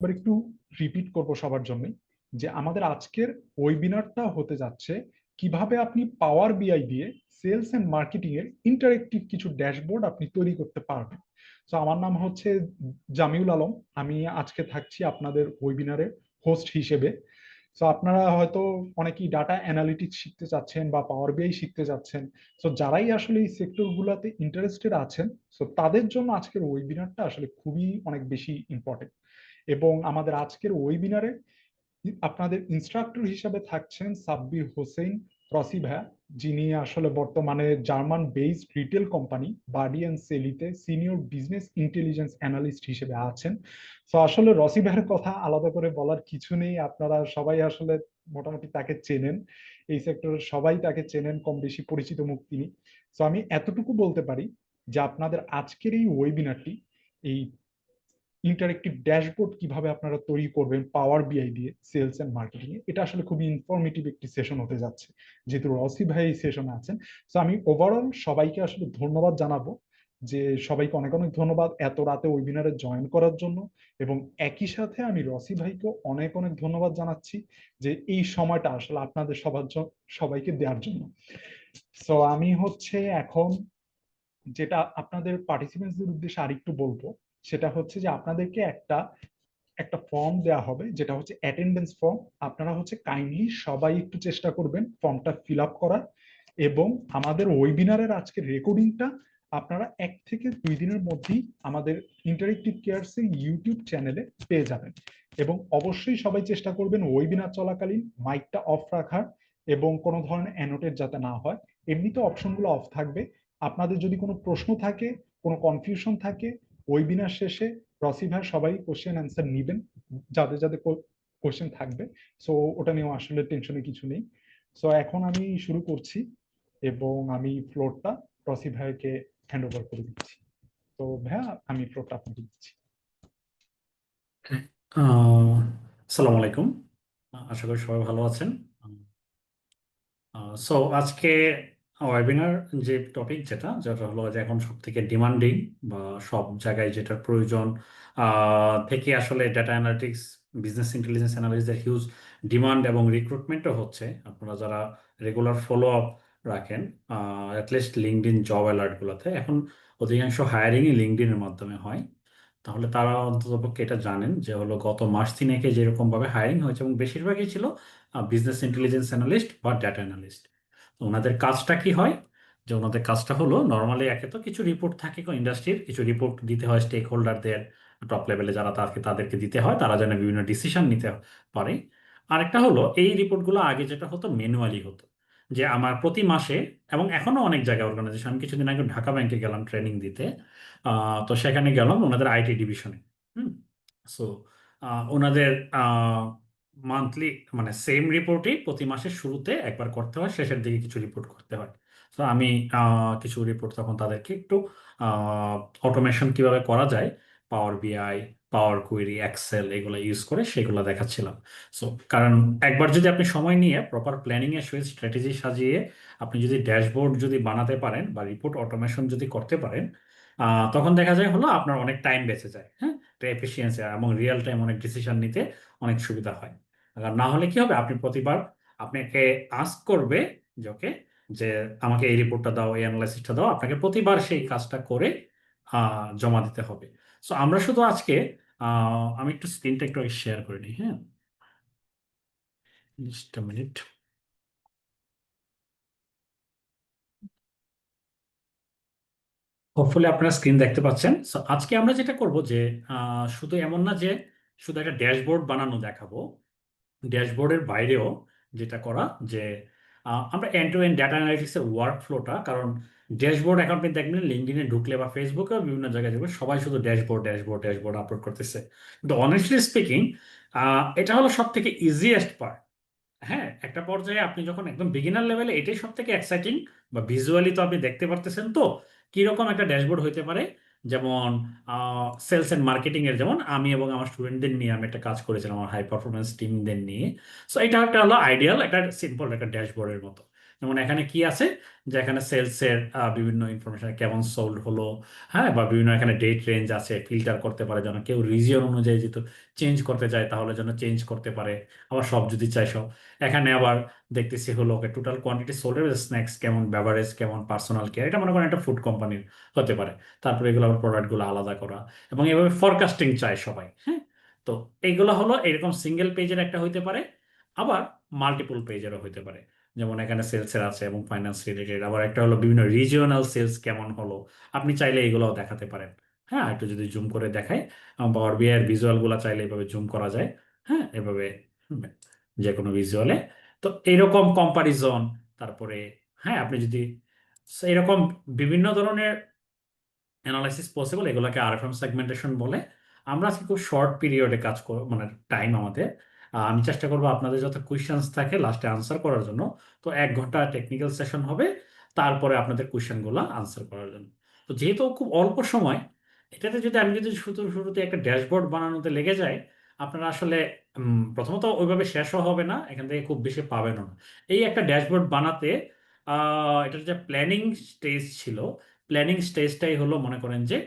এবার একটু রিপিট করব সবার জন্য যে আমাদের আজকের ওয়েবিনারটা হতে যাচ্ছে কিভাবে আপনি পাওয়ার বিআই দিয়ে সেলস এন্ড মার্কেটিং এর ইন্টারেক্টিভ কিছু ড্যাশবোর্ড আপনি তৈরি করতে পারবেন। তো আমার নাম হচ্ছে জামিউল আলম, আমি আজকে থাকছি আপনাদের ওয়েবিনারে হোস্ট হিসেবে। তো আপনারা হয়তো অনেকেই ডাটা অ্যানালিটিক্স শিখতে চাচ্ছেন বা পাওয়ার বিআই শিখতে যাচ্ছেন। তো যারাই আসলে এই সেক্টর গুলাতে ইন্টারেস্টেড আছেন, তো তাদের জন্য আজকের ওয়েবিনারটা আসলে খুবই অনেক বেশি ইম্পর্টেন্ট। এবং আমাদের আজকের ওয়েবিনারে আপনাদের ইনস্ট্রাক্টর হিসাবে থাকছেন সাব্বির হোসেন রসি ভাইয়া, যিনি আসলে বর্তমানে জার্মান বেসড রিটেল কোম্পানি বাডি অ্যান্ড সেলিতে সিনিয়র বিজনেস ইন্টেলিজেন্স অ্যানালিস্ট হিসেবে আছেন। তো আসলে রসি ভাইয়ের কথা আলাদা করে বলার কিছু নেই, আপনারা সবাই আসলে মোটামুটি তাকে চেনেন, এই সেক্টরের সবাই তাকে চেনেন, কম বেশি পরিচিত মুখ তিনি। তো আমি এতটুকু বলতে পারি যে আপনাদের আজকের এই ওয়েবিনারটি, এই ইন্টারেক্টিভ ড্যাশবোর্ড কিভাবে আপনারা তৈরি করবেন পাওয়ার বিআই দিয়ে সেলস এন্ড মার্কেটিং এ, এটা আসলে খুবই ইনফরমেটিভ একটি সেশন হতে যাচ্ছে, যেহেতু রসি ভাই এই সেশনে আছেন। তো আমি ওভারঅল সবাইকে আসলে ধন্যবাদ জানাবো, যে সবাইকে অনেক অনেক ধন্যবাদ এত রাতে ওয়েবিনারে জয়েন করার জন্য। এবং একই সাথে আমি রসি ভাইকে অনেক অনেক ধন্যবাদ জানাচ্ছি যে এই সময়টা আসলে আপনাদের সবার সবাইকে দেওয়ার জন্য। তো আমি হচ্ছে এখন যেটা আপনাদের পার্টিসিপেন্টসদের উদ্দেশ্যে আরেকটু বলবো, সেটা হচ্ছে যে আপনাদেরকে একটা একটা ফর্ম দেওয়া হবে, যেটা হচ্ছে অ্যাটেন্ডেন্স ফর্ম। আপনারা হচ্ছে কাইন্ডলি সবাই একটু চেষ্টা করবেন ফর্মটা ফিল আপ করার, এবং আমাদের ওয়েবিনারের আজকের রেকর্ডিংটা আপনারা 1 থেকে 2 দিনের মধ্যেই আমাদের ইন্টারেক্টিভ কেয়ারস এর ইউটিউব চ্যানেলে পেয়ে যাবেন। এবং অবশ্যই সবাই চেষ্টা করবেন ওয়েবিনার চলাকালীন মাইকটা অফ রাখার, এবং কোনো ধরনের অ্যানোটেট যাতে না হয়। এমনিতে অপশনগুলো অফ থাকবে। আপনাদের যদি কোনো প্রশ্ন থাকে, কোনো কনফিউশন থাকে, ওয়েবিনার শেষে রসি ভাই সবাই কোশ্চেন অ্যান্সার নিবেন, যাদের যাদের কোশ্চেন থাকবে। সো ওটা নিয়েও আসলে টেনশনে কিছু নেই। সো এখন আমি শুরু করছি, এবং আমি ফ্লোরটা রসি ভাইকে হ্যান্ড ওভার করে দিচ্ছি। তো ভাইয়া, আমি ফ্লোরটা আপনাকে দিচ্ছি। আসসালামু আলাইকুম। আশা করি সবাই ভালো আছেন। সো আজকে ওয়েবিনার যে টপিক যেটা যেটা হলো যে এখন সব থেকে ডিমান্ডিং বা সব জায়গায় যেটার প্রয়োজন থেকে আসলে data analytics business intelligence অ্যানালিস্টদের huge demand এবং রিক্রুটমেন্টও হচ্ছে। আপনারা যারা রেগুলার ফলো আপ রাখেন অ্যাটলিস্ট লিঙ্কডইন জব অ্যালার্টগুলোতে, এখন অধিকাংশ হায়ারিংই লিঙ্কডইনের মাধ্যমে হয়। তাহলে তারা অন্ততপক্ষে এটা জানেন যে হলো গত মাস তিনেকে যেরকম ভাবে হায়ারিং হয়েছে এবং বেশিরভাগই ছিল বিজনেস ইন্টেলিজেন্স অ্যানালিস্ট বা ডেটা অ্যানালিস্ট। তো ওনাদের কাজটা কি হয়, যে ওনাদের কাজটা হলো নর্মালি একে তো কিছু রিপোর্ট থাকে ইন্ডাস্ট্রির, কিছু রিপোর্ট দিতে হয় স্টেক হোল্ডারদের, টপ লেভেলে যারা তাদেরকে দিতে হয়, তারা যেন বিভিন্ন ডিসিশন নিতে পারে। আরেকটা হলো এই রিপোর্টগুলো আগে যেটা হতো ম্যানুয়ালি হতো, যে আমার প্রতি মাসে, এবং এখনো অনেক জায়গায় অর্গানাইজেশন, আমি কিছুদিন আগে ঢাকা ব্যাংকে গেলাম ট্রেনিং দিতে। তো সেখানে গেলাম ওনাদের আইটি ডিভিশনে। হুম। সো ওনাদের মান্থলি মানে সেম রিপোর্টই প্রতি মাসের শুরুতে একবার করতে হয়, শেষের দিকে কিছু রিপোর্ট করতে হয়। তো আমি কিছু রিপোর্ট তখন তাদেরকে একটু অটোমেশন কিভাবে করা যায়, পাওয়ার বিআই, পাওয়ার কুয়েরি, এক্সেল এগুলো ইউজ করে সেগুলো দেখাচ্ছিলাম। সো কারণ একবার যদি আপনি সময় নিয়ে প্রপার প্ল্যানিং এর সহিত স্ট্র্যাটেজি সাজিয়ে আপনি যদি ড্যাশবোর্ড যদি বানাতে পারেন বা রিপোর্ট অটোমেশন যদি করতে পারেন, তখন দেখা যায় হলো আপনার অনেক টাইম বেঁচে যায়। হ্যাঁ, এফিসিয়েন্সি এবং রিয়েল টাইম অনেক ডিসিশন নিতে অনেক সুবিধা হয়। আর না হলে কি হবে, আপনি প্রতিবার আপনাকে আস্ক করবে যে ওকে, যে আমাকে এই রিপোর্টটা দাও, এই অ্যানালাইসিসটা দাও, আপনাকে প্রতিবার সেই কাজটা করে জমা দিতে হবে। সো আমরা শুধু আজকে আমি একটু স্ক্রিনটা একটু শেয়ার করে নিই। হ্যাঁ, জাস্ট মিনিট। হোপফুলি আপনারা স্ক্রিন দেখতে পাচ্ছেন। সো আজকে আমরা যেটা করব যে শুধু এমন না যে শুধু একটা ড্যাশবোর্ড বানানো দেখাবো, ড্যাশবোর্ডের বাইরেও যেটা করা যে আমরা end to end data analytics এর ওয়ার্ক ফ্লোটা, কারণ ড্যাশবোর্ড এখন আপনি দেখবেন লিঙ্কডইনে ঢুকলে বা ফেসবুকে বিভিন্ন জায়গায় দেখবেন সবাই শুধু ড্যাশবোর্ড ড্যাশবোর্ড ড্যাশবোর্ড আপলোড করতেছে। কিন্তু অনেস্টলি স্পিকিং এটা হলো সব থেকে ইজিয়েস্ট পার্ট। হ্যাঁ, একটা পর্যায়ে আপনি যখন একদম বিগিনার লেভেলে, এটাই সব থেকে এক্সাইটিং, বা ভিজুয়ালি তো আপনি দেখতে পারতেছেন তো কিরকম একটা ড্যাশবোর্ড হইতে পারে। যেমন সেলস এন্ড মার্কেটিং এর, যেমন আমি এবং আমার স্টুডেন্টদের নিয়ে আমি একটা কাজ করেছিলাম, আমার হাই পারফরমেন্স টিমদের নিয়ে। সো এটা একটা হলো আইডিয়াল একটা সিম্পল একটা ড্যাশবোর্ডের মতো। যেমন এখানে কি আছে, যে এখানে সেলসের বিভিন্ন ইনফরমেশন কেমন সোল্ড হলো, হ্যাঁ, বা বিভিন্ন এখানে ডেট রেঞ্জ আছে, ফিল্টার করতে পারে যেন কেউ রিজিয়ন অনুযায়ী যেহেতু চেঞ্জ করতে চায় তাহলে যেন চেঞ্জ করতে পারে, আবার সব যদি চাই সব। এখানে আবার দেখতেছি হলো ওকে টোটাল কোয়ান্টিটি সোল্ডের, স্ন্যাক্স কেমন, বেভারেজ কেমন, পার্সোনাল কেয়ার, এটা মনে করেন একটা ফুড কোম্পানির হতে পারে। তারপরে এগুলো আবার প্রোডাক্টগুলো আলাদা করা, এবং এভাবে ফরকাস্টিং চায় সবাই, হ্যাঁ। তো এইগুলো হলো এরকম সিঙ্গেল পেজের একটা হইতে পারে, আবার মাল্টিপল পেজেরও হইতে পারে। যেমন এখানে সেলসের আছে এবং ফাইন্যান্স রিলেটেড, আবার একটা হলো বিভিন্ন রিজিওনাল সেলস কেমন হলো, আপনি চাইলে এগুলোও দেখাতে পারেন। হ্যাঁ, একটু যদি জুম করে দেখাই, পাওয়ার বিআই এর ভিজুয়াল গুলা চাইলে এভাবে জুম করা যায়, হ্যাঁ, এভাবে হুম, যে কোনো ভিজুয়ালে। তো এইরকম কম্পারিজন, তারপরে হ্যাঁ আপনি যদি এরকম বিভিন্ন ধরনের অ্যানালাইসিস পসিবল, এগুলোকে আরএফএম সেগমেন্টেশন বলে। আমরা আজকে খুব শর্ট পিরিয়ডে কাজ করব, মানে টাইম আমাদের। আমি চেষ্টা করবো আপনাদের যত কোয়েশ্চেন্স থাকে লাস্টে আনসার করার জন্য। তো 1 ঘন্টা টেকনিক্যাল সেশন হবে, তারপরে আপনাদের কোয়েশ্চেনগুলো আনসার করার জন্য। তো যেহেতু খুব অল্প সময়, এটাতে যদি আমি যদি শুরুতে একটা ড্যাশবোর্ড বানানোতে লেগে যাই, আপনারা আসলে প্রথমত ওইভাবে শেষও হবে না, এখান থেকে খুব বেশি পাবেনও না। এই একটা ড্যাশবোর্ড বানাতে এটার যে প্ল্যানিং স্টেজ ছিল, প্ল্যানিং স্টেজটাই হলো মনে করেন যে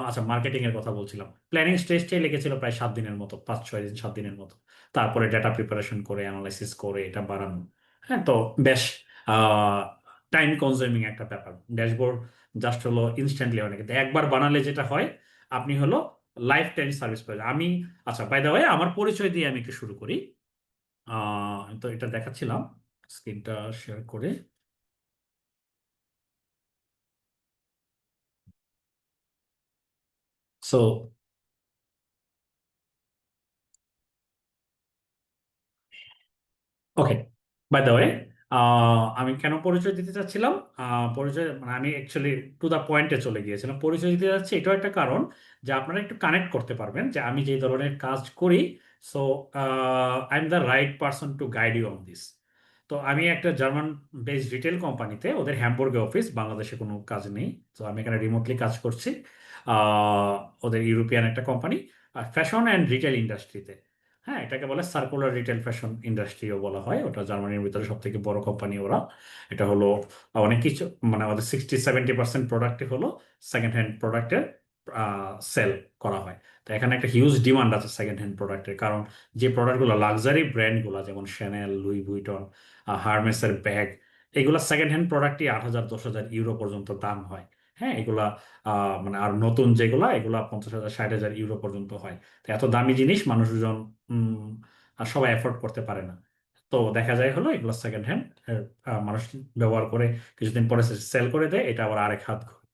আচ্ছা মার্কেটিং এর কথা বলছিলাম, প্ল্যানিং স্টেজটাই লেগেছিল প্রায় 7 দিনের মতো, 5-6 দিন, 7 দিনের মতো। তারপরে ডেটা প্রিপারেশন করে অ্যানালাইসিস করে এটা বানানো, হ্যাঁ। তো বেশ টাইম কনজিউমিং একটা ব্যাপার। ড্যাশবোর্ড জাস্ট হলো ইনস্ট্যান্টলি হয় না, কিন্তু একবার বানালে যেটা হয়, আপনি হলো লাইফ টাইম সার্ভিস পাবেন। আমি আচ্ছা বাই দ্য ওয়ে আমার পরিচয় দিয়ে আমি একটু শুরু করি। তো এটা দেখাচ্ছিলাম স্ক্রিনটা শেয়ার করে। So okay, by the way, আমি কেন পরিচয় দিতে চাচ্ছিলাম, পরিচয় মানে আমি অ্যাকচুয়ালি টু দ্য পয়েন্টে চলে গিয়েছিলাম। পরিচয় দিতে যাচ্ছি এটাও একটা কারণ যে আপনারা একটু কানেক্ট করতে পারবেন যে আমি যে ধরনের কাজ করি। So I am the right person to guide you on this. তো আমি একটা জার্মান বেসড রিটেল কোম্পানিতে, ওদের হ্যামবুর্গে অফিস, বাংলাদেশে কোনো কাজ নেই। তো আমি এখানে রিমোটলি কাজ করছি। আহ, ওদের ইউরোপিয়ান একটা কোম্পানি, ফ্যাশন অ্যান্ড রিটেল ইন্ডাস্ট্রিতে। হ্যাঁ, এটাকে বলে সার্কুলার রিটেল ফ্যাশন ইন্ডাস্ট্রিও বলা হয়, ওটা জার্মানির ভিতরে সব থেকে বড় কোম্পানি ওরা। এটা হলো অনেক কিছু, মানে আমাদের 60-70% প্রোডাক্টই হলো সেকেন্ড হ্যান্ড প্রোডাক্টের সেল করা হয়। তো এখানে একটা হিউজ ডিমান্ড আছে সেকেন্ড হ্যান্ড প্রোডাক্টের, কারণ যে প্রোডাক্টগুলো লাক্সারি ব্র্যান্ডগুলো যেমন শ্যানেল, লুই ভুইটন, হার্মেসের ব্যাগ, এগুলো সেকেন্ড হ্যান্ড প্রোডাক্টই 8,000-10,000 ইউরো পর্যন্ত দাম হয়। হ্যাঁ, এগুলা মানে আর নতুন যেগুলা এগুলা 50,000-60,000 ইউরো পর্যন্ত হয়। তো এত দামি জিনিস মানুষজন আর সবাই অ্যাফোর্ড করতে পারে না। তো দেখা যায় হলো এগুলো সেকেন্ড হ্যান্ড মানুষ ব্যবহার করে কিছুদিন পরে সেল করে দেয়, এটা আবার আরেক হাত ঘোরে।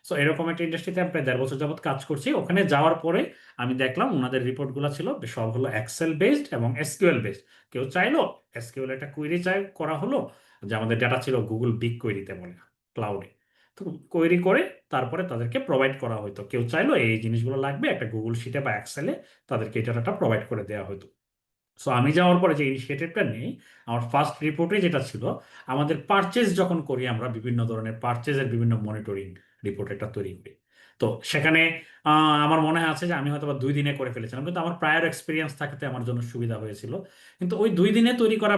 সো এরকম একটা ইন্ডাস্ট্রিতে আমি প্রায় 1.5 বছর যাবত কাজ করছি। ওখানে যাওয়ার পরে আমি দেখলাম ওনাদের রিপোর্টগুলো ছিল সব হলো এক্সেল বেসড এবং এসকিউএল বেসড। কেউ চাইলো এসকিউএল একটা কুয়েরি চাই করা হলো, যে আমাদের ডাটা ছিল গুগল বিগ কোয়েরিতে বলে, ক্লাউডে। তো কোয়েরি করে তারপরে তাদেরকে প্রোভাইড করা হতো, কেউ চাইলো এই জিনিসগুলো লাগবে একটা গুগল শিটে বা এক্সেলে, তাদেরকে এই ডাটাটা প্রোভাইড করে দেওয়া হতো। সো আমি যাওয়ার পরে যে ইনিশিয়েটিভটা নেই, আমার ফার্স্ট রিপোর্টে যেটা ছিল, আমাদের পারচেজ যখন করি আমরা বিভিন্ন ধরনের পারচেজের বিভিন্ন মনিটরিং রিপোর্ট একটা তৈরি করি। তো সেখানে আমার মনে আছে যে আমি হয়তো বা 2 দিনে করে ফেলেছিলাম, কিন্তু আমার প্রায়র এক্সপিরিয়েন্স থাকতে আমার জন্য সুবিধা হয়েছিল। কিন্তু ওই 2 দিনে তৈরি করা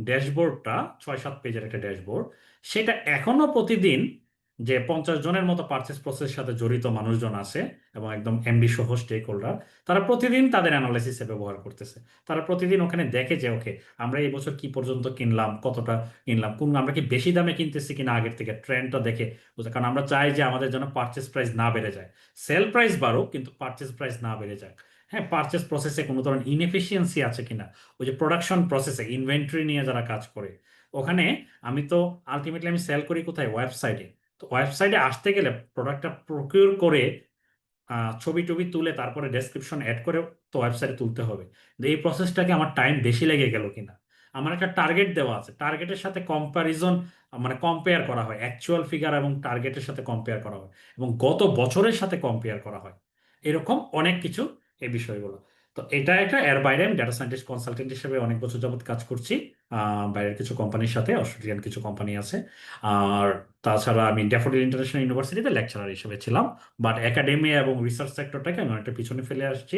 ড্যাশবোর্ডটা, 6-7 পেজের একটা ড্যাশবোর্ড, সেটা এখনো প্রতিদিন যে 50 জনের মতো পারচেস প্রসেসের সাথে জড়িত মানুষজন আছে এবং একদম এমডি সহ স্টেক হোল্ডার, তারা প্রতিদিন তাদের অ্যানালাইসিসে ব্যবহার করতেছে। তারা প্রতিদিন ওখানে দেখে যে ওকে আমরা এই বছর কি পর্যন্ত কিনলাম, কতটা কিনলাম, কোন আমরা কি বেশি দামে কিনতেছি কিনা আগের থেকে, ট্রেন্ডটা দেখে বুঝে। কারণ আমরা চাই যে আমাদের যেন পারচেস প্রাইস না বেড়ে যায়, সেল প্রাইস বাড়ুক কিন্তু পারচেস প্রাইস না বেড়ে যায়। হ্যাঁ, পারচেস প্রসেসে কোনো ধরনের ইনএফিসিয়েন্সি আছে কিনা, ওই যে প্রোডাকশন প্রসেসে ইনভেন্টরি নিয়ে যারা কাজ করে ওখানে। আমি তো আলটিমেটলি আমি সেল করি কোথায়, ওয়েবসাইটে। তো ওয়েবসাইটে আসতে গেলে প্রোডাক্টটা প্রকিউর করে ছবি টবি তুলে তারপরে ডেসক্রিপশন অ্যাড করে তো ওয়েবসাইটে তুলতে হবে। কিন্তু এই প্রসেসটাকে আমার টাইম বেশি লেগে গেল কিনা। আমার একটা টার্গেট দেওয়া আছে, টার্গেটের সাথে কম্প্যারিজন, মানে কম্পেয়ার করা হয়, অ্যাকচুয়াল ফিগার এবং টার্গেটের সাথে কম্পেয়ার করা হয়, এবং গত বছরের সাথে কম্পেয়ার করা হয়। এরকম অনেক কিছু এই বিষয়গুলো। তো এটা একটা, এর বাইরে আমি ডাটা সায়েন্টিস্ট কনসালটেন্ট হিসেবে অনেক বছর যাবত কাজ করছি বাইরের কিছু কোম্পানির সাথে, অস্ট্রেলিয়ান কিছু কোম্পানি আছে। আর তাছাড়া আমি ড্যাফোডিল ইন্টারন্যাশনাল ইউনিভার্সিটিতে লেকচারার হিসেবে ছিলাম। বাট একাডেমি এবং রিসার্চ সেক্টরটাকে আমি অনেকটা পিছনে ফেলে আসছি।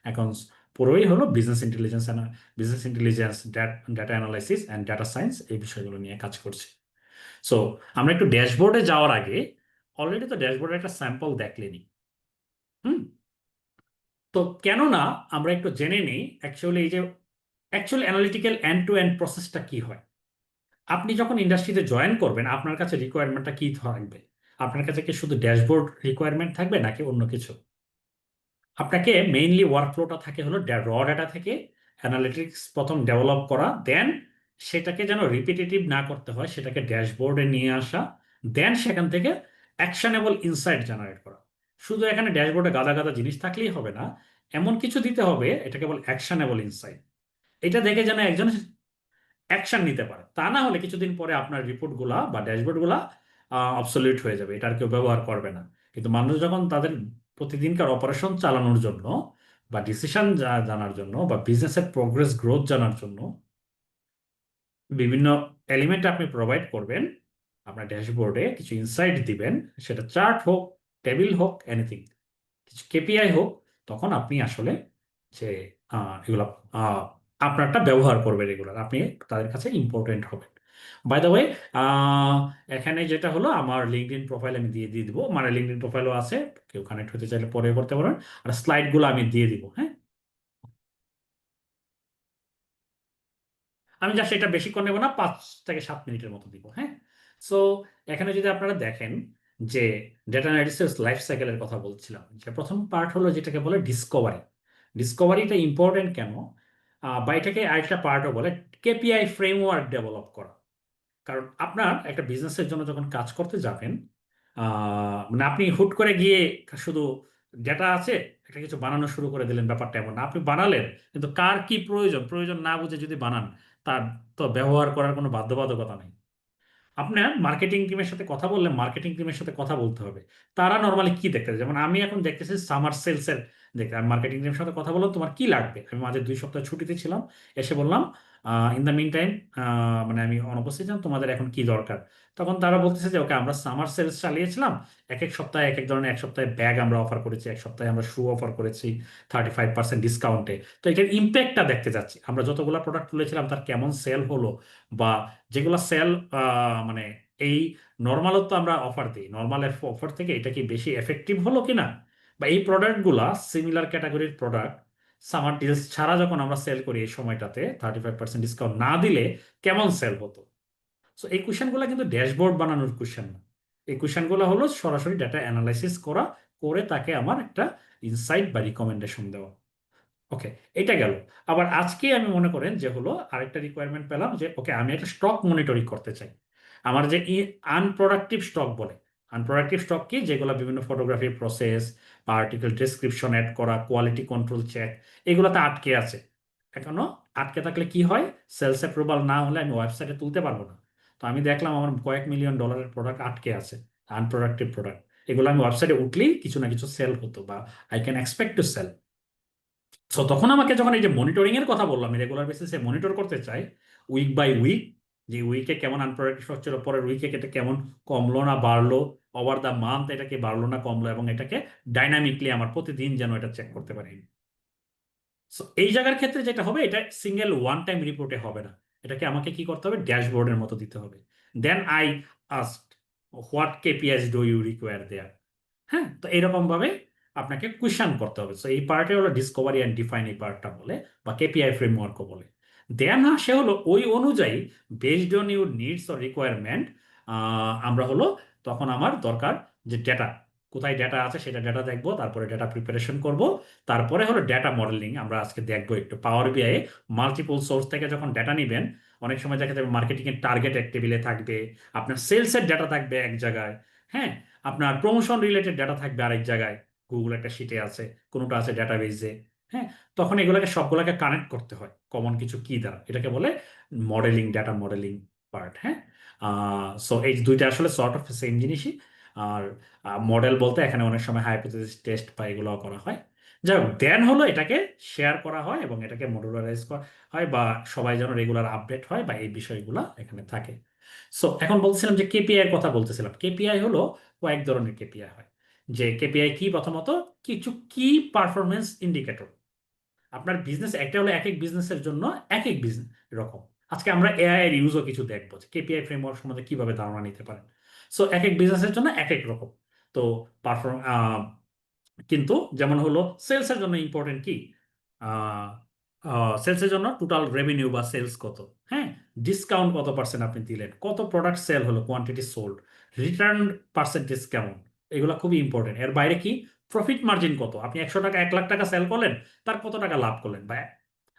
এখন পুরোই হলো business intelligence, data analysis and data science, এই বিষয়গুলো নিয়ে কাজ করছি। সো আমরা একটু ড্যাশবোর্ডে যাওয়ার আগে, অলরেডি তো ড্যাশবোর্ডের একটা স্যাম্পল দেখলেনি। হুম। তো কেননা আমরা একটু জেনে নিই অ্যাকচুয়ালি এই যে actually analytical end to end প্রসেসটা কি হয়। আপনি যখন ইন্ডাস্ট্রিতে জয়েন করবেন, আপনার কাছে রিকোয়ারমেন্টটা কি থাকবে? আপনার কাছে কি শুধু ড্যাশবোর্ড রিকোয়ারমেন্ট থাকবে নাকি অন্য কিছু? আপনাকে মেইনলি ওয়ার্কফ্লোটা থাকে হলো র ডাটা থেকে অ্যানালিটিক্স প্রথম ডেভেলপ করা, দেন সেটাকে যেন রিপিটেটিভ না করতে হয় সেটাকে ড্যাশবোর্ডে নিয়ে আসা, দেন সেখান থেকে অ্যাকশনেবল ইনসাইট জেনারেট করা। শুধু এখানে ড্যাশবোর্ডে গাদা গাদা জিনিস থাকলেই হবে না, এমন কিছু দিতে হবে এটাকে বলে অ্যাকশনেবল ইনসাইট। এটা দেখে যেন একজন অ্যাকশন নিতে পারে, তা না হলে কিছুদিন পরে আপনার রিপোর্টগুলা বা ড্যাশবোর্ডগুলা অবসলিউট হয়ে যাবে, এটা আর কেউ ব্যবহার করবে না। কিন্তু মানুষ যখন তাদের প্রতিদিনকার অপারেশন চালানোর জন্য বা ডিসিশন জানার জন্য বা বিজনেসের প্রোগ্রেস গ্রোথ জানার জন্য বিভিন্ন এলিমেন্ট আপনি প্রোভাইড করবেন, আপনার ড্যাশবোর্ডে কিছু ইনসাইট দিবেন, সেটা চার্ট হোক, টেবিল হোক, এনিথিং, কিছু কেপিআই হোক, তখন আপনি আসলে যে এগুলো আপনারটা ব্যবহার করবে রেগুলার, আপনি তাদের কাছে ইম্পর্টেন্ট হবেন। বাই দ্য ওয়ে, এখানে যেটা হলো আমার লিঙ্কডইন প্রোফাইল আমি দিয়ে দিয়ে দিব, মানে লিঙ্কডইন প্রোফাইলও আছে, কেউ কানেক্ট হতে চাইলে পরে করতে পারেন, আর স্লাইডগুলো আমি দিয়ে দিব। হ্যাঁ, আমি জাস্ট এটা বেশিক্ষণ নেবো না, 5 থেকে 7 মিনিটের মতো দিব। হ্যাঁ। সো এখানে যদি আপনারা দেখেন যে ডেটা অ্যানালিসিস লাইফ সাইকেলের কথা বলছিলাম, যে প্রথম পার্ট হলো যেটাকে বলে ডিসকভারি। ডিসকভারিটা ইম্পর্টেন্ট কেন, বা এটাকে আরেকটা পার্টও বলে কেপিআই ফ্রেমওয়ার্ক ডেভেলপ করা। কারণ আপনার একটা বিজনেসের জন্য যখন কাজ করতে যাবেন, মানে আপনি হুট করে গিয়ে শুধু ডেটা আছে একটা কিছু বানানো শুরু করে দিলেন, ব্যাপারটা এমন না। আপনি বানালেন, কিন্তু কার কি প্রয়োজন প্রয়োজন না বুঝে যদি বানান, তার তো ব্যবহার করার কোনো বাধ্যবাধকতা নেই। আপনার মার্কেটিং টিমের সাথে কথা বললে মার্কেটিং টিমের সাথে কথা বলতে হবে, তারা নর্মালি কি দেখতে, যেমন আমি এখন দেখতেছি সামার সেলস এর দেখতে, আমি মার্কেটিং টিমের সাথে কথা বললাম তোমার কি লাগবে, আমি মাঝে 2 সপ্তাহ ছুটিতে ছিলাম, এসে বললাম ইন দ্য মিন টাইম, মানে আমি অনুপস্থিত ছিলাম, তোমাদের এখন কি দরকার। তখন তারা বলতেছে যে ওকে, আমরা সামার সেলস চালিয়েছিলাম, এক এক সপ্তাহে এক এক ধরনের, এক সপ্তাহে ব্যাগ আমরা অফার করেছি, এক সপ্তাহে আমরা শু অফার করেছি 35% ডিসকাউন্টে। তো এটার ইম্প্যাক্টটা দেখতে যাচ্ছি, আমরা যতগুলো প্রোডাক্ট তুলেছিলাম তার কেমন সেল হলো, বা যেগুলো সেল, মানে এই নর্মালও তো আমরা অফার দিই, নর্মাল অফার থেকে এটা কি বেশি এফেক্টিভ হলো কিনা, বা এই প্রোডাক্টগুলা সিমিলার ক্যাটাগরির প্রোডাক্ট সামার ডিলস ছাড়া যখন আমরা সেল করি এই সময়টাতে 35% ডিসকাউন্ট না দিলে কেমন সেল হতো। সো এই কোশ্চেনগুলো কিন্তু ড্যাশবোর্ড বানানোর কোশ্চেন না, এই কোশ্চেনগুলো হলো সরাসরি ডাটা অ্যানালাইসিস করা, করে তাকে আমার একটা ইনসাইট বা রিকমেন্ডেশন দেওয়া। ওকে, এটা গেল। আবার আজকে আমি মনে করেন যে হলো আরেকটা রিকোয়ারমেন্ট পেলাম যে ওকে, আমি একটা স্টক মনিটরিং করতে চাই। আমার যে আনপ্রোডাক্টিভ স্টক বলে, আনপ্রোডাক্টিভ স্টক কি, যেগুলো বিভিন্ন ফটোগ্রাফি প্রসেস বা আর্টিকেল ডেসক্রিপশন অ্যাড করা, কোয়ালিটি কন্ট্রোল চেক, এগুলোতে আটকে আছে। এখনো আটকে থাকলে কি হয়, সেলস অ্যাপ্রুভাল না হলে আমি ওয়েবসাইটে তুলতে পারবো না। তো আমি দেখলাম আমার কয়েক মিলিয়ন ডলারের প্রোডাক্ট আটকে আছে, আনপ্রোডাক্টিভ প্রোডাক্ট, এগুলো আমি ওয়েবসাইটে উঠলেই কিছু না কিছু সেল হতো, বা I can expect to sell. So তখন আমাকে যখন এই যে মনিটরিং এর কথা বললাম, আমি রেগুলার বেসিসে মনিটর করতে চাই, উইক বাই উইক, যে উইকে কেমন আনপ্রোডাক্টিভ হচ্ছে, পরের উইকে এটা কেমন কমলো না বাড়লো, ওভার দ্য মান্থ এটা কি বাড়লো না কমলো, এবং এটাকে ডাইনামিকলি আমার প্রতিদিন যেন এটা চেক করতে পারি। সো এই জায়গার ক্ষেত্রে যেটা হবে, এটা সিঙ্গেল ওয়ান টাইম রিপোর্টে হবে না, এটাকে আমাকে কি করতে হবে, ড্যাশবোর্ডের মতো দিতে হবে। Then I asked what KPIs do you require there. হ্যাঁ, তো এরকম ভাবে আপনাকে কোয়েশ্চেন করতে হবে। সো এই পার্টে হলো ডিসকভারি অ্যান্ড ডিফাইন, এই পার্টটা বলে, বা কেপিআই ফ্রেমওয়ার্কও বলে। দেন আসে হলো ওই অনুযায়ী based on your needs or requirement, আমরা হলো তখন আমার দরকার যে ডেটা, কোথায় ডেটা আছে সেটা ডেটা দেখবো, তারপরে ডেটা প্রিপারেশন করব, তারপরে হলো ডেটা মডেলিং আমরা আজকে দেখবো একটু। পাওয়ার বিআই মাল্টিপল সোর্স থেকে যখন ডেটা নিবেন, অনেক সময় দেখা যাবে মার্কেটিং এর টার্গেট এক টেবিলে থাকবে, আপনার সেলসের ডেটা থাকবে এক জায়গায়, হ্যাঁ, আপনার প্রমোশন রিলেটেড ডেটা থাকবে আরেক জায়গায়, গুগল একটা শিটে আছে, কোনোটা আছে ডেটাবেজে। হ্যাঁ, তখন এগুলোকে সবগুলোকে কানেক্ট করতে হয় কমন কিছু কি দ্বারা, এটাকে বলে মডেলিং, ডেটা মডেলিং পার্ট। হ্যাঁ। সো এই দুইটা আসলে সর্ট অফ সেম জিনিসই। আর মডেল বলতে এখানে অনেক সময় হাইপোথেসিস টেস্ট বা এগুলো করা হয়। যাই হোক, দেন হলো এটাকে শেয়ার করা হয় এবং এটাকে মডুলারাইজ করা হয়, বা সবাই যেন রেগুলার আপডেট হয়, বা এই বিষয়গুলো এখানে থাকে। সো এখন বলছিলাম যে কেপিআই এর কথা বলতেছিলাম। কেপিআই হলো কয়েক ধরনের কেপিআই হয়। যে কেপিআই কি, প্রথমত কিছু কি পারফরমেন্স ইন্ডিকেটর। আপনার বিজনেস একটা হলো এক এক বিজনেসের জন্য এক এক বিজনেস রকম। আজকে আমরা এআই এর ইউজও কিছু দেখবো, যে কেপিআই ফ্রেমওয়ার্ক সম্বন্ধে কিভাবে ধারণা নিতে পারেন। সো এক এক বিজনেসের জন্য এক এক রকম। তো পারফর্ম কিন্তু যেমন হলো সেলসের জন্য ইম্পর্টেন্ট কি, সেলসের জন্য টোটাল রেভিনিউ বা সেলস কত, হ্যাঁ, ডিসকাউন্ট কত পার্সেন্ট আপনি দিলেন, কত প্রোডাক্ট সেল হলো, কোয়ান্টিটি সোল্ড, রিটার্ন পার্সেন্টেজ কেমন, এগুলো খুবই ইম্পর্টেন্ট। এর বাইরে কি, প্রফিট মার্জিন কত, আপনি 100 টাকা 1 লাখ টাকা সেল করলেন, তার কত টাকা লাভ করলেন, বা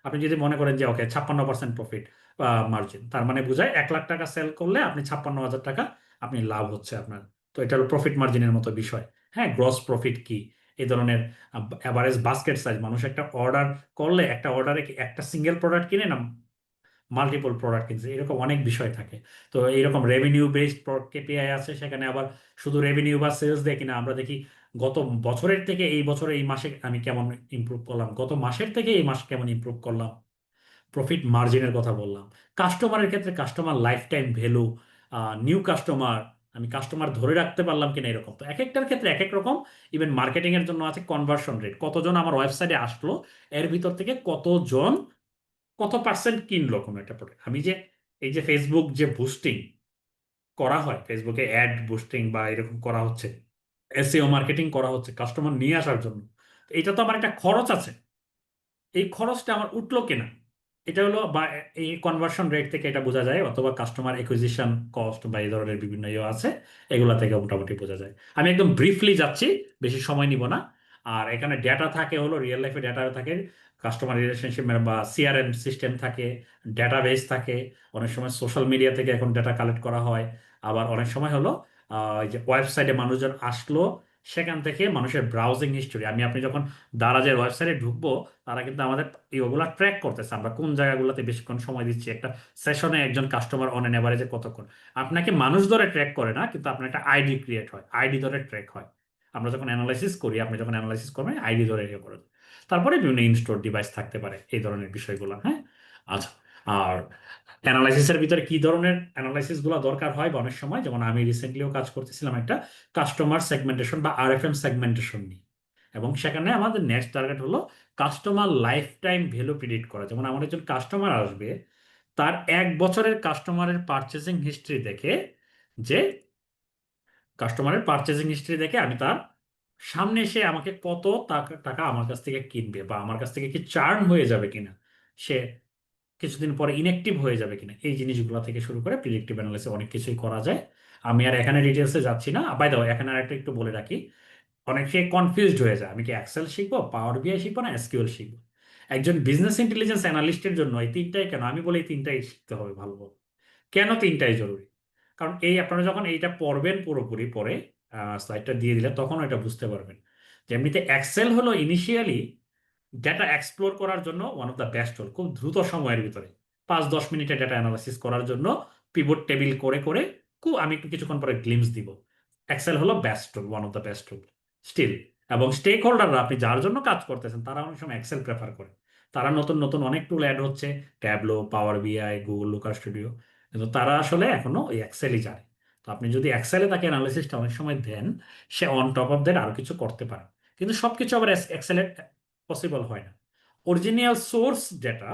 আপনি যদি মনে করেন যে ওকে 56% প্রফিট মার্জিন, তার মানে বোঝায় 1 লাখ টাকা সেল করলে আপনি 56,000 টাকা আপনি লাভ হচ্ছে আপনার। তো এটা হলো প্রফিট মার্জিনের মতো বিষয়। হ্যাঁ, গ্রস প্রফিট কি, এই ধরনের অ্যাভারেজ বাস্কেট সাইজ, মানুষ একটা অর্ডার করলে একটা অর্ডারে একটা সিঙ্গেল প্রোডাক্ট কিনে না মাল্টিপল প্রোডাক্ট কিনছে, এরকম অনেক বিষয় থাকে। তো এইরকম রেভিনিউ বেসড কেপিআই আছে, সেখানে আবার শুধু রেভিনিউ বা সেলস দেখি না, আমরা দেখি গত বছরের থেকে এই বছরে এই মাসে আমি কেমন ইমপ্রুভ করলাম, গত মাসের থেকে এই মাস কেমন ইমপ্রুভ করলাম, প্রফিট মার্জিনের কথা বললাম। কাস্টমারের ক্ষেত্রে customer life time value, new customer, আমি কাস্টমার ধরে রাখতে পারলাম কিনা, এরকম। তো এক একটার ক্ষেত্রে এক এক রকম। ইভেন মার্কেটিং এর জন্য আছে কনভার্সন রেট, কতজন আমার ওয়েবসাইটে আসলো, এর ভিতর থেকে কতজন কত পার্সেন্ট কিনলো কোনো একটা প্রোডাক্ট। আমি যে এই যে ফেসবুক যে বুস্টিং করা হয়, ফেসবুকে অ্যাড বুস্টিং বা এরকম করা হচ্ছে, এসইও মার্কেটিং করা হচ্ছে কাস্টমার নিয়ে আসার জন্য, তো এটা তো আমার একটা খরচ আছে, এই খরচটা আমার উঠলো কিনা, এটা হলো বা এই কনভার্সন রেট থেকে এটা বোঝা যায়, অথবা কাস্টমার একুইজিশন কস্ট বা এই ধরনের বিভিন্ন ইয়ে আছে, এগুলা থেকে মোটামুটি বোঝা যায়। আমি একদম ব্রিফলি যাচ্ছি, বেশি সময় নিব না। আর এখানে ডেটা থাকে, হলো রিয়েল লাইফে ডেটা থাকে, কাস্টমার রিলেশনশিপ বা সিআরএম সিস্টেম থাকে, ডেটাবেস থাকে, অনেক সময় সোশ্যাল মিডিয়া থেকে এখন ডেটা কালেক্ট করা হয়। আবার অনেক সময় হলো এই যে ওয়েবসাইটে মানুষজন আসলো, সেখান থেকে মানুষের ব্রাউজিং হিস্টোরি, আপনি যখন দারাজের ওয়েবসাইটে ঢুকবো, তারা কিন্তু আমাদের ওগুলা ট্র্যাক করতেছে, আমরা কোন জায়গাগুলোতে বেশিক্ষণ সময় দিচ্ছি, একটা সেশনে একজন কাস্টমার অন এন এভারেজে কতক্ষণ। আপনাকে মানুষ ধরে ট্র্যাক করে না, কিন্তু আপনার একটা আইডি ক্রিয়েট হয়, আইডি ধরে ট্র্যাক হয়। আমরা যখন অ্যানালাইসিস করি, আপনি যখন অ্যানালাইসিস করবেন আইডি ধরে ইয়ে করে। তারপরে বিভিন্ন ইনস্টোর ডিভাইস থাকতে পারে, এই ধরনের বিষয়গুলো। হ্যাঁ, আচ্ছা। আর অ্যানালাইসিসের ভিতরে কি ধরনের অ্যানালাইসিস গুলো দরকার হয়, বা অনেক সময়, যেমন আমি রিসেন্টলিও কাজ করতেছিলাম একটা কাস্টমার সেগমেন্টেশন বা আরএফএম সেগমেন্টেশন নিয়ে, এবং সেখানে আমাদের নেক্সট টার্গেট হলো customer life time value predict করা। যেমন আমার একজন কাস্টমার আসবে, তার 1 বছরের কাস্টমারের পারচেসিং হিস্ট্রি দেখে, যে কাস্টমারের পারচেসিং হিস্ট্রি দেখে আমি তার সামনে এসে আমাকে কত টাকা টাকা আমার কাছ থেকে কিনবে, বা আমার কাছ থেকে কি চার্ন হয়ে যাবে কিনা, সে কিছুদিন পরে ইনঅ্যাক্টিভ হয়ে যাবে কিনা, এই জিনিসগুলো থেকে শুরু করে প্রিডিক্টিভ অ্যানালিসিস অনেক কিছুই করা যায়। আমি আর এখানে ডিটেলসে যাচ্ছি না। বাই দ্য ওয়ে, এখানে আর একটা একটু বলে রাখি, অনেকে কনফিউজড হয়ে যায়, আমি কি এক্সেল শিখবো, পাওয়ার বিআই শিখবো, না এসকিউএল শিখবো। একজন বিজনেস ইন্টেলিজেন্স অ্যানালিস্টের জন্য এই তিনটাই কেন, আমি বলি এই তিনটাই শিখতে হবে ভালো। কেন তিনটাই জরুরি, কারণ এই আপনারা যখন এইটা পড়বেন পুরোপুরি পরে, স্লাইডটা দিয়ে দিলে তখন এটা বুঝতে পারবেন যে এমনিতে এক্সেল হলো ইনিশিয়ালি ডেটা এক্সপ্লোর করার জন্য ওয়ান অফ দ্য বেস্ট টুল, খুব দ্রুত সময়ের ভিতরে 5-10 মিনিটে ডেটা অ্যানালাইসিস করার জন্য পিভট টেবিল করে করে, আমি একটু কিছুক্ষণ পরে গ্লিমস দিব। এক্সেল হলো best tool, one of the best tool still. এবং স্টেক হোল্ডাররা, আপনি যার জন্য কাজ করতেছেন, তারা অনেক সময় এক্সেল প্রেফার করে। তারা নতুন নতুন অনেক টুল অ্যাড হচ্ছে, ট্যাবলো, পাওয়ার বিআই, গুগল লুকার স্টুডিও, কিন্তু তারা আসলে এখনো ওই এক্সেলই জানে। তো আপনি যদি এক্সেলে তাকে অ্যানালিসিসটা অনেক সময় দেন, সে অন টপ অফ দ্যাট আরো কিছু করতে পারে। কিন্তু সবকিছু আবার এক্সেলে পসিবল হয় না। অরিজিনাল সোর্স যেটা,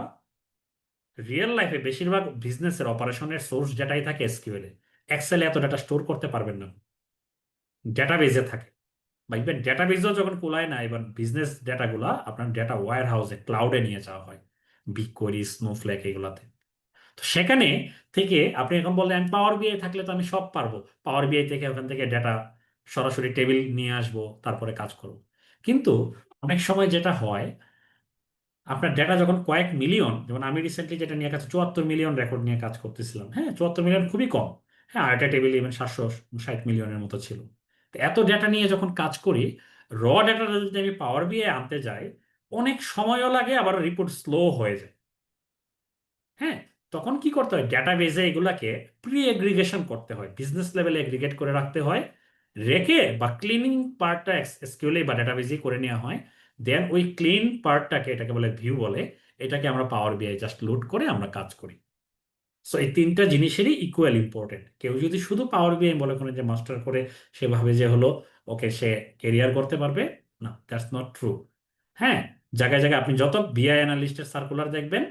রিয়েল লাইফে বেশিরভাগ বিজনেসের অপারেশনের সোর্স যেটাই থাকে এসকিউএল এ, এক্সেলে এত ডাটা স্টোর করতে পারবেন না, ডেটাবেজে থাকে। বা ইভেন ডেটাবেজও যখন কুলায় না, এবার বিজনেস ডেটাগুলা আপনার ডেটা ওয়্যার হাউসে, ক্লাউডে নিয়ে যাওয়া হয়, বিগকোয়েরি, স্নোফ্লেক এগুলাতে। তো সেখানে থেকে আপনি এখন বললেন আমি পাওয়ার বিআই থাকলে তো আমি সব পারবো, পাওয়ার বিআই থেকে ওখান থেকে ডেটা সরাসরি টেবিল নিয়ে আসবো, তারপরে কাজ করব। কিন্তু অনেক সময় যেটা হয়, আপনার ডেটা যখন কয়েক মিলিয়ন, যেমন আমি রিসেন্টলি যেটা নিয়ে কাজ 74 মিলিয়ন রেকর্ড নিয়ে কাজ করতেছিলাম, হ্যাঁ 74 মিলিয়ন খুবই কম। হ্যাঁ, আরেকটা টেবিল ইভেন 760 মিলিয়নের মতো ছিল। তো এত ডেটা নিয়ে যখন কাজ করি, র ডেটাটা যদি আমি পাওয়ার বিআই আনতে যাই, অনেক সময়ও লাগে, আবার রিপোর্ট স্লো হয়ে যায়। হ্যাঁ, তখন কি করতে হয়, ডেটাবেজে এগুলাকে প্রি এগ্রিগেশন করতে হয়, বিজনেস লেভেলে এগ্রিগেট করে রাখতে হয়, রেখে বা ক্লিনিং পার্টটা এসকিউএল বা ডেটাবেজে করে নেওয়া হয়। দেন ওই ক্লিন পার্টটাকে, এটাকে বলে ভিউ বলে, এটাকে আমরা পাওয়ার বিআই জাস্ট লোড করে আমরা কাজ করি। সো এই তিনটা জিনিসেরই ইকুয়াল ইম্পর্টেন্ট। কেউ যদি শুধু পাওয়ার বিআই বলে কোনো যে মাস্টার করে সেভাবে যে হলো ওকে সে কেরিয়ার করতে পারবে, না, দ্যাটস নট ট্রু। হ্যাঁ, জায়গায় জায়গায় আপনি যত বিআই অ্যানালিস্টের সার্কুলার দেখবেন,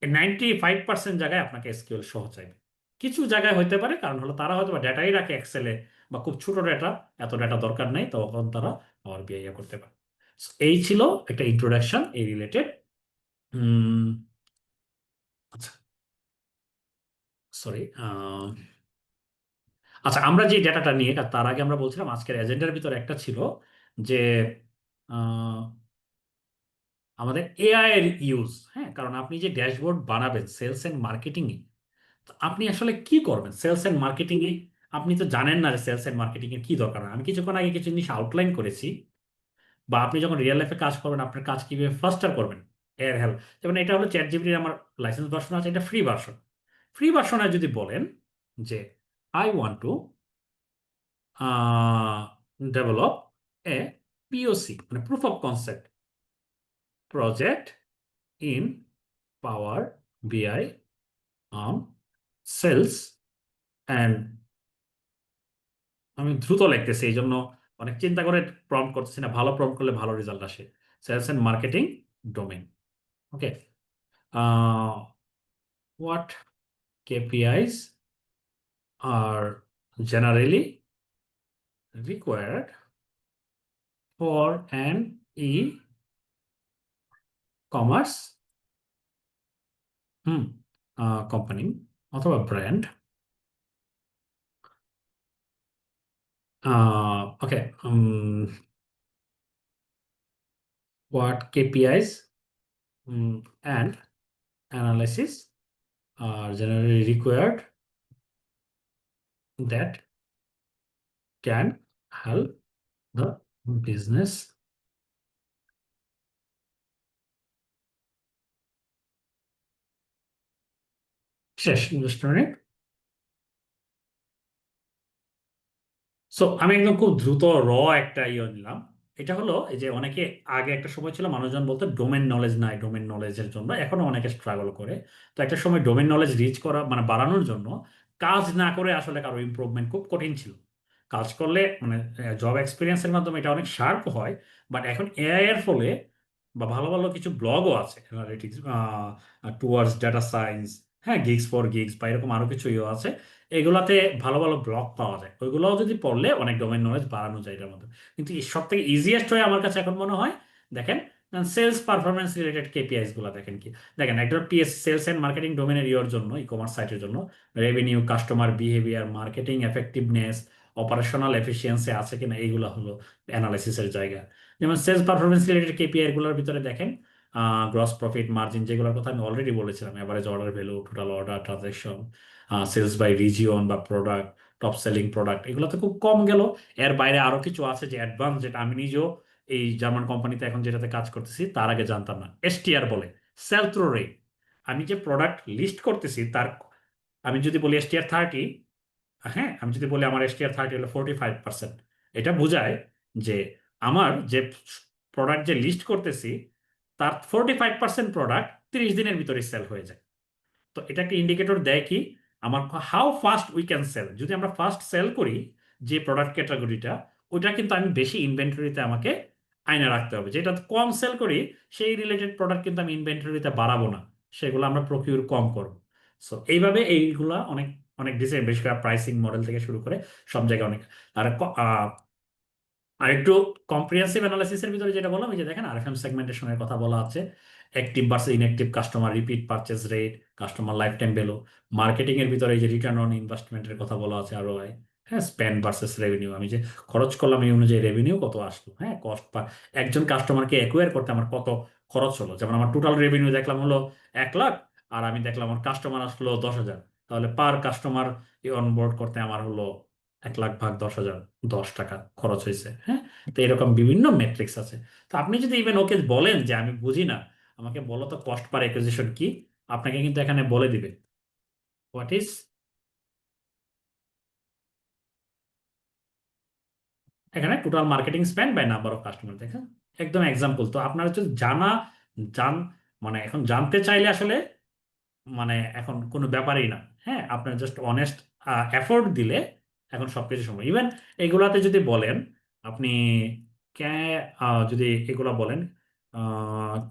95% জায়গায় আপনাকে এসকিউএল সহ চাইবে। কিছু জায়গায় হইতে পারে, কারণ হলো তারা হয়তো ডেটাই রাখে এক্সেলে, বা খুব ছোট ডেটা, এত ডেটা দরকার নেই, তখন তারা পাওয়ার বিআই করতে পারে। So, এই ছিল একটা ইন্ট্রোডাকশন এই রিলেটেড। আচ্ছা, সরি। আচ্ছা, আমরা যে ডেটাটা নিয়ে, তার আগে আমরা বলছিলাম আজকের এজেন্ডার ভিতরে একটা ছিল যে আহ, আমাদের এআই এর ইউজ। হ্যাঁ, কারণ আপনি যে ড্যাশবোর্ড বানাবেন সেলস এন্ড মার্কেটিং এ, তো আপনি আসলে কি করবেন সেলস এন্ড মার্কেটিং এ? আপনি তো জানেন না যে সেলস এন্ড মার্কেটিং এর কি দরকার হয়। আমি কিছুক্ষণ আগে কিছু জিনিস আউটলাইন করেছি। বা আপনি যখন রিয়েল লাইফে কাজ করবেন, আপনার কাজ কিভাবে ফাস্টার করবেন, এর হেল্প। যেমন এটা হলো চ্যাট জিপিটির আমার লাইসেন্স ভার্সন আছে, এটা ফ্রি ভার্সন। ফ্রি ভার্সনে যদি বলেন যে I want to develop a POC, মানে proof of concept project in Power BI on sales and, আমি দ্রুত লিখতেছি এই জন্য অনেক চিন্তা করে প্রম্পট করতেছি না, ভালো প্রম্পট করলে ভালো রেজাল্ট আসে। Sales and marketing domain. Okay, what KPIs are generally required for an e-commerce company অথবা brand. Okay, what KPIs and analysis are generally required that can help the business শেষ restaurant. So আমি একদম খুব দ্রুত একটা নিলাম। এটা হলো এই যে অনেকে, আগে একটা সময় ছিল মানুষজন বলতো ডোমেন নলেজ নাই, ডোমেন নলেজের জন্য এখনো অনেকে স্ট্রাগল করে। তো একটা সময় ডোমেন নলেজ রিচ করা মানে বাড়ানোর জন্য কাজ না করে আসলে কারো ইমপ্রুভমেন্ট খুব কঠিন ছিল। কাজ করলে মানে জব এক্সপিরিয়েন্সের মাধ্যমে এটা অনেক শার্প হয়। বাট এখন এআই এর ফলে, বা ভালো ভালো কিছু ব্লগও আছে অ্যানালিটিক্স টুয়ার্ডস ডাটা সায়েন্স, হ্যাঁ, গিগস ফর গিগস বা এরকম আরো কিছু ইয়ে আছে। এগুলাতে ভালো ভালো ব্লগ পাওয়া যায়, ওইগুলোও যদি পড়লে অনেক ডোমেন নলেজ বাড়ানো যায় এটার মধ্যে। কিন্তু সব থেকে ইজিয়েস্ট হয় আমার কাছে এখন মনে হয়, দেখেন, সেলস পারফরমেন্স রিলেটেড কেপিআইস গুলো দেখেন কি। দেখেন, একটা পিএস সেলস এন্ড মার্কেটিং ডোমেনের ইয়ের জন্য, ই কমার্স সাইটের জন্য revenue, customer behaviour, marketing effectiveness, operational efficiency আছে কিনা, এইগুলো হলো অ্যানালাইসিসের জায়গা। যেমন সেলস পারফরমেন্স রিলেটেড কেপিআই গুলোর ভিতরে দেখেন গ্রস প্রফিট মার্জিন, যেগুলোর কথা আমি অলরেডি বলেছিলাম, average order value, total order, transaction, sales by region বা প্রোডাক্ট, টপ সেলিং প্রোডাক্ট, এগুলো তো খুব কম গেল। এর বাইরে আরো কিছু আছে যে অ্যাডভান্স, যেটা আমি নিজেও এই জার্মান কোম্পানিতে এখন যেটাতে কাজ করতেছি তার আগে জানতাম না। এসটিআর বলে, সেল থ্রু রেট। আমি যে প্রোডাক্ট লিস্ট করতেছি তার, আমি যদি বলি STR 30, হ্যাঁ, আমি যদি বলি আমার STR 30 হলো 45%, এটা বোঝায় যে আমার যে প্রোডাক্ট যে লিস্ট করতেছি তার 45% প্রোডাক্ট 30 দিনের ভিতরে সেল হয়ে যায়। তো এটা একটা ইন্ডিকেটর দেয় কি, আমার how fast we can sell. যদি আমরা ফাস্ট সেল করি যে প্রোডাক্ট ক্যাটাগরিটা, ওইটা কিন্তু আমি বেশি ইনভেন্টরিতে আমাকে আয়না রাখতে হবে। যেটা কম সেল করি সেই রিলেটেড প্রোডাক্ট কিন্তু আমি ইনভেন্টরিতে বাড়াবো না, সেগুলো আমরা প্রকিউর কম করব। সো এইভাবে এইগুলা অনেক অনেক ডিজাইন, বেশি করে প্রাইসিং মডেল থেকে শুরু করে সব জায়গায় অনেক। আর আর একটু কম্প্রিহেন্সিভ অ্যানালাইসিসের ভিতরে যেটা বললাম, এই যে দেখেন আরএফএম সেগমেন্টেশনের কথা বলা আছে, active versus inactive customer, repeat purchase rate, customer life time value. Marketing এর ভিতরে এই যে রিটার্ন অন ইনভেস্টমেন্টের কথা বলা আছে, ROI। হ্যাঁ, স্পেন্ড ভার্সেস রেভিনিউ, আমি যে খরচ করলাম এই অনুযায়ী রেভিনিউ কত আসলো। হ্যাঁ, কস্ট পার একজন কাস্টমারকে অ্যাকুয়ার করতে আমার কত খরচ হলো। যেমন আমার টোটাল রেভিনিউ দেখলাম হলো 1 লাখ, আর আমি দেখলাম আমার কাস্টমার আসলো 10,000, তাহলে পার কাস্টমার অনবোর্ড করতে আমার হলো 1 লাখ ভাগ 10,000, 10 টাকা খরচ হয়েছে। হ্যাঁ, তো এরকম বিভিন্ন মেট্রিক্স আছে। তো আপনি যদি ইভেন ওকে বলেন যে আমি বুঝি না, আমাকে বলো তো কস্ট পার অ্যাকুইজিশন কি, আপনাকে কিন্তু এখানে বলে দিবে হোয়াট ইজ, এখানে total marketing spend by number of customer. দেখেন, একদম এক্সাম্পল। তো আপনার হচ্ছে জানা, জান মানে এখন জানতে চাইলে আসলে মানে এখন কোনো ব্যাপারই না। হ্যাঁ, আপনার জাস্ট অনেস্ট এফোর্ট দিলে এখন সবকিছু সম্ভব। ইভেন এগুলাতে যদি বলেন আপনি যদি এগুলা বলেন,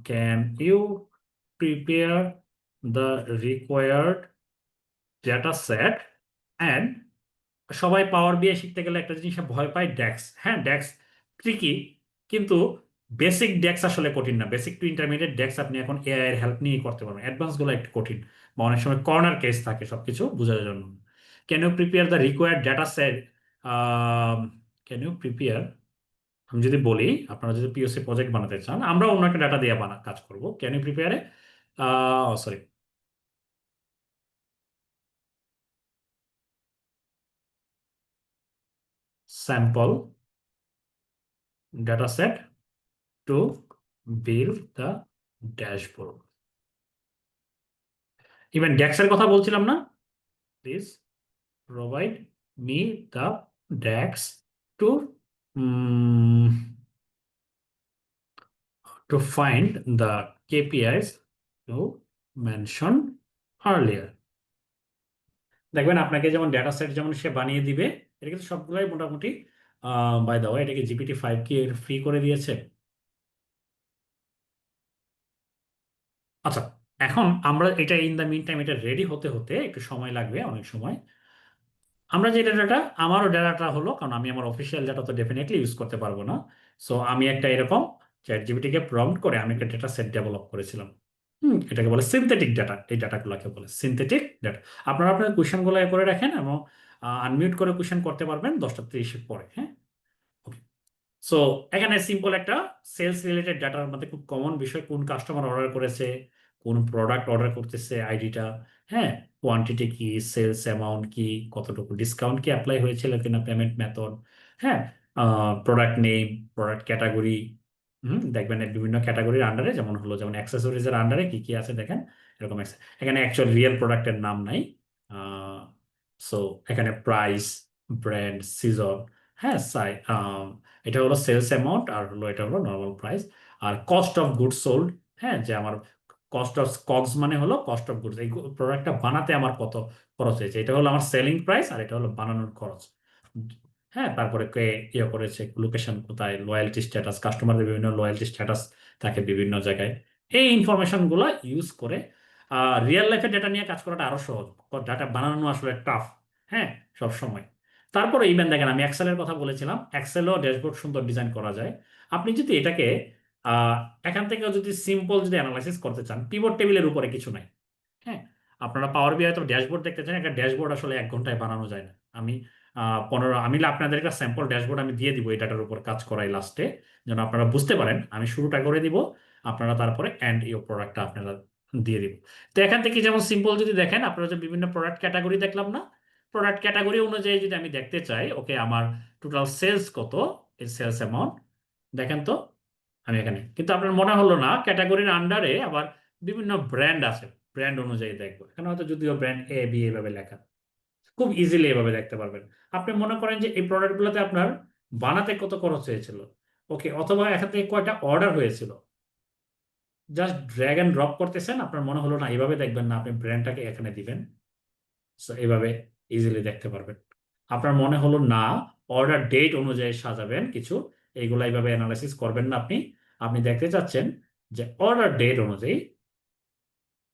can you prepare the required data set and সবাই পাওয়ার বিআই শিখতে গেলে একটা জিনিসে ভয় পায়, ড্যাক্স। হ্যাঁ, ড্যাক্স ট্রিকি, কিন্তু বেসিক ড্যাক্স আসলে কঠিন না। বেসিক টু ইন্টারমিডিয়েট ড্যাক্স আপনি এখন এআই এর হেল্প নিয়ে করতে পারবেন। অ্যাডভান্স গুলো একটু কঠিন, বা অনেক সময় কর্নার কেস থাকে সবকিছু বোঝার জন্য। Can you prepare the required data set, can you prepare, আমি যদি বলি আপনারা যদি পিওসি প্রজেক্ট বানাতে চান, আমরা অন্য একটা ডাটা দিয়ে কাজ করব, can you prepare a, sorry, sample data set to build the dashboard. Even ডেক্সের কথা বলছিলাম না, please provide me the decks to find the KPIs you mentioned earlier। দেখবেন আপনাকে যেমন ডেটা সেট যেমন সে বানিয়ে দিবে, এটা কিন্তু সবগুলাই মোটামুটি, বাই দ্য ওয়ে, এটাকে GPT-5 কি ফ্রি করে দিয়েছে? আচ্ছা, এখন আমরা এটা ইন দ্য মিন টাইম এটা রেডি হতে হতে একটু সময় লাগবে, অনেক সময়। আমরা যে ডাটাটা, আমারও ডাটাটা হলো, কারণ আমি আমার অফিসিয়াল ডাটা তো ডেফিনেটলি ইউজ করতে পারবো না। সো আমি একটা এরকম চ্যাট জিপিটিকে প্রম্পট করে আমি একটা ডেটা সেট ডেভেলপ করেছিলাম। এটাকে বলে সিনথেটিক ডাটা, এই ডাটাগুলোকে বলে সিনথেটিক ডাটা। আপনারা আপনার কোয়েশনগুলো করে রাখেন এবং আনমিউট করে কোয়েশন করতে পারবেন 10টা 30 পরে, হ্যাঁ। সো এখানে সিম্পল একটা সেলস রিলেটেড ডাটার মধ্যে খুব কমন বিষয়, কোন কাস্টমার অর্ডার করেছে, কোন প্রোডাক্ট অর্ডার করতেছে, আইডিটা, হ্যাঁ, কোয়ান্টিটি কি, সেলস অ্যামাউন্ট কি, কতটুকু ডিসকাউন্ট কি অ্যাপ্লাই হয়েছিল কিনা, পেমেন্ট মেথড, হ্যাঁ, প্রোডাক্ট নেম, প্রোডাক্ট ক্যাটাগরি। দেখবেন এর বিভিন্ন ক্যাটাগরির আন্ডারে, যেমন হলো যেমন অ্যাক্সেসরিজ এর আন্ডারে কি কি আছে দেখেন, এরকম এখানে অ্যাকচুয়াল রিয়েল প্রোডাক্টের নাম নাই। সো এখানে প্রাইস, ব্র্যান্ড, সিজন, হ্যাঁ, এটা হলো সেলস অ্যামাউন্ট, আর হলো এটা হলো নর্মাল প্রাইস। আর কস্ট অফ গুডস সোল্ড, হ্যাঁ, যে আমার কস্ট অফ কগস মানে হলো কস্ট অফ গুডস, এই প্রোডাক্টটা বানাতে আমার কত খরচ হয়েছে, এটা হলো আমার সেলিং প্রাইস, আর এটা হলো বানানোর খরচ। হ্যাঁ, তারপরে কে ইয়ে করেছে, লোকেশন কোথায়, লয়্যালটি স্ট্যাটাস, কাস্টমারদের বিভিন্ন লয়্যালটি স্ট্যাটাস থাকে বিভিন্ন জায়গায়। এই ইনফরমেশন গুলো ইউজ করে রিয়েল লাইফে ডেটা নিয়ে কাজ করাটা আরো সহজ। ডাটা বানানো আসলে টাফ, হ্যাঁ, সব সময়। তারপরে ইভেন দেখেন, আমি এক্সেলের কথা বলেছিলাম, এক্সেলও ড্যাশবোর্ড সুন্দর ডিজাইন করা যায়। আপনি যদি এটাকে আহ, এখান থেকে যদি সিম্পল যদি অ্যানালাইসিস করতে চান, পিভট টেবিলের উপরে কিছু নাই, হ্যাঁ। আপনারা পাওয়ার বিআই তো ড্যাশবোর্ড দেখতে চান, একটা ড্যাশবোর্ড আসলে 1 ঘন্টায় বানানো যায় না। আমি 15, আমি আপনাদের একটা স্যাম্পল ড্যাশবোর্ড আমি দিয়ে দিব, এই ডাটার উপর কাজ করাই লাস্টে, যেন আপনারা বুঝতে পারেন। আমি শুরুটা করে দিব, আপনারা তারপরে এন্ড ইউর প্রোডাক্টটা আপনারা দিয়ে দিব। তো এখান থেকে যেমন সিম্পল যদি দেখেন, আপনারা যে বিভিন্ন প্রোডাক্ট ক্যাটাগরি দেখলাম না, প্রোডাক্ট ক্যাটাগরি অনুযায়ী যদি আমি দেখতে চাই, ওকে, আমার টোটাল সেলস কত, এই সেলস অ্যামাউন্ট দেখেন তো। আমি এখানে কিন্তু আপনার মনে হলো না, ক্যাটাগরির আন্ডারে আবার বিভিন্ন ব্র্যান্ড আছে, ব্র্যান্ড অনুযায়ী দেখবো। এখানে হয়তো যদিও ব্র্যান্ড এ বি এভাবে লেখা, খুব ইজিলি এভাবে দেখতে পারবেন। আপনি মনে করেন যে এই প্রোডাক্টগুলোতে আপনার বানাতে কত খরচ হয়েছিল, ওকে, অথবা এখান থেকে কয়টা অর্ডার হয়েছিল, জাস্ট ড্র্যাগ অ্যান্ড ড্রপ করতেছেন। আপনার মনে হলো না, এইভাবে দেখবেন না, আপনি ব্র্যান্ডটাকে এখানে দিবেন। সো এইভাবে ইজিলি দেখতে পারবেন। আপনার মনে হলো না, অর্ডার ডেট অনুযায়ী সাজাবেন কিছু, এইগুলো এইভাবে অ্যানালাইসিস করবেন না আপনি। আপনি দেখতে চাচ্ছেন যে অর্ডার ডেট অনুযায়ী,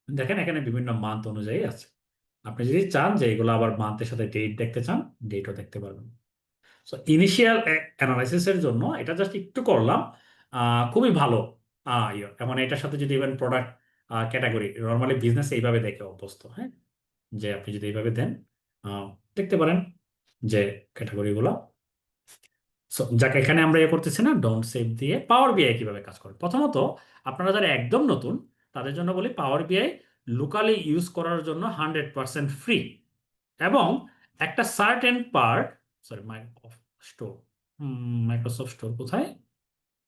দেখেন এখানে বিভিন্ন মান্থ অনুযায়ী আছে। আপনি যদি চান যে এগুলো আবার মান্থের সাথে ডেট দেখতে চান, ডেটও দেখতে পারবেন। সো ইনিশিয়াল অ্যানালাইসিসের জন্য এটা জাস্ট একটু করলাম, খুবই ভালো। মানে এটার সাথে যদি even product category, normally business এইভাবে দেখে অভ্যস্ত, হ্যাঁ, যে আপনি যদি এইভাবে দেন, দেখতে পারেন যে ক্যাটাগরিগুলো। সো যাকে এখানে আমরা ইয়ে করতেছি না, ডোন্ট সেভ দিয়ে পাওয়ার বিআই কিভাবে কাজ করে। প্রথমত, আপনারা যারা একদম নতুন, তাদের জন্য বলি, পাওয়ার বিআই লোকালি ইউজ করার জন্য 100% ফ্রি, এবং একটা certain part, sorry, store, Microsoft store কোথায়,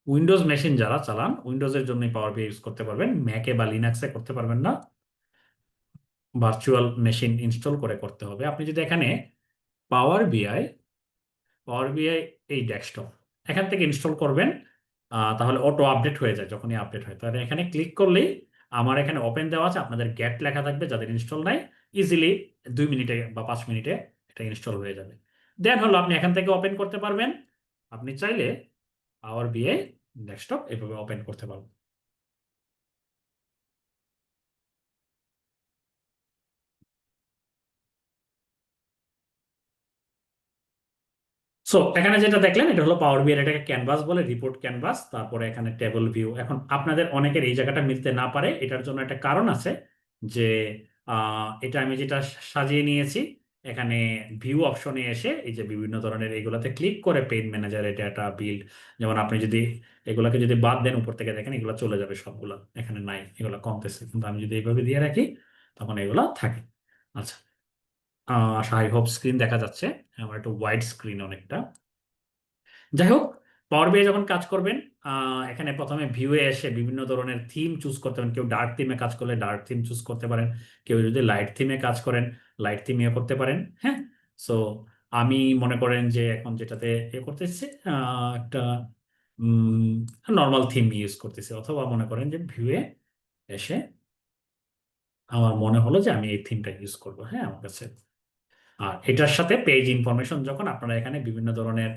উইন্ডোজ মেশিন যারা চালান, উইন্ডোজের জন্য পাওয়ার বিআই ইউজ করতে পারবেন, ম্যাকে বা লিনাক্সে করতে পারবেন না, ভার্চুয়াল মেশিন ইনস্টল করে করতে হবে। আপনি যদি এখানে পাওয়ার বিআই, পাওয়ার বিআই এই ডেস্কটপ এখান থেকে ইনস্টল করবেন, তাহলে অটো আপডেট হয়ে যায়। যখনই আপডেট হয়, তাহলে এখানে ক্লিক করলেই আমার এখানে ওপেন দেওয়া আছে, আপনাদের গেট লেখা থাকবে, যাদের ইনস্টল নাই, ইজিলি 2 মিনিটে বা 5 মিনিটে এটা ইনস্টল হয়ে যাবে। দেন হলো আপনি এখান থেকে ওপেন করতে পারবেন। আপনি চাইলে পাওয়ার বিআই ডেস্কটপ এভাবে ওপেন করতে পারবো। সো এখানে যেটা দেখলেন এটা হলো পাওয়ার বিআই, এটাকে ক্যানভাস বলে, রিপোর্ট ক্যানভাস। তারপরে এখানে টেবল ভিউ। এখন আপনাদের অনেকের এই জায়গাটা মিলতে না পারে, এটার জন্য একটা কারণ আছে যে এটা আমি যেটা সাজিয়ে নিয়েছি, এখানে ভিউ অপশনে এসে এই যে বিভিন্ন ধরনের এগুলাতে ক্লিক করে পেইন ম্যানেজারে ডেটা বিল্ড, যেমন আপনি যদি এগুলাকে যদি বাদ দেন উপর থেকে দেখেন এগুলো চলে যাবে সবগুলো, এখানে নাই, এগুলো কমতেছে। কিন্তু আমি যদি এইভাবে দিয়ে রাখি তখন এগুলো থাকে। আচ্ছা, আশা আই হোপ স্ক্রিন দেখা যাচ্ছে। আমার একটু ওয়াইড স্ক্রিন অনেকটা। যাই হোক, পাওয়ার বিআই যখন কাজ করবেন, এখানে প্রথমে ভিউয়ে এসে বিভিন্ন ধরনের থিম চুজ করতে পারেন। কেউ ডার্ক থিমে কাজ করলে ডার্ক থিম চুজ করতে পারেন, কেউ যদি লাইট থিমে কাজ করেন লাইট থিম ইয়ে করতে পারেন। হ্যাঁ, সো আমি মনে করেন যে এখন যেটাতে এ করতেছি একটা নর্মাল থিম ইউজ করতেছি, অথবা মনে করেন যে ভিউয়ে এসে আমার মনে হলো যে আমি এই থিমটা ইউজ করবো। হ্যাঁ, আমার কাছে। আর এটার সাথে পেজ ইনফরমেশন, যখন আপনারা এখানে বিভিন্ন ধরনের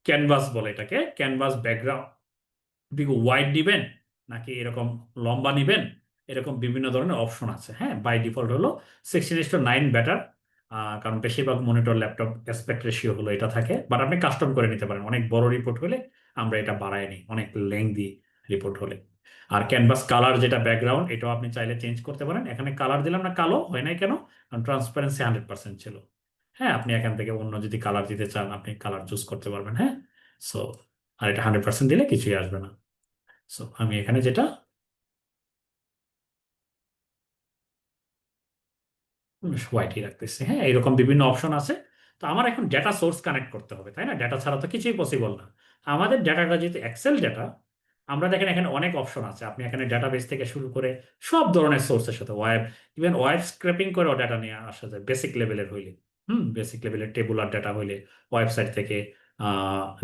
ক্যানভাস বলে এটাকে, ক্যানভাস ব্যাকগ্রাউন্ড ওয়াইড দিবেন নাকি এরকম লম্বা নিবেন, এরকম বিভিন্ন ধরনের অপশন আছে। হ্যাঁ, বাই ডিফল্ট হলো 16:9 বেটার, কারণ বেশিরভাগ মনিটর ল্যাপটপ অ্যাসপেক্ট রেশিও হলো এটা থাকে। বাট আপনি কাস্টম করে নিতে পারেন, অনেক বড় রিপোর্ট হলে আমরা এটা বাড়াই নিই, অনেক লেংদি রিপোর্ট হলে। আর ক্যানভাস কালার যেটা ব্যাকগ্রাউন্ড, এটাও আপনি চাইলে চেঞ্জ করতে পারেন। এখানে কালার দিলাম না, কালো হয় নাই কেন? কারণ ট্রান্সপারেন্সি 100% ছিল। হ্যাঁ, আপনি এখান থেকে অন্য যদি কালার দিতে চান আপনি কালার চুজ করতে পারবেন। হ্যাঁ, সো আর এটা 100% দিলে কিছুই আসবে না। সো আমি এখানে যেটা হোয়াইটই রাখতেছি। হ্যাঁ, এরকম বিভিন্ন অপশন আছে। তো আমার এখন ডেটা সোর্স কানেক্ট করতে হবে, তাই না? ডেটা ছাড়া তো কিছুই পসিবল না। আমাদের ডেটাটা যেহেতু এক্সেল ডেটা, আমরা দেখেন এখানে অনেক অপশন আছে। আপনি এখানে ডাটাবেস থেকে শুরু করে সব ধরনের সোর্সের সাথে ওয়েব, ইভেন ওয়েব স্ক্রেপিং করেও ডেটা নিয়ে আসা যায় বেসিক লেভেলের হইলে। বেসিক লেভেলের টেবুলার ডেটা হইলে ওয়েবসাইট থেকে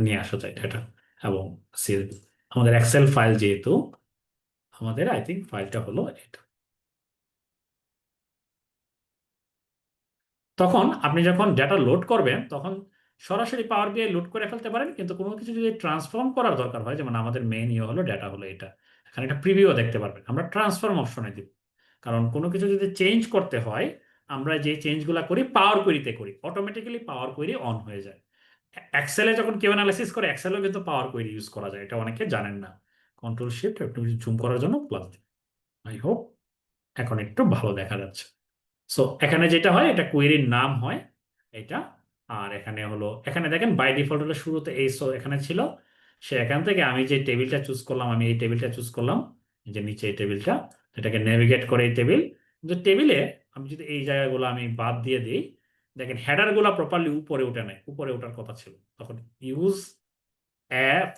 নিয়ে আসা যায় ডেটা। এবং আমাদের এক্সেল ফাইল যেহেতু, আমাদের আই থিঙ্ক ফাইলটা হলো এটা। তখন আপনি যখন ডেটা লোড করবেন তখন সরাসরি পাওয়ার বিআই লোড করে ফেলতে পারেন, কিন্তু কোনো কিছু যদি ট্রান্সফর্ম করার দরকার হয়, যেমন আমাদের মেইন ইয়ে হলো ডেটা হলো এটা, এখানে একটা প্রিভিউ দেখতে পারবেন। আমরা ট্রান্সফর্ম অপশনে দিব, কারণ কোনো কিছু যদি চেঞ্জ করতে হয়, আমরা যে চেঞ্জগুলো করি পাওয়ার কোয়েরিতে করি, অটোমেটিক্যালি পাওয়ার কোয়েরি অন হয়ে যায়। এক্সেলে যখন কেউ অ্যানালাইসিস করে, এক্সেলও কিন্তু পাওয়ার কোয়েরি ইউজ করা যায়, এটা অনেকে জানেন না। কন্ট্রোল শিফট একটু জুম করার জন্য প্লাস। আই হোপ এখন একটু ভালো দেখা যাচ্ছে। সো এখানে যেটা হয়, এটা কোয়েরির নাম হয় এটা। আর এখানে হলো, এখানে দেখেন বাই ডিফল্ট হলো শুরুতে এই, সো এখানে ছিল। সে এখান থেকে আমি যে টেবিলটা চুজ করলাম, আমি এই টেবিলটা চুজ করলাম, এই যে নিচে এই টেবিলটা, এটাকে নেভিগেট করে এই টেবিল। কিন্তু টেবিলে আমি যদি এই জায়গাগুলো আমি বাদ দিয়ে দিই, দেখেন হেডার গুলা প্রপারলি উপরে উঠে নেয়, উপরে ওঠার কথা ছিল। তখন use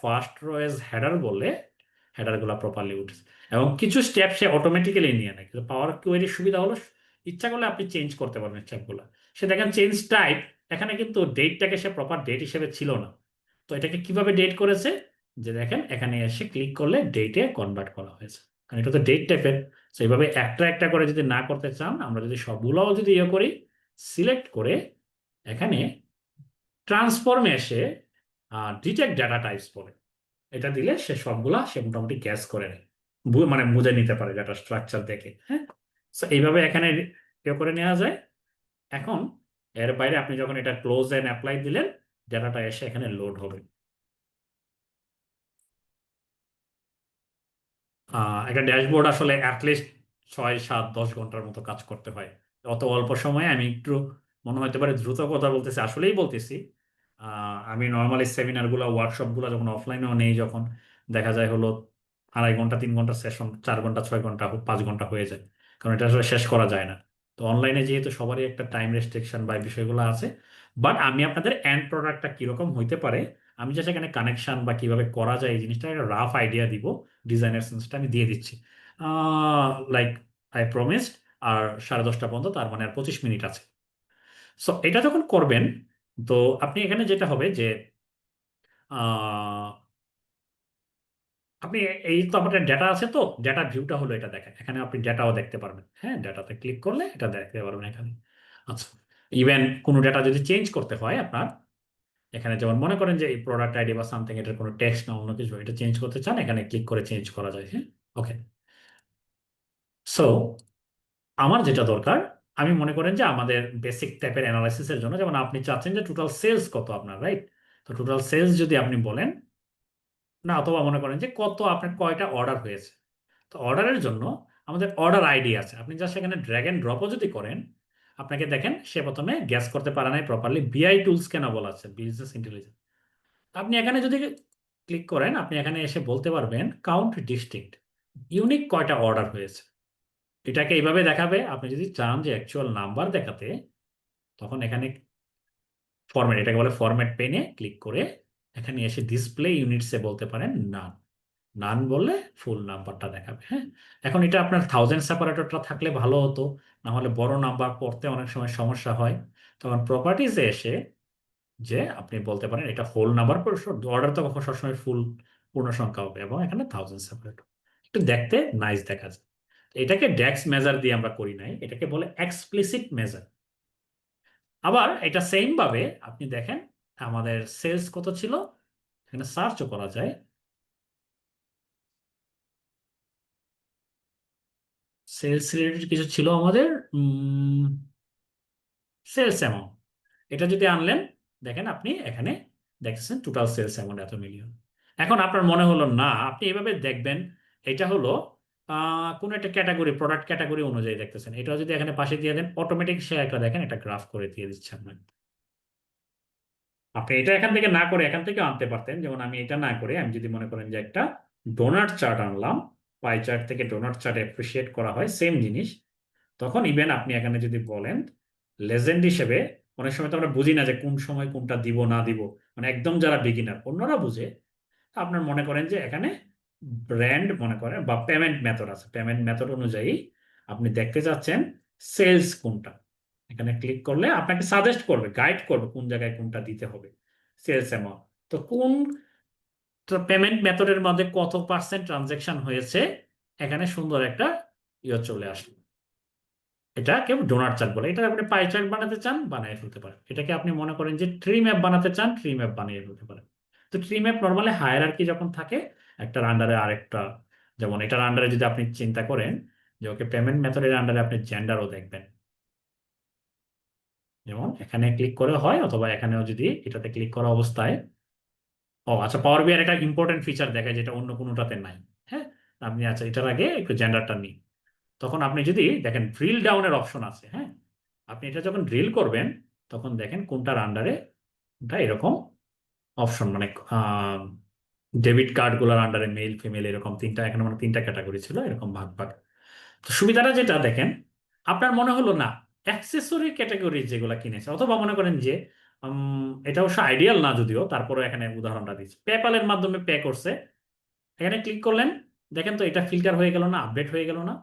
first row as header বলে হেডার গুলা প্রপারলি উঠেছে, এবং কিছু স্টেপ সে অটোমেটিক্যালি নিয়ে নেয়। কিন্তু পাওয়ার কোয়েরির সুবিধা হলো ইচ্ছা করলে আপনি চেঞ্জ করতে পারবেন স্টেপগুলো। সে দেখেন চেঞ্জ টাইপ, এখানে কিন্তু ডেটটাকে সে প্রপার ডেট হিসেবে ছিল না। তো এটাকে কিভাবে ডেট করেছে, যে দেখেন এখানে এসে ক্লিক করলে ডেটে কনভার্ট করা হয়েছে, কারণ এটা তো ডেট টাইপের। সেইভাবে একটা একটা করে যদি না করতে চান, আমরা যদি সবগুলোও যদি ইয়ে করি, সিলেক্ট করে এখানে ট্রান্সফর্মে এসে ডিটেক্ট ডাটা টাইপস বলে এটা দিলে সে সবগুলা সে মোটামুটি গ্যাস করে নেয়, মানে বুঝে নিতে পারে ডাটা স্ট্রাকচার দেখে। হ্যাঁ, তো এইভাবে এখানে ইয়ে করে নেওয়া যায়। এখন এর বাইরে আপনি যখন এটা ক্লোজ এন্ড অ্যাপ্লাই দিলেন, ডাটাটা এসে এখানে লোড হবে। একটা ড্যাশবোর্ড আসলে অ্যাটলিস্ট 6, 7, 10 ঘন্টার মতো কাজ করতে হয়। অত অল্প সময়ে আমি একটু, মনে হতে পারে দ্রুত কথা বলতেছি, আসলেই বলতেছি। আমি নর্মালি সেমিনারগুলো ওয়ার্কশপগুলো যখন অফলাইনেও নেই, যখন দেখা যায় হলো 2.5 ঘন্টা 3 ঘন্টা সেশন, 4 ঘন্টা 6 ঘন্টা 5 ঘন্টা হয়ে যায়, কারণ এটা আসলে শেষ করা যায় না। তো অনলাইনে যেহেতু সবারই একটা টাইম রেস্ট্রিকশন বা এই বিষয়গুলো আছে। বাট আমি আপনাদের এন্ড প্রোডাক্টটা কিরকম হইতে পারে, আমি জাস্ট এখানে কানেকশন বা কিভাবে করা যায় এই জিনিসটা একটা রাফ আইডিয়া দিব। ডিজাইনের সেন্সটা আমি দিয়ে দিচ্ছি, লাইক আই প্রমিসড। আর 10:30 পর্যন্ত, তার মানে আর 25 মিনিট আছে। সো এটা যখন করবেন, তো আপনি এখানে যেটা হবে যে আহ, আপনি এই তো আমাদের ডেটা আছে, তো ডেটা ভিউটা হলো এটা দেখেন, এখানে আপনি ডেটাও দেখতে পারবেন। হ্যাঁ, ডেটাতে ক্লিক করলে এটা দেখতে পারবেন এখানে। আচ্ছা, ইভেন কোনো ডেটা যদি চেঞ্জ করতে হয় আপনার, এখানে যেমন মনে করেন যে এই প্রোডাক্ট আইডি বা সামথিং, এটার কোনো টেক্সট না অন্য কিছু, এটা চেঞ্জ করতে চান, এখানে ক্লিক করে চেঞ্জ করা যায়। হ্যাঁ, ওকে। সো আমার যেটা দরকার, আমি মনে করেন যে আমাদের বেসিক টাইপের অ্যানালাইসিসের জন্য, যেমন আপনি চাচ্ছেন যে টোটাল সেলস কত আপনার, রাইট? তো টোটাল সেলস যদি আপনি বলেন না, অথবা মনে করেন যে কত আপনার কয়টা অর্ডার হয়েছে, তো অর্ডারের জন্য আমাদের অর্ডার আইডি আছে। আপনি জাস্ট এখানে ড্র্যাগ এন্ড ড্রপও যদি করেন, আপনাকে দেখেন সে প্রথমে গ্যাস করতে পারে নাই প্রপারলি বিআই টুলস কেন বলা আছে, বিজনেস ইন্টেলিজেন্স। আপনি এখানে যদি ক্লিক করেন, আপনি এখানে এসে বলতে পারবেন কাউন্ট ডিস্ট্রিক্ট, ইউনিক কয়টা অর্ডার হয়েছে। এটাকে এইভাবে দেখাবে। আপনি যদি চান যে অ্যাকচুয়াল নাম্বার দেখাতে, তখন এখানে ফরম্যাট, এটাকে বলে ফরম্যাট পেনে ক্লিক করে এখানে এসে ডিসপ্লে ইউনিটসে বলতে পারেন নান। নান বললে ফুল নাম্বারটা দেখাবে। হ্যাঁ, এখন এটা আপনার থাউজেন্ড সেপারেটরটা থাকলে ভালো হতো, না হলে বড় নাম্বার পড়তে অনেক সময় সমস্যা হয়। তখন প্রপার্টিজে এসে যে আপনি বলতে পারেন এটা হোল নাম্বার, অর্ডার তো কখন সবসময় ফুল পূর্ণ সংখ্যা হবে, এবং এখানে থাউজেন্ড সেপারেটর একটু দেখতে নাইস দেখা যায়। এটাকে ডেক্স মেজার দিয়ে আমরা করি নাই, এটাকে বলে এক্সপ্লিসিট মেজার। আবার এটা সেম ভাবে আপনি দেখেন আমাদের সেলস কত ছিল, এখানে সার্চও করা যায়। সেলস রিলেটেড কিছু ছিল আমাদের, সেলস অ্যামাউন্ট, এটা যদি আনলেন, দেখেন আপনি এখানে দেখতেছেন টোটাল সেলস অ্যামাউন্ট এত মিলিয়ন। এখন আপনার মনে হলো না, আপনি এভাবে দেখবেন, এটা হলো কোন একটা ক্যাটাগরি, প্রোডাক্ট ক্যাটাগরি অনুযায়ী দেখতেছেন। এটা যদি এখানে পাশে দিয়ে দেন, অটোমেটিক সে একটা দেখেন একটা গ্রাফ করে দিয়ে দিচ্ছে আপনাকে। আপনি এটা এখান থেকে না করে এখান থেকে আনতে পারতেন, যেমন আমি এটা না করে আমি যদি মনে করেন যে একটা ডোনাট চার্ট আনলাম, পাই চার্ট থেকে ডোনাট চার্ট অ্যাপ্রিসিয়েট করা হয় সেম জিনিস, তখন ইভেন আপনি এখানে যদি বলেন লেজেন্ড হিসেবে, অনেক সময় তো আমরা বুঝি না যে কোন সময় কোনটা দিব না দিব, মানে একদম যারা বিগিনার অন্যরা বুঝে, আপনার মনে করেন যে এখানে ব্র্যান্ড মনে করেন বা পেমেন্ট মেথড আছে, পেমেন্ট মেথড অনুযায়ী আপনি দেখতে চাচ্ছেন সেলস কোনটা, এখানে ক্লিক করলে আপনাকে সাজেস্ট করবে, গাইড করবে কোন জায়গায় কোনটা দিতে হবে সেলস অ্যামাউন্ট। তো কোন পেমেন্ট মেথডের মধ্যে কত পার্সেন্ট ট্রানজেকশন হয়েছে, এখানে সুন্দর একটা ইয়ে চলে আসলো। এটা কেউ ডোনাট চার্ট বলে। এটা আপনি পাই চার্ট বানাতে চান বানিয়ে ফেলতে পারেন। এটাকে আপনি মনে করেন যে ট্রি ম্যাপ বানাতে চান, ট্রি ম্যাপ বানিয়ে ফেলতে পারেন। তো ট্রি ম্যাপ নর্মালি হায়ারার্কি যখন থাকে, একটার আন্ডারে আরেকটা, যেমন এটার আন্ডারে যদি আপনি চিন্তা করেন যে ওকে পেমেন্ট মেথডের আন্ডারে আপনি জেন্ডারও দেখবেন, যেমন এখানে ক্লিক করে হয়, অথবা এখানেও যদি এটাতে ক্লিক করা অবস্থায়, ও আচ্ছা, পাওয়ার বিআই একটা ইম্পর্টেন্ট ফিচার দেখায় যেটা অন্য কোনোটাতে নাই। হ্যাঁ, আপনি আচ্ছা এটার আগে একটু জেন্ডারটা নিই। তখন আপনি যদি দেখেন ড্রিল ডাউনের অপশন আছে। হ্যাঁ, আপনি এটা যখন ড্রিল করবেন, তখন দেখেন কোনটার আন্ডারে কোনটা এরকম অপশন, মানে ডেবিট কার্ড গুলোর আন্ডারে মেল ফিমেল এরকম তিনটা, এখানে মানে তিনটা ক্যাটাগরি ছিল এরকম ভাগ ভাগ। তো সুবিধাটা যেটা দেখেন, আপনার মনে হলো না অ্যাক্সেসরি ক্যাটাগরি যেগুলো কিনেছে, অথবা মনে করেন যে এটা অবশ্য আইডিয়াল না যদিও, তারপরে এখানে উদাহরণটা দিচ্ছি, পেপ্যালের মাধ্যমে পে করছে, এখানে ক্লিক করলেন, দেখেন তো এটা ফিল্টার হয়ে গেল না, আপডেট হয়ে গেল না,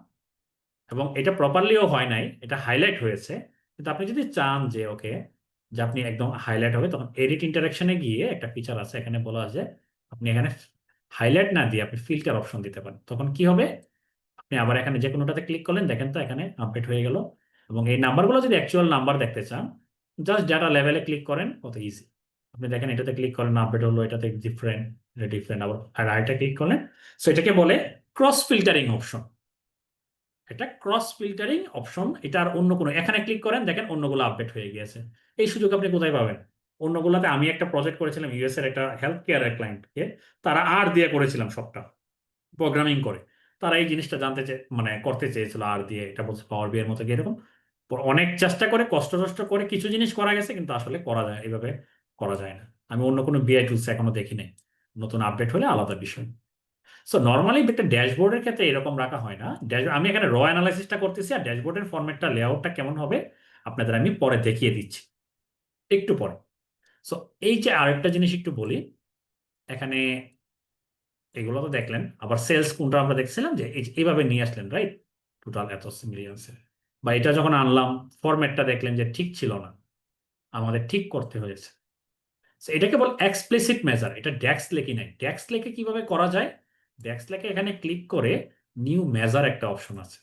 এবং এটা প্রপারলিও হয় নাই, এটা হাইলাইট হয়েছে। কিন্তু আপনি যদি চান যে ওকে, যে আপনি একদম হাইলাইট হবে, তখন এডিট ইন্টারাকশনে গিয়ে একটা ফিচার আছে, এখানে বলা আছে আপনি এখানে হাইলাইট না দিয়ে আপনি ফিল্টার অপশন দিতে পারেন। তখন কি হবে, আপনি আবার এখানে যে কোনোটাতে ক্লিক করলেন, দেখেন তো এখানে আপডেট হয়ে গেল। এবং এই নাম্বারগুলো যদি অ্যাকচুয়াল নাম্বার দেখতে চান, জাস্ট ডাটা লেভেলে ক্লিক করেন, কত ইজি। আপনি দেখেন এটাতে ক্লিক করেন, আপডেট হলো, এটাতে ডিফারেন্ট, এটা ডিফারেন্ট, আবার আর আরেকটা ক্লিক করলেন। সো এটাকে বলে ক্রস ফিল্টারিং অপশন। এটা ক্রস ফিল্টারিং অপশন, এটা আর অন্য কোনো, এখানে ক্লিক করেন দেখেন অন্যগুলো আপডেট হয়ে গিয়েছে। এই সুযোগ আপনি কোথায় পাবেন? অন্যগুলোতে আমি একটা প্রজেক্ট করেছিলাম ইউএস এর একটা হেলথ কেয়ারের ক্লায়েন্টকে, তারা আর দিয়ে করেছিলাম সবটা প্রোগ্রামিং করে। তারা এই জিনিসটা জানতে চেয়ে মানে করতে চেয়েছিল আর দিয়ে, এটা বলছে পাওয়ার বি এর মতো কি এরকম। অনেক চেষ্টা করে কষ্ট টষ্ট করে কিছু জিনিস করা গেছে, কিন্তু আসলে করা যায় এইভাবে করা যায় না। আমি অন্য কোনো বিআই টুলস এখনো দেখি নাই, নতুন আপডেট হলে আলাদা বিষয়। সো নর্মালি একটা ড্যাশবোর্ডের ক্ষেত্রে এরকম রাখা হয় না। আমি এখানে র অ্যানালাইসিসটা করতেছি, আর ড্যাশবোর্ডের ফরম্যাটটা লেআউটটা কেমন হবে আপনাদের আমি পরে দেখিয়ে দিচ্ছি, একটু পরে। সো এই যে আরেকটা জিনিস একটু বলি, এখানে এগুলো তো দেখলেন, আবার সেলস কোনটা আমরা দেখছিলাম যে এইভাবে নিয়ে আসলেন, রাইট? টোটাল এত মিলিয়নসের, বা এটা যখন আনলাম ফরম্যাটটা দেখলেন যে ঠিক ছিল না, আমাদের ঠিক করতে হয়েছে। So এটাকে বল এক্সপ্লিসিট মেজার। এটা ডেক্স লেখি নাই। ডেক্স লেখে কিভাবে করা যায়? ডেক্স লেখে এখানে ক্লিক করে নিউ মেজার একটা অপশন আছে।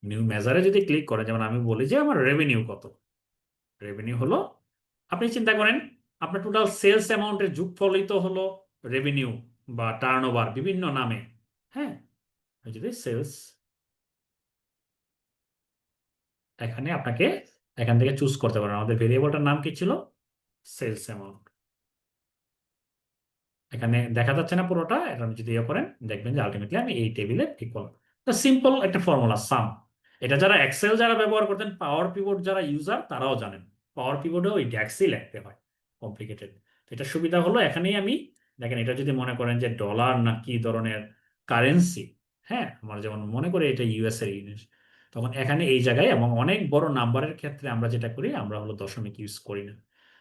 নিউ মেজারে যদি ক্লিক করেন, যেমন আমি বলি যে আমার রেভিনিউ কত, রেভিনিউ হলো, আপনি চিন্তা করেন আপনার টোটাল সেলস অ্যামাউন্টের যোগফলই তো হলো রেভিনিউ বা টার্নওভার বিভিন্ন নামে। হ্যাঁ, যদি সেলস, এখানে আপনাকে এখান থেকে চুজ করতে পারেন। আমাদের ভেরিয়েবলটার নাম কি ছিল? Sales amount. এখানে দেখা যাচ্ছে না পুরোটা, এখন যদি ইয়ে করেন দেখবেন যে আলটিমেটলি আমি এই টেবিলে ঠিক করলাম। তো সিম্পল একটা ফর্মুলা সাম। এটা যারা এক্সেল যারা ব্যবহার করতেন, পাওয়ার পিভট যারা ইউজার তারাও জানেন। পাওয়ার পিভটেও ওই ড্যাক্সই লিখতে হয়, কমপ্লিকেটেড। এটা সুবিধা হলো এখানেই আমি দেখেন, এটা যদি মনে করেন যে ডলার না কি ধরনের কারেন্সি, হ্যাঁ আমার যেমন মনে করি এটা ইউএস এর জিনিস, তখন এখানে এই জায়গায় এবং অনেক বড় নাম্বারের ক্ষেত্রে আমরা যেটা করি, আমরা হলো দশমিক ইউজ করি না।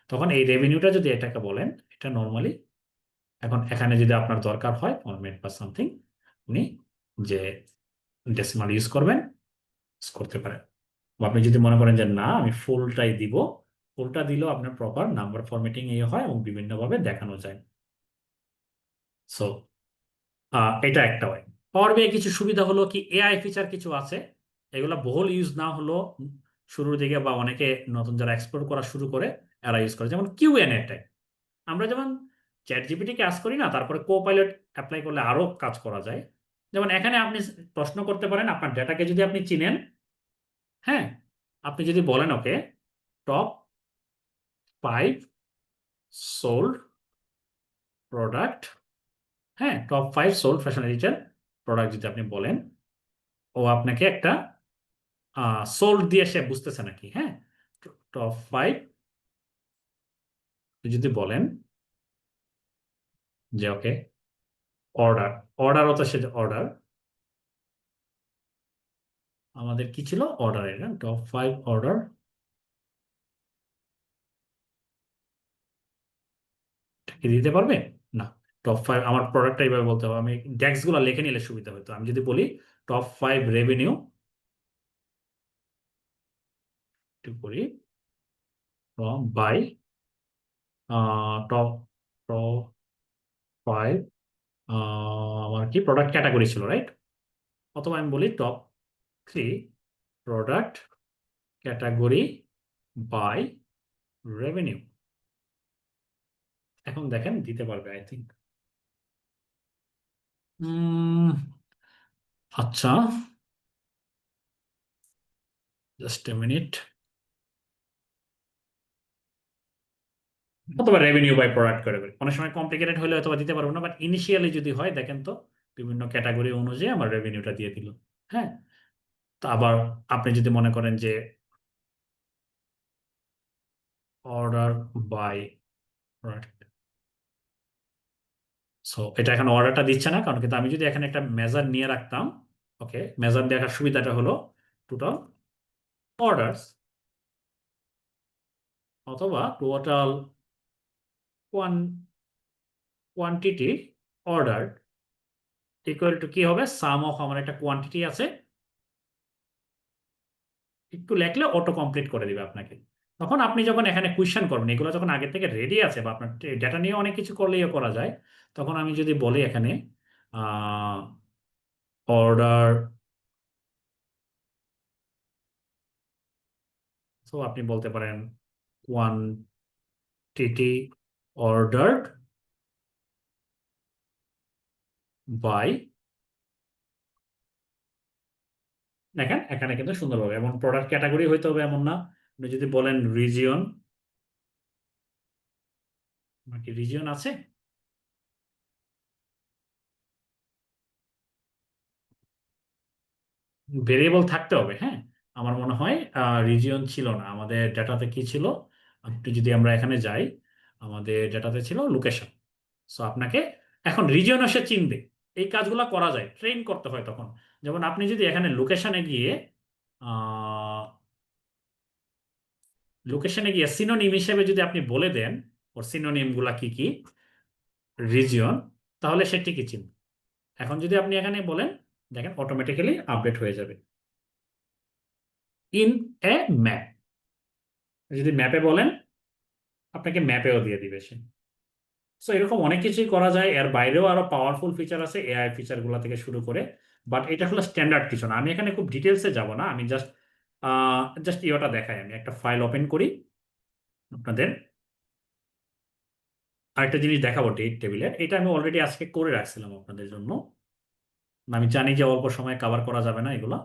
তখন এই রেভিনিউটা যদি এটাকে বলেন, এটা নর্মালি এখন এখানে যদি আপনার দরকার হয় ফরম্যাট বা সামথিং, আপনি যে ডেসিমাল ইউজ করবেন, use করতে পারেন। বা আপনি যদি মনে করেন যে না আমি ফুলটাই দিব, ফুলটা দিলেও আপনার প্রপার নাম্বার ফরম্যাটিং এ হয় এবং বিভিন্নভাবে দেখানো যায়। সো এটা একটা হয়। পাওয়ার বিআই কিছু সুবিধা হলো কি, এআই ফিচার কিছু আছে, এগুলো বহুল ইউজ না হলো শুরুর দিকে, বা অনেকে নতুন যারা এক্সপ্লোর করা শুরু করে এরা ইউজ করে, যেমন কিউএনএ টাইপ। আমরা যেমন চ্যাট জিপিটি কাজ করি না, তারপরে কোপাইলট অ্যাপ্লাই করলে আরো কাজ করা যায়। যেমন এখানে আপনি প্রশ্ন করতে পারেন আপনার ডেটাকে যদি আপনি চিনেন, হ্যাঁ আপনি যদি বলেন ওকে টপ 5 সোল্ড প্রোডাক্ট, হ্যাঁ top 5 sold fashion retail product যদি আপনি বলেন, ও আপনাকে একটা সোল্ড দিয়ে সে বুঝতেছে নাকি, হ্যাঁ টপ 5 যদি বলেন যে ওকে অর্ডার, অর্ডার হতো সে অর্ডার, আমাদের কি ছিল অর্ডার, টপ 5 অর্ডার কি দিতে পারবে না। টপ 5 আমার প্রোডাক্টটা এইভাবে বলতে হবে, আমি ডেক্স গুলো লিখে নিলে সুবিধা হতো। আমি যদি বলি টপ 5 রেভিনিউ করি ফ্রম বাই টপ টপ 5 আমার কি প্রোডাক্ট ক্যাটাগরি ছিল, রাইট? অথবা আমি বলি top 3 product category by revenue. এখন দেখেন দিতে পারবে আই থিঙ্ক। আচ্ছা, জাস্ট এ মিনিট। অথবা রেভিনিউ বাই প্রোডাক্ট করে করি, অনেক সময় কমপ্লিকেটেড হলে অথবা দিতে পারবো না, বাট ইনিশিয়ালি যদি হয় দেখেন তো বিভিন্ন ক্যাটাগরি অনুযায়ী আমার রেভিনিউটা দিয়ে দিল। হ্যাঁ, তো আবার আপনি যদি মনে করেন যে অর্ডার বাই প্রোডাক্ট, সো এটা এখন অর্ডারটা দিচ্ছে না, কারণ কিন্তু আমি যদি এখানে একটা মেজার নিয়ে রাখতাম, ওকে মেজার দেখার সুবিধাটা হলো টোটাল অর্ডারস অথবা total quantity order equal to কি হবে, সাম অফ আমার একটা কোয়ান্টিটি আছে, একটু লেখলে অটো কমপ্লিট করে দিবে আপনাকে। তখন আপনি যখন এখানে কুয়েশন করবেন, এগুলো যখন আগে থেকে রেডি আছে বা আপনার ডেটা নিয়ে অনেক কিছু করলেই করা যায়, তখন আমি যদি বলি এখানে অর্ডার, তো আপনি বলতে পারেন কোয়ান্টিটি অর্ডারড বাই, দেখেন এখানে কিন্তু সুন্দরভাবে, এবং প্রোডাক্ট ক্যাটাগরি হইতে হবে এমন না। আপনি যদি বলেন রিজিয়ন, কি রিজিয়ন আছে, ভেরিয়েবল থাকতে হবে, হ্যাঁ আমার মনে হয় রিজিয়ন ছিল না আমাদের ডেটাতে, কি ছিল একটু যদি আমরা এখানে যাই, আমাদের ডেটাতে ছিল লোকেশন। সো আপনাকে এখন রিজিয়ন এসে চিনবে, এই কাজগুলো করা যায়, ট্রেন করতে হয় তখন। যেমন আপনি যদি এখানে লোকেশনে গিয়ে সিনোনিম হিসেবে যদি আপনি বলে দেন ওর সিনোনিম গুলা কি কি রিজিয়ন, তাহলে সে ঠিকই চিনবে। এখন যদি আপনি এখানে বলেন দেখেন অটোমেটিক্যালি আপডেট হয়ে যাবে ইন এ ম্যাপ। যদি ম্যাপে বলেন আপনাকে ম্যাপেও দিয়ে দিবে সে। সো এরকম অনেক কিছুই করা যায়, এর বাইরেও আরো পাওয়ারফুল ফিচার আছে এআই ফিচার গুলা থেকে শুরু করে, বাট এটা হলো স্ট্যান্ডার্ড কিছু না। আমি এখানে খুব ডিটেলসে যাব না, আমি জাস্ট জাস্ট ইয়েটা দেখাই। আমি একটা ফাইল ওপেন করি আপনাদের, আরেকটা জিনিস দেখাবো ডেট টেবিলের, এটা আমি অলরেডি আজকে করে রাখছিলাম আপনাদের জন্য। আমি জানি যে অল্প সময়ে কভার করা যাবে না এগুলো।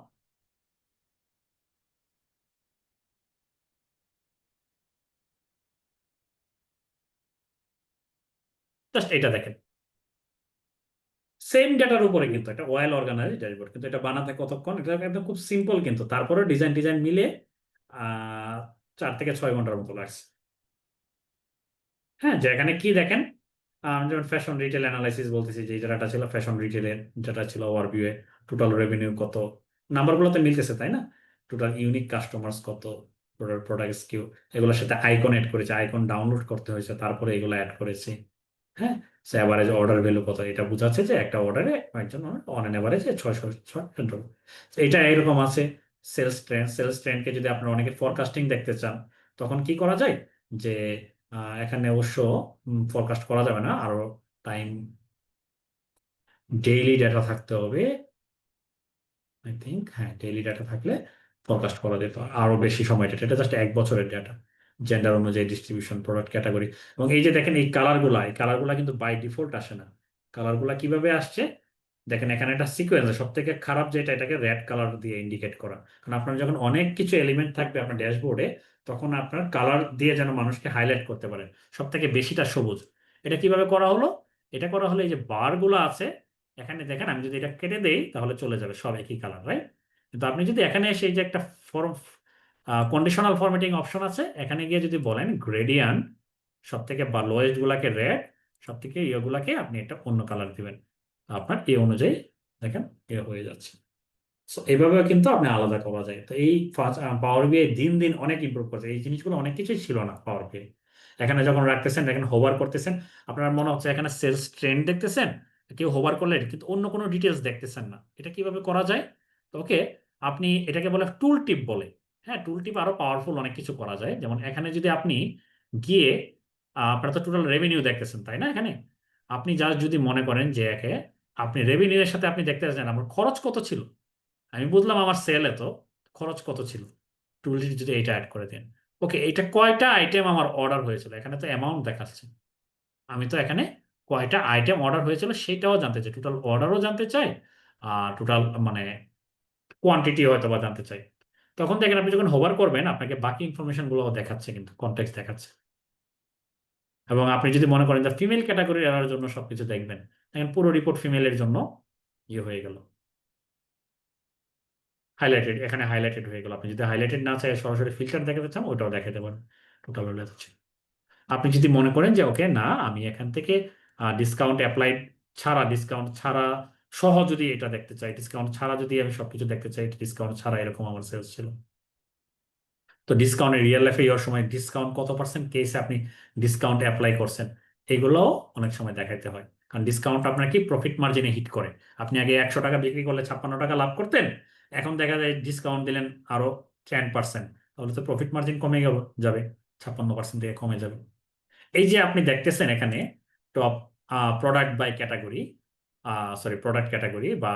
জাস্ট এটা দেখেন, সেম ডেটার উপরে কিন্তু একটা ওয়েল অর্গানাইজড ড্যাশবোর্ড, কিন্তু এটা বানাতে কতক্ষণ, এটা একদম খুব সিম্পল, কিন্তু তারপরে ডিজাইন ডিজাইন মিলে 4 থেকে 6 ঘন্টার মতো লাগছে। হ্যাঁ, যেখানে কি দেখেন, যেমন ফ্যাশন রিটেল অ্যানালাইসিস বলতেছি, যে ডাটা ছিল ফ্যাশন রিটেলের, যেটা ছিল ওভারভিউ এ, টোটাল রেভিনিউ কত, নাম্বারগুলোতে মিলতেছে তাই না, টোটাল ইউনিক কাস্টমার্স কত, টোটাল প্রোডাক্ট কিউ, এগুলোর সাথে আইকন অ্যাড করেছে, আইকন ডাউনলোড করতে হয়েছে, তারপরে এগুলো অ্যাড করেছি। হ্যাঁ, সে অ্যাভারেজ অর্ডার ভ্যালু কত, এটা বোঝাচ্ছে যে একটা অর্ডারে একজন অন অ্যান অ্যাভারেজ 606 এটা এরকম আছে। সেলস ট্রেন্ডকে যদি আপনার অনেকে ফরকাস্টিং দেখতে চান, তখন কি করা যায়, যে এখানে অবশ্য ফরকাস্ট করা যাবে না, আরো টাইম ডেইলি ডাটা থাকতে হবে। আই থিঙ্ক হ্যাঁ, ডেইলি ডাটা থাকলে ফরকাস্ট করা যেত আরো বেশি সময়। ডেটা এটা জাস্ট 1 বছরের ডাটা, জেন্ডার অনুযায়ী ডিস্ট্রিবিউশন, প্রোডাক্ট ক্যাটাগরি। এবং এই যে দেখেন এই কালারগুলা কিন্তু বাই ডিফল্ট আসে না। কালারগুলা কিভাবে আসছে দেখেন, এখানে একটা সিকোয়েন্স, সব থেকে খারাপ যেটা, এটাকে রেড কালার দিয়ে ইন্ডিকেট করা। কারণ আপনার যখন অনেক কিছু এলিমেন্ট থাকবে আপনার ড্যাশবোর্ডে, তখন আপনার কালার দিয়ে যেন মানুষকে হাইলাইট করতে পারে, সব থেকে বেশিটা সবুজ। এটা কিভাবে করা হলো, এটা করা হলো এই যে বার গুলো আছে এখানে দেখেন, আমি যদি এটা কেটে দেই তাহলে চলে যাবে সব একই কালার, রাইট? কিন্তু আপনি যদি এখানে এসে এই যে একটা ফর্ম কন্ডিশনাল ফরম্যাটিং অপশন আছে, এখানে গিয়ে যদি বলেন গ্রেডিয়ান্ট, সব থেকে বা লোয়েস্ট গুলাকে রেড, সব থেকে ইয়েগুলাকে আপনি একটা অন্য কালার দিবেন, আপনার এই অনুযায়ী দেখেন এ হয়ে যাচ্ছে। সো এইভাবেও কিন্তু আপনি আলাদা করা যায়। তো এই পাওয়ার বিআই দিন দিন অনেক ইমপ্রুভ করছে, এই জিনিসগুলো অনেক কিছুই ছিল না পাওয়ার বিআই। এখানে যখন রাখতেছেন, এখানে হোভার করতেছেন, আপনার মনে হচ্ছে এখানে সেলস ট্রেন্ড দেখতেছেন, কেউ হোভার করলে কিন্তু অন্য কোনো ডিটেলস দেখতেছেন না। এটা কিভাবে করা যায়? তো ওকে, আপনি এটাকে বলে টুল টিপ বলে। হ্যাঁ, টুল টিপ আরো পাওয়ারফুল অনেক কিছু করা যায়। যেমন এখানে যদি আপনি গিয়ে আপনারা তো টোটাল রেভিনিউ দেখতেছেন তাই না, এখানে আপনি জাস্ট যদি মনে করেন যে একে আপনি রেভিনিউ এর সাথে আপনি দেখতে চান আমার খরচ কত ছিল, আমি বুঝলাম আমার সেল এত, খরচ কত ছিল, টুলটি যদি এটা অ্যাড করে দেন। ওকে, এটা কয়টা আইটেম আমার অর্ডার হয়েছিল, এখানে তো অ্যামাউন্ট দেখাচ্ছে, আমি তো এখানে কয়টা আইটেম অর্ডার হয়েছিল সেটাও জানতে চাই, টোটাল অর্ডারও জানতে চাই, আর টোটাল মানে কোয়ান্টিটি হয়তো বা জানতে চাই। তখন দেখেন আপনি যখন হোভার করবেন আপনাকে বাকি ইনফরমেশন গুলো দেখাচ্ছে, কিন্তু কনটেক্সট দেখাচ্ছে। এবং আপনি যদি মনে করেন যে ফিমেল ক্যাটাগরির এরার জন্য সবকিছু দেখবেন, দেখেন পুরো রিপোর্ট ফিমেলের জন্য ইয়ে হয়ে গেল, হাইলাইটেড, এখানে হাইলাইটেড হয়ে গেল। আপনি যদি হাইলাইটেড না চাই সরাসরি ফিল্টার দেখাতে চান, ওটাও দেখাতে পারেন, টোটাল হলে হচ্ছে। আপনি যদি মনে করেন যে ওকে না, আমি এখান থেকে ডিসকাউন্ট অ্যাপ্লাইড ছাড়া, ডিসকাউন্ট ছাড়া সহ যদি এটা দেখতে চাই, ডিসকাউন্ট ছাড়া যদি আমি সবকিছু দেখতে চাই, ডিসকাউন্ট ছাড়া এরকম আমার সেলস ছিল, তো ডিসকাউন্টের রিয়েল লাইফে যাওয়ার সময় ডিসকাউন্ট কত পার্সেন্ট কেসে আপনি ডিসকাউন্ট অ্যাপ্লাই করছেন, এগুলোও অনেক সময় দেখাইতে হয়। কারণ ডিসকাউন্ট আপনার কি প্রফিট মার্জিনে হিট করে। আপনি আগে 100 টাকা বিক্রি করলে 56 টাকা লাভ করতেন, এখন দেখা যায় ডিসকাউন্ট দিলেন আরো 10%, তাহলে তো প্রফিট মার্জিন কমে যাবে, 56% থেকে কমে যাবে। এই যে আপনি দেখতেছেন এখানে top product by category, sorry product category, বা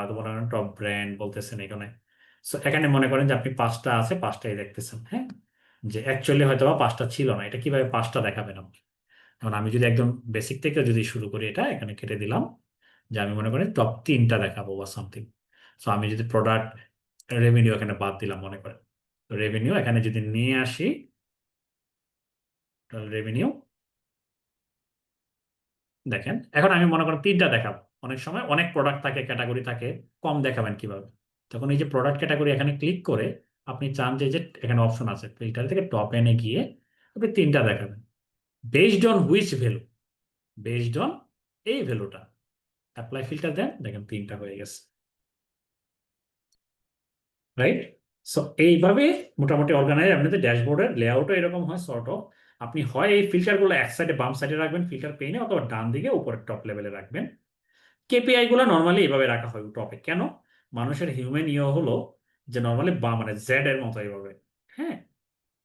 টপ ব্র্যান্ড বলতেছেন এখানে। সো এখানে মনে করেন যে আপনি 5টা আছে, 5টাই দেখতেছেন। হ্যাঁ, যে অ্যাকচুয়ালি হয়তো বা 5টা ছিল না, এটা কিভাবে 5টা দেখাবেন আপনি? এখন আমি যদি একদম বেসিক থেকে যদি শুরু করি, এটা এখানে কেটে দিলাম, যে আমি মনে করি টপ 3টা দেখাবো বা সামথিং। সো আমি যদি প্রোডাক্ট রেভিনিউ এখানে বাদ দিলাম মনে করেন, রেভিনিউ এখানে যদি নিয়ে আসি, রেভিনিউ দেখেন, এখন আমি মনে করেন 3টা দেখাবো। অনেক সময় অনেক প্রোডাক্ট থাকে, ক্যাটাগরি থাকে, কম দেখাবেন কিভাবে? তখন এই যে প্রোডাক্ট ক্যাটাগরি এখানে ক্লিক করে আপনি চান যে এখানে অপশন আছে, তো এইটার থেকে টপ এনে গিয়ে আপনি 3টা দেখাবেন, based on which value, based on এই ভ্যালুটা, অ্যাপ্লাই ফিল্টার দেন, দেখেন 3টা হয়ে গেছে, রাইট? সো এইভাবে মোটামুটি অর্গানাইজ আপনাদের ড্যাশবোর্ডের লেআউটও এরকম হয় সর্ট অফ। আপনি হয় এই ফিল্টারগুলো এক সাইডে বাম সাইডে রাখবেন ফিল্টার পেইনে, অথবা ডান দিকে উপরের টপ লেভেলে রাখবেন। কেপিআই গুলো নর্মালি এভাবে রাখা হয় টপে, কেন? মানুষের হিউম্যান ইয়ে হলো যে নর্মালি বা মানে জেড এর মতো এইভাবে, হ্যাঁ,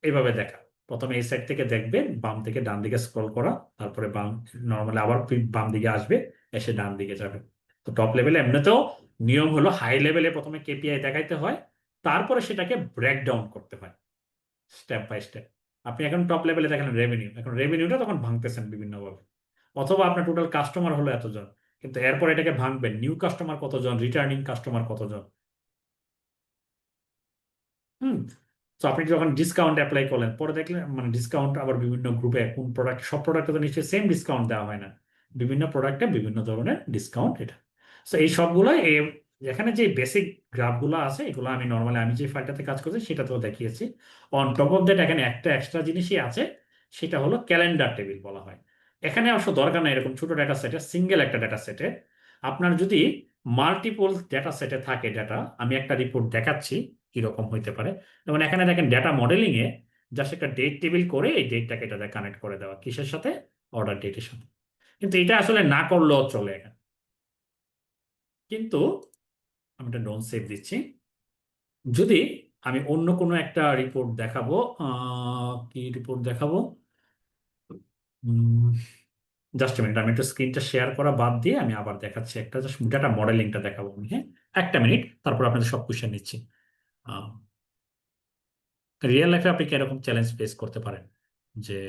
এইভাবে দেখা। প্রথমে এই সাইড থেকে দেখবেন, বাম থেকে ডান দিকে স্ক্রল করা, তারপরে বাম, নর্মালি আবার বাম দিকে আসবে, এসে ডান দিকে যাবে। তো টপ লেভেলে এমনিতেও নিয়ম হলো হাই লেভেলে প্রথমে কেপিআই দেখাইতে হয়, তারপরে সেটাকে ব্রেক ডাউন করতে হয় স্টেপ বাই স্টেপ। আপনি এখন টপ লেভেলে দেখেন রেভিনিউ, এখন রেভিনিউটা তখন ভাঙতেছেন বিভিন্নভাবে। অথবা আপনার টোটাল কাস্টমার হলো এতজন, কিন্তু এরপর এটাকে ভাঙবেন নিউ কাস্টমার কতজন, রিটার্নিং কাস্টমার কতজন। হুম। তো আপনি যখন ডিসকাউন্ট অ্যাপ্লাই করলেন, পরে দেখলেন মানে ডিসকাউন্ট আবার বিভিন্ন গ্রুপে, কোন প্রোডাক্ট, সব প্রোডাক্টে তো নিশ্চয়ই সেম ডিসকাউন্ট দেওয়া হয় না, বিভিন্ন প্রোডাক্টে বিভিন্ন ধরনের ডিসকাউন্ট এটা। তো এই সবগুলো এখানে যে বেসিক গ্রাফগুলো আছে এগুলো আমি নর্মালি আমি যে ফাইলটাতে কাজ করছি সেটাতেও দেখিয়েছি। অন টপ অফ দ্যাট এখানে একটা এক্সট্রা জিনিসই আছে, সেটা হলো ক্যালেন্ডার টেবিল বলা হয়। এখানে অবশ্য দরকার নেই এরকম ছোট ডেটা সেটে, সিঙ্গেল একটা ডেটা সেটে। আপনার যদি মাল্টিপল ডেটা সেটে থাকে ডেটা, আমি একটা রিপোর্ট দেখাচ্ছি কিরকম হইতে পারে। যেমন এখানে দেখেন ডেটা মডেলিং এ জাস্ট একটা ডেট টেবিল করে এই ডেটটাকে এটাতে কানেক্ট করে দেওয়া, কিসের সাথে, অর্ডার ডেটের সাথে। কিন্তু এটা আসলে না করলেও চলে এখানে। কিন্তু আমি একটা ডোন্ট সেভ দিচ্ছি। যদি আমি অন্য কোনো একটা রিপোর্ট দেখাবো, কি রিপোর্ট দেখাবো, জাস্ট মিনিট, আমি একটু স্ক্রিনটা শেয়ার করা বাদ দিয়ে আমি আবার দেখাচ্ছি একটা, জাস্ট ডাটা মডেলিংটা দেখাবো আমি, হ্যাঁ। একটা মিনিট, তারপর আপনাদের সব কোশ্চেন নিচ্ছি। রিয়েল লাইফে আপনি কিরকম চ্যালেঞ্জ ফেস করতে পারেন, যে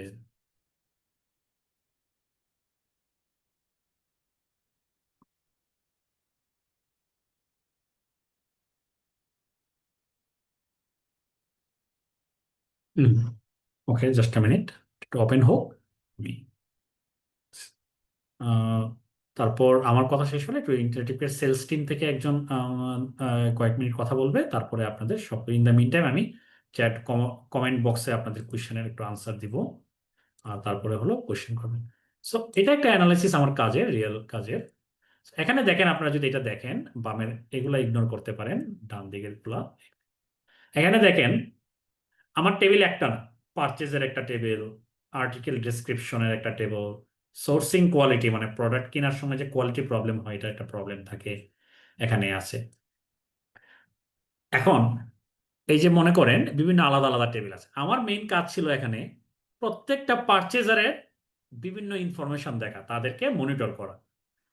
ওকে জাস্ট আ মিনিট, একটু ওপেন হোক। আহ, তারপর আমার কথা শেষ হলে একটু ইন্টারেক্টিভ সেলস টিম থেকে একজন কয়েক মিনিট কথা বলবে, তারপরে আপনাদের সব ইন দ্য মিন টাইম আমি চ্যাট কমেন্ট বক্সে আপনাদের কোয়েশ্চেনের একটু আনসার দিব, আর তারপরে হলো কোয়েশ্চেন করবেন। সো এটা একটা অ্যানালাইসিস আমার কাজের, রিয়েল কাজের। এখানে দেখেন, আপনারা যদি এটা দেখেন, বামের এগুলা ইগনোর করতে পারেন, ডান দিকের গুলা। এখানে দেখেন আমার টেবিল একটা না, পারচেজের একটা টেবিল, আর্টিকেল ডেসক্রিপশনের একটা টেবিল, সোর্সিং কোয়ালিটি মানে প্রোডাক্ট কেনার সময় যে কোয়ালিটি প্রবলেম হয় এটা একটা প্রবলেম থাকে, এখানে আছে। এখন এই যে মনে করেন বিভিন্ন আলাদা আলাদা টেবিল আছে, আমার মেইন কাজ ছিল এখানে প্রত্যেকটা পারচেজারের বিভিন্ন ইনফরমেশন দেখা, তাদেরকে মনিটর করা।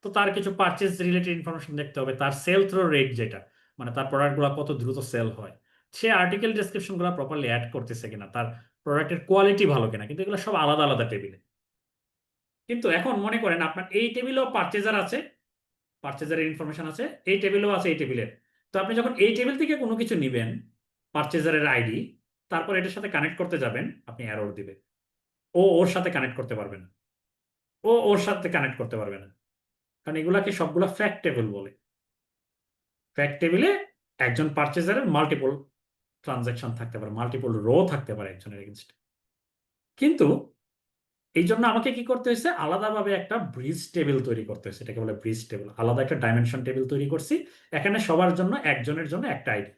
তো তার কিছু পারচেজ রিলেটেড ইনফরমেশন দেখতে হবে, তার সেল থ্রো রেট যেটা, মানে তার প্রোডাক্টগুলো কত দ্রুত সেল হয়, সে আর্টিকেল ডেসক্রিপশনগুলো প্রপারলি অ্যাড করতেছে কিনা, তার প্রোডাক্টের কোয়ালিটি ভালো কিনা, কিন্তু এগুলো সব আলাদা আলাদা টেবিলে। কিন্তু এখন মনে করেন আপনার এই টেবিলেও পারচেজার আছে, পারচেজারের ইনফরমেশন আছে, এই টেবিলেও আছে এই টেবিলের। তো আপনি যখন এই টেবিল থেকে কোনো কিছু নিবেন, পারচেজারের আইডি, তারপর এটার সাথে কানেক্ট করতে যাবেন, আপনি এরর দিবে, ও ওর সাথে কানেক্ট করতে পারবে না, ও ওর সাথে কানেক্ট করতে পারবে না, কারণ এগুলাকে সবগুলা ফ্যাক্ট টেবিল বলে। ফ্যাক্ট টেবিলে একজন পারচেজারের মাল্টিপল ট্রানজাকশন থাকতে পারে, মাল্টিপল রো থাকতে পারে একজনের এগেনস্ট। কিন্তু এই জন্য আমাকে কি করতে হয়েছে, আলাদাভাবে একটা ব্রিজ টেবিল তৈরি করতে হয়েছে, এটাকে বলে ব্রিজ টেবিল, আলাদা একটা ডাইমেনশন টেবিল তৈরি করছি। এখানে সবার জন্য, একজনের জন্য একটা আইডি,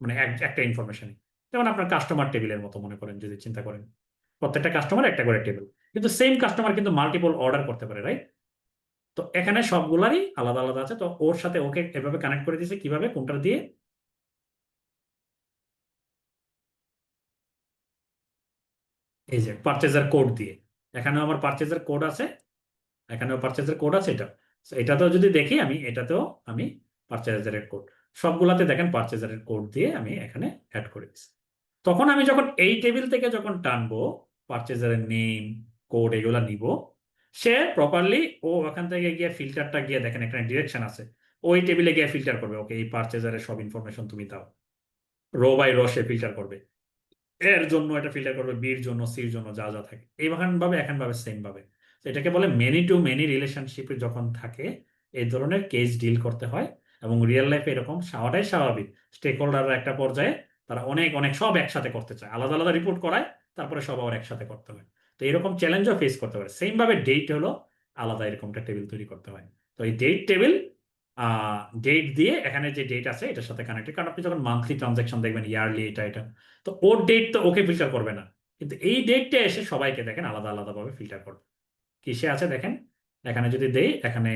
মানে একটা ইনফরমেশন। যেমন আপনার কাস্টমার টেবিলের মতো মনে করেন, যদি চিন্তা করেন প্রত্যেকটা কাস্টমার একটা করে টেবিল, কিন্তু সেম কাস্টমার কিন্তু মাল্টিপল অর্ডার করতে পারে, রাইট? তো এখানে সবগুলারই আলাদা আলাদা আছে, তো ওর সাথে ওকে এভাবে কানেক্ট করে দিয়েছে, কিভাবে, কোনটা দিয়ে, এই যে পারচেজার কোড দিয়ে। এখানেও আমার পারচেজার কোড আছে, এখানেও পারচেজের কোড আছে এটা। So এটাতেও যদি দেখি আমি, এটাতেও আমি পারচেজারের কোড, সবগুলাতে দেখেন পারচেজারের কোড দিয়ে আমি এখানে অ্যাড করে দিচ্ছি। তখন আমি যখন এই টেবিল থেকে যখন টানবো, পারচেজারের নেম, কোড এগুলা নিব, সে প্রপারলি ও ওখান থেকে গিয়ে ফিল্টারটা গিয়ে দেখেন এখানে ডিরেকশন আছে, ওই টেবিলে গিয়ে ফিল্টার করবে, ওকে এই পারচেজারের সব ইনফরমেশন তুমি দাও, রো বাই রো সে ফিল্টার করবে, এর জন্য এটা ফিল্টার করবে, বির জন্য, সির জন্য, যা যা থাকে এইভাবে ভাবে, এখন ভাবে সেম ভাবে। তো এটাকে বলে মেনি টু মেনি রিলেশনশিপে যখন থাকে এই ধরনের কেস ডিল করতে হয়। এবং রিয়েল লাইফে এরকম হওয়াটাই স্বাভাবিক, স্টেক হোল্ডাররা একটা পর্যায়ে তারা অনেক অনেক সব একসাথে করতে চায়, আলাদা আলাদা রিপোর্ট করায়, তারপরে সব আবার একসাথে করতে হয়। তো এরকম চ্যালেঞ্জও ফেস করতে পারে, সেম ভাবে ডেট হলো আলাদা, এরকম একটা টেবিল তৈরি করতে হয়। তো এই ডেট টেবিল, ডেট দিয়ে এখানে যে ডেট আছে এটার সাথে কানেক্টেড, কারণ আপনি যখন মান্থলি ট্রানজাকশন দেখবেন, ইয়ারলি, এটা এটা, তো ওর ডেট তো ওকে ফিল্টার করবে না, কিন্তু এই ডেটটা এসে সবাইকে দেখেন আলাদা আলাদা ভাবে ফিল্টার করবে। কিসে আছে দেখেন, এখানে যদি দেই, এখানে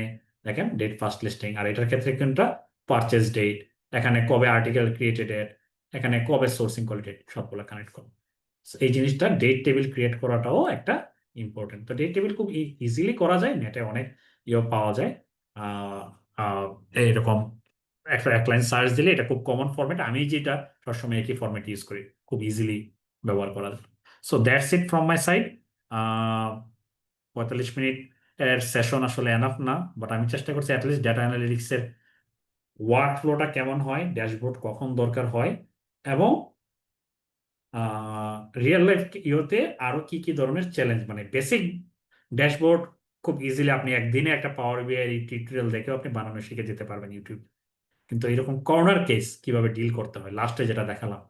দেখেন ডেট ফার্স্ট লিস্টিং, আর এটার ক্ষেত্রে কোনটা, পারচেজ ডেট, এখানে কবে আর্টিকেল ক্রিয়েটেড, এখানে কবে সোর্সিং কোয়ালিটি, সবগুলো কানেক্ট করবে। So এই জিনিসটা ডেট টেবিল ক্রিয়েট করাটাও একটা ইম্পর্টেন্ট। তো ডেট টেবিল খুব ইজিলি করা যায়, নেটে অনেক পাওয়া যায়। আহ আহ, এইরকম একটা এক লাইন সার্চ দিলে এটা খুব কমন ফরম্যাট, আমি যেটা সবসময় একই ফরম্যাট ইউজ করি, খুব ইজিলি ব্যবহার করা যায়। So that's it from my side. 45 minute এর সেশন আসলে এনাফ না, বাট আমি চেষ্টা করছি অ্যাটলিস্ট ডেটা অ্যানালিটিক্স এর ওয়ার্ক ফ্লোটা কেমন হয়, ড্যাশবোর্ড কখন দরকার হয়, এবং রিয়েল লাইফ ইয়েতে আরো কি কি ধরনের চ্যালেঞ্জ, মানে বেসিক ড্যাশবোর্ড খুব ইজিলি আপনি একদিনে একটা পাওয়ার বিআই টিউটোরিয়াল দেখেও আপনি বানানো শিখে যেতে পারবেন ইউটিউব। কিন্তু এরকম কর্নার কেস কিভাবে ডিল করতে হয়, লাস্টে যেটা দেখালাম,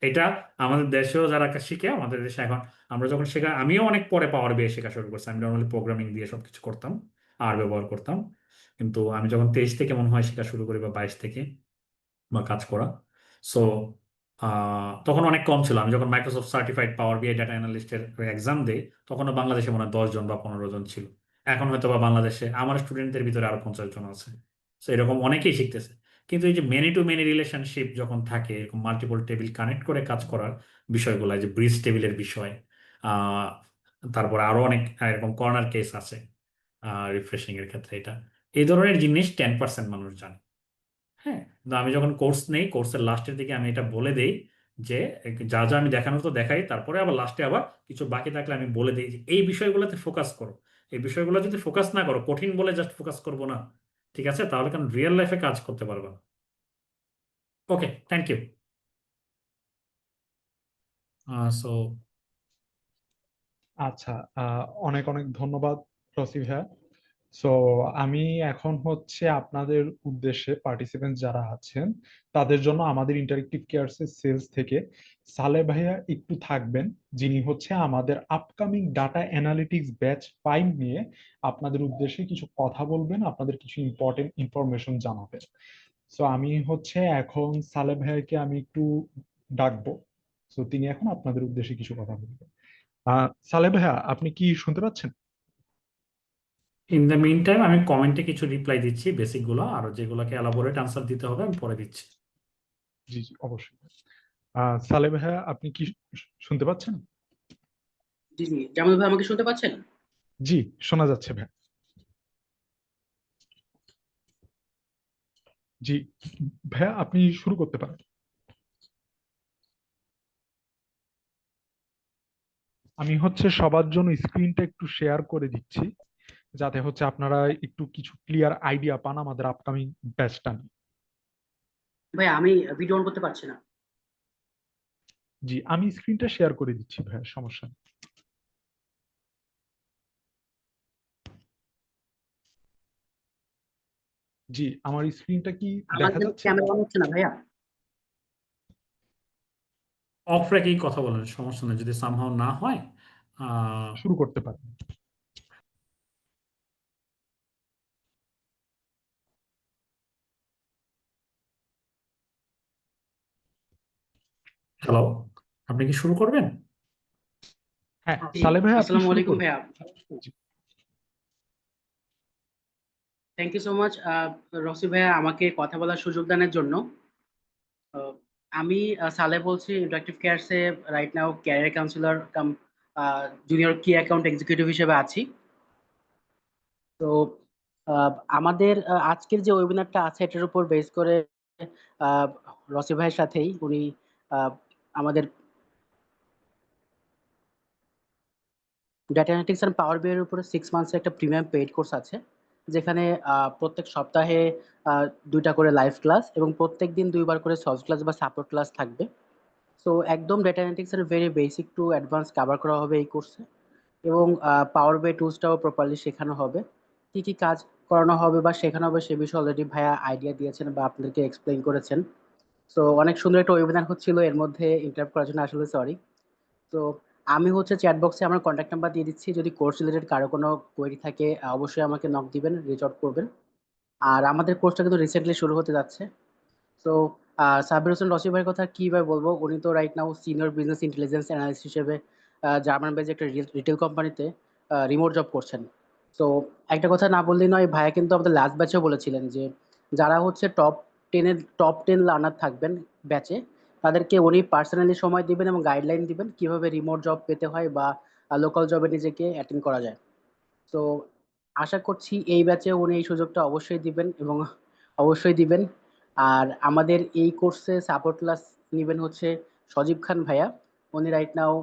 এটা আমাদের দেশেও যারা শিখে, আমাদের দেশে এখন আমরা যখন শেখা, আমিও অনেক পরে পাওয়ার বিআই শেখা শুরু করছি। আমি নর্মালি প্রোগ্রামিং দিয়ে সবকিছু করতাম আর ব্যবহার করতাম, কিন্তু আমি যখন 23 থেকে মনে হয় শেখা শুরু করি বা 22 থেকে বা কাজ করা, সো তখন অনেক কম ছিল। আমি যখন মাইক্রোসফট সার্টিফাইড পাওয়ার বিআই ডাটা অ্যানালিস্টের এক্সাম দেই, তখনও বাংলাদেশে মনে হয় 10 জন বা 15 জন ছিল। এখন হয়তো বা বাংলাদেশে আমার স্টুডেন্টদের ভিতরে আরো 50 জন আছে। তো এরকম অনেকেই শিখতেছে। কিন্তু এই যে মেনি টু মেনি রিলেশনশিপ যখন থাকে, এরকম মাল্টিপল টেবিল কানেক্ট করে কাজ করার বিষয়গুলো, যে ব্রিজ টেবিলের বিষয়, আহ তারপর আরো অনেক এরকম কর্নার কেস আছে রিফ্রেশিং এর ক্ষেত্রে, এটা এই ধরনের জিনিস 10% মানুষ জানে। হ্যাঁ, কিন্তু আমি যখন কোর্স নেই, কোর্সের লাস্টের দিকে আমি এটা বলে দেই যে যা যা আমি দেখানোর তো দেখাই, তারপরে আবার লাস্টে আবার কিছু বাকি থাকলে আমি বলে দিই যে এই বিষয়গুলোতে ফোকাস করো। এই বিষয়গুলো যদি ফোকাস না করো, কঠিন বলে জাস্ট ফোকাস করবো না, ঠিক আছে, তাহলে কারণ রিয়েল লাইফে কাজ করতে পারবে না। ওকে, থ্যাংক ইউ। সো আচ্ছা, অনেক অনেক ধন্যবাদ রসি ভাইয়া। সো আমি এখন হচ্ছে আপনাদের উদ্দেশ্যে পার্টিসিপেন্ট যারা আছেন তাদের জন্য আমাদের ইন্টারেক্টিভ কেয়ারসের সেলস থেকে সালে ভাইয়া একটু থাকবেন, যিনি হচ্ছে আমাদের আপকামিং ডাটা অ্যানালিটিক্স ব্যাচ 5 নিয়ে আপনাদের উদ্দেশ্যে কিছু কথা বলবেন, আপনাদের কিছু ইম্পর্টেন্ট ইনফরমেশন জানাবেন। সো আমি হচ্ছে এখন সালে ভাইয়াকে আমি একটু ডাকবো। সো তিনি এখন আপনাদের উদ্দেশ্যে কিছু কথা বলবেন। সালে ভাইয়া, আপনি কি শুনতে পাচ্ছেন? ইন দ্য মিন টাইম আমি কমেন্টে কিছু রিপ্লাই দিচ্ছি বেসিক গুলো, আর যেগুলোকে এলাবোরেট আনসার দিতে হবে আমি পরে দিচ্ছি। জি জি, অবশ্যই। সালে ভাইয়া, আপনি কি শুনতে পাচ্ছেন? জি জি, জামাল ভাই আমাকে শুনতে পাচ্ছেন? জি, শোনা যাচ্ছে ভাই। জি ভাইয়া, আপনি শুরু করতে পারেন। আমি হচ্ছে সবার জন্য স্ক্রিনটা একটু শেয়ার করে দিচ্ছি, যাতে হচ্ছে আপনারা একটু কিছু ক্লিয়ার আইডিয়া পান আমাদের আপকামিং ব্যাচটা নিয়ে। ভাই আমি ভিডিও অন করতে পারছি না। জি, আমি স্ক্রিনটা শেয়ার করে দিচ্ছি ভাইয়া, সমস্যা নেই। জি, আমার স্ক্রিনটা কি আমার দেখা কিন্তু যাচ্ছে? ক্যামেরা অন হচ্ছে না ভাইয়া। অফ রেখেই কথা বলেন, সমস্যা নেই, যদি সামহাও না হয়। আহ শুরু করতে পারেন। হ্যালো, আপনি কি শুরু করবেন? হ্যাঁ, জি, সালে ভাইয়া, আপনি আসসালামু শুরু আলাইকুম করুন। ভাইয়া। জি থ্যাংক ইউ সো মাচ রসি ভাইয়া আমাকে কথা বলার সুযোগ দানের জন্য। আহ, আমি সালে বলছি, ইন্টারেক্টিভ কেয়ারসে right now career counsellor cum junior কি অ্যাকাউন্ট এক্সিকিউটিভ হিসেবে আছি। তো আহ, আমাদের আজকের যে ওয়েবিনারটা আছে এটার উপর বেস করে আহ, রসি ভাইয়ের সাথেই উনি আহ, আমাদের ডেটা অ্যানালিটিক্স এন্ড পাওয়ার বিআই এর উপরে 6 মান্থস একটা প্রিমিয়াম পেইড কোর্স আছে, যেখানে প্রত্যেক সপ্তাহে 2টা করে লাইভ ক্লাস এবং প্রত্যেক দিন 2বার করে সলভ ক্লাস বা সাপোর্ট ক্লাস থাকবে। সো একদম ডেটা অ্যানালিটিক্স এর very basic to advance cover করা হবে এই কোর্সে, এবং পাওয়ার বিআই টুলসটাও প্রপারলি শেখানো হবে। কি কি কাজ করানো হবে বা শেখানো হবে সে বিষয়ে অলরেডি ভাইয়া আইডিয়া দিয়েছেন বা আপনাদেরকে এক্সপ্লেইন করেছেন। সো অনেক সুন্দর একটা ওয়েবিনার হচ্ছিল, এর মধ্যে ইন্টারাপ্ট করার জন্য আসলে সরি। তো আমি হচ্ছে চ্যাট বক্সে আমার কন্ট্যাক্ট নাম্বার দিয়ে দিচ্ছি, যদি কোর্স রিলেটেড কারো কোনো কোয়েরি থাকে অবশ্যই আমাকে নক দিবেন, রিচ আউট করবেন। আর আমাদের কোর্সটা কিন্তু রিসেন্টলি শুরু হতে যাচ্ছে। তো সাব্বির হোসেন রসি ভাইয়ের কথা কিভাবে বলবো, উনি তো right now senior business intelligence analyst হিসেবে জার্মান বেজে একটা রিটেল কোম্পানিতে রিমোট জব করছেন। তো একটা কথা না বললেই নয়, ভাইয়া কিন্তু আমাদের লাস্ট ব্যাচেও বলেছিলেন যে যারা হচ্ছে টপ 10 লার্নার থাকবেন ব্যাচে, তাদেরকে উনি পার্সোনালি সময় দিবেন এবং গাইডলাইন দিবেন কিভাবে রিমোট জব পেতে হয় বা লোকাল জবে নিজেকে অ্যাটেন্ড করা যায়। তো আশা করছি এই ব্যাচে উনি এই সুযোগটা অবশ্যই দিবেন এবং অবশ্যই দিবেন। আর আমাদের এই কোর্সে সাপোর্ট ক্লাস নেবেন হচ্ছে সজীব খান ভাইয়া। উনি রাইট নাও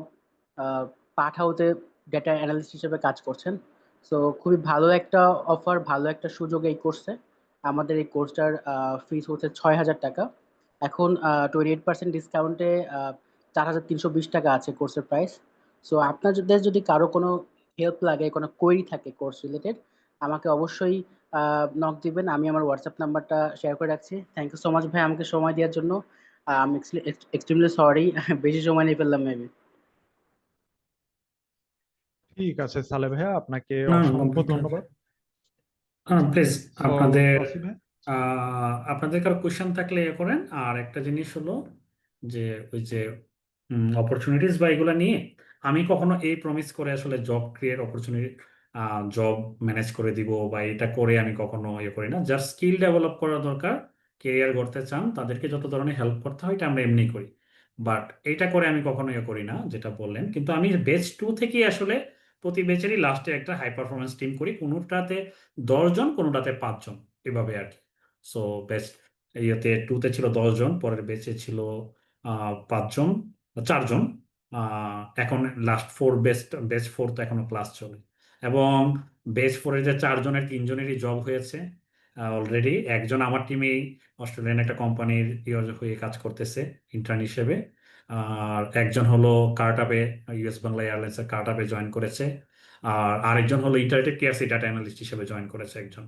পাঠাওতে ডেটা অ্যানালিস্ট হিসেবে কাজ করছেন। সো খুবই ভালো একটা অফার, ভালো একটা সুযোগ এই কোর্সে। আমাদের এই কোর্সটার ফিস হচ্ছে 6,000 টাকা। এখন 28% ডিসকাউন্টে 4,320 টাকা আছে কোর্সের প্রাইস। সো আপনাদের যদি কারো কোনো হেল্প লাগে, কোনো কোয়েরি থাকে কোর্স রিলেটেড, আমাকে অবশ্যই নক দিবেন। আমি আমার হোয়াটসঅ্যাপ নাম্বারটা শেয়ার করে রাখছি। থ্যাংক ইউ সো মাচ ভাই আমাকে সময় দেওয়ার জন্য। আমি এক্সট্রিমলি সরি বেশি সময় নিয়ে ফেললাম মেবি। ঠিক আছে সালে ভাইয়া, আপনাকে না না অসংখ্য কমপ্লিট। ধন্যবাদ। প্লিজ সো আপনাদের ওয়াসি ভাই, আপনাদের কারো কোয়েশ্চেন থাকলে এ করেন। আর একটা জিনিস হলো যে ওই যে অপরচুনিটিস বা এগুলো নিয়ে আমি কখনো এই প্রমিস করে আসলে job create opportunity job manage করে দিব বা এটা করে আমি কখনো ইয়ে করি না। যার স্কিল ডেভেলপ করা দরকার, কেরিয়ার গড়তে চান, তাদেরকে যত ধরনের হেল্প করতে হয় এটা আমরা এমনি করি। বাট এটা করে আমি কখনো ইয়ে করি না যেটা বললেন। কিন্তু আমি বেচ 2 থেকেই আসলে প্রতি বেচেরই লাস্টে একটা হাই পারফরমেন্স টিম করি, কোনোটাতে 10 জন, কোনোটাতে 5 জন, এভাবে আর কি। সো বেস্ট ইয়েতে 2-তে ছিল 10 জন, পরের বেচে ছিল 5 জন, 4 জন। এখন লাস্ট 4 বেচ 4 তো এখনো ক্লাস চলে। এবং বেচ 4-এর যে 4 জনের 3 জনেরই জব হয়েছে অলরেডি। একজন আমার টিমেই অস্ট্রেলিয়ান একটা কোম্পানির হয়ে কাজ করতেছে ইন্টার্ন হিসেবে। আর একজন হলো কার্টাপে, ইউএস বাংলা এয়ারলাইন্সের কার্টাপে জয়েন করেছে। আর আরেকজন হলো ইন্টারেক্টিভ কেএফসি ডাটা অ্যানালিস্ট হিসেবে জয়েন করেছে একজন।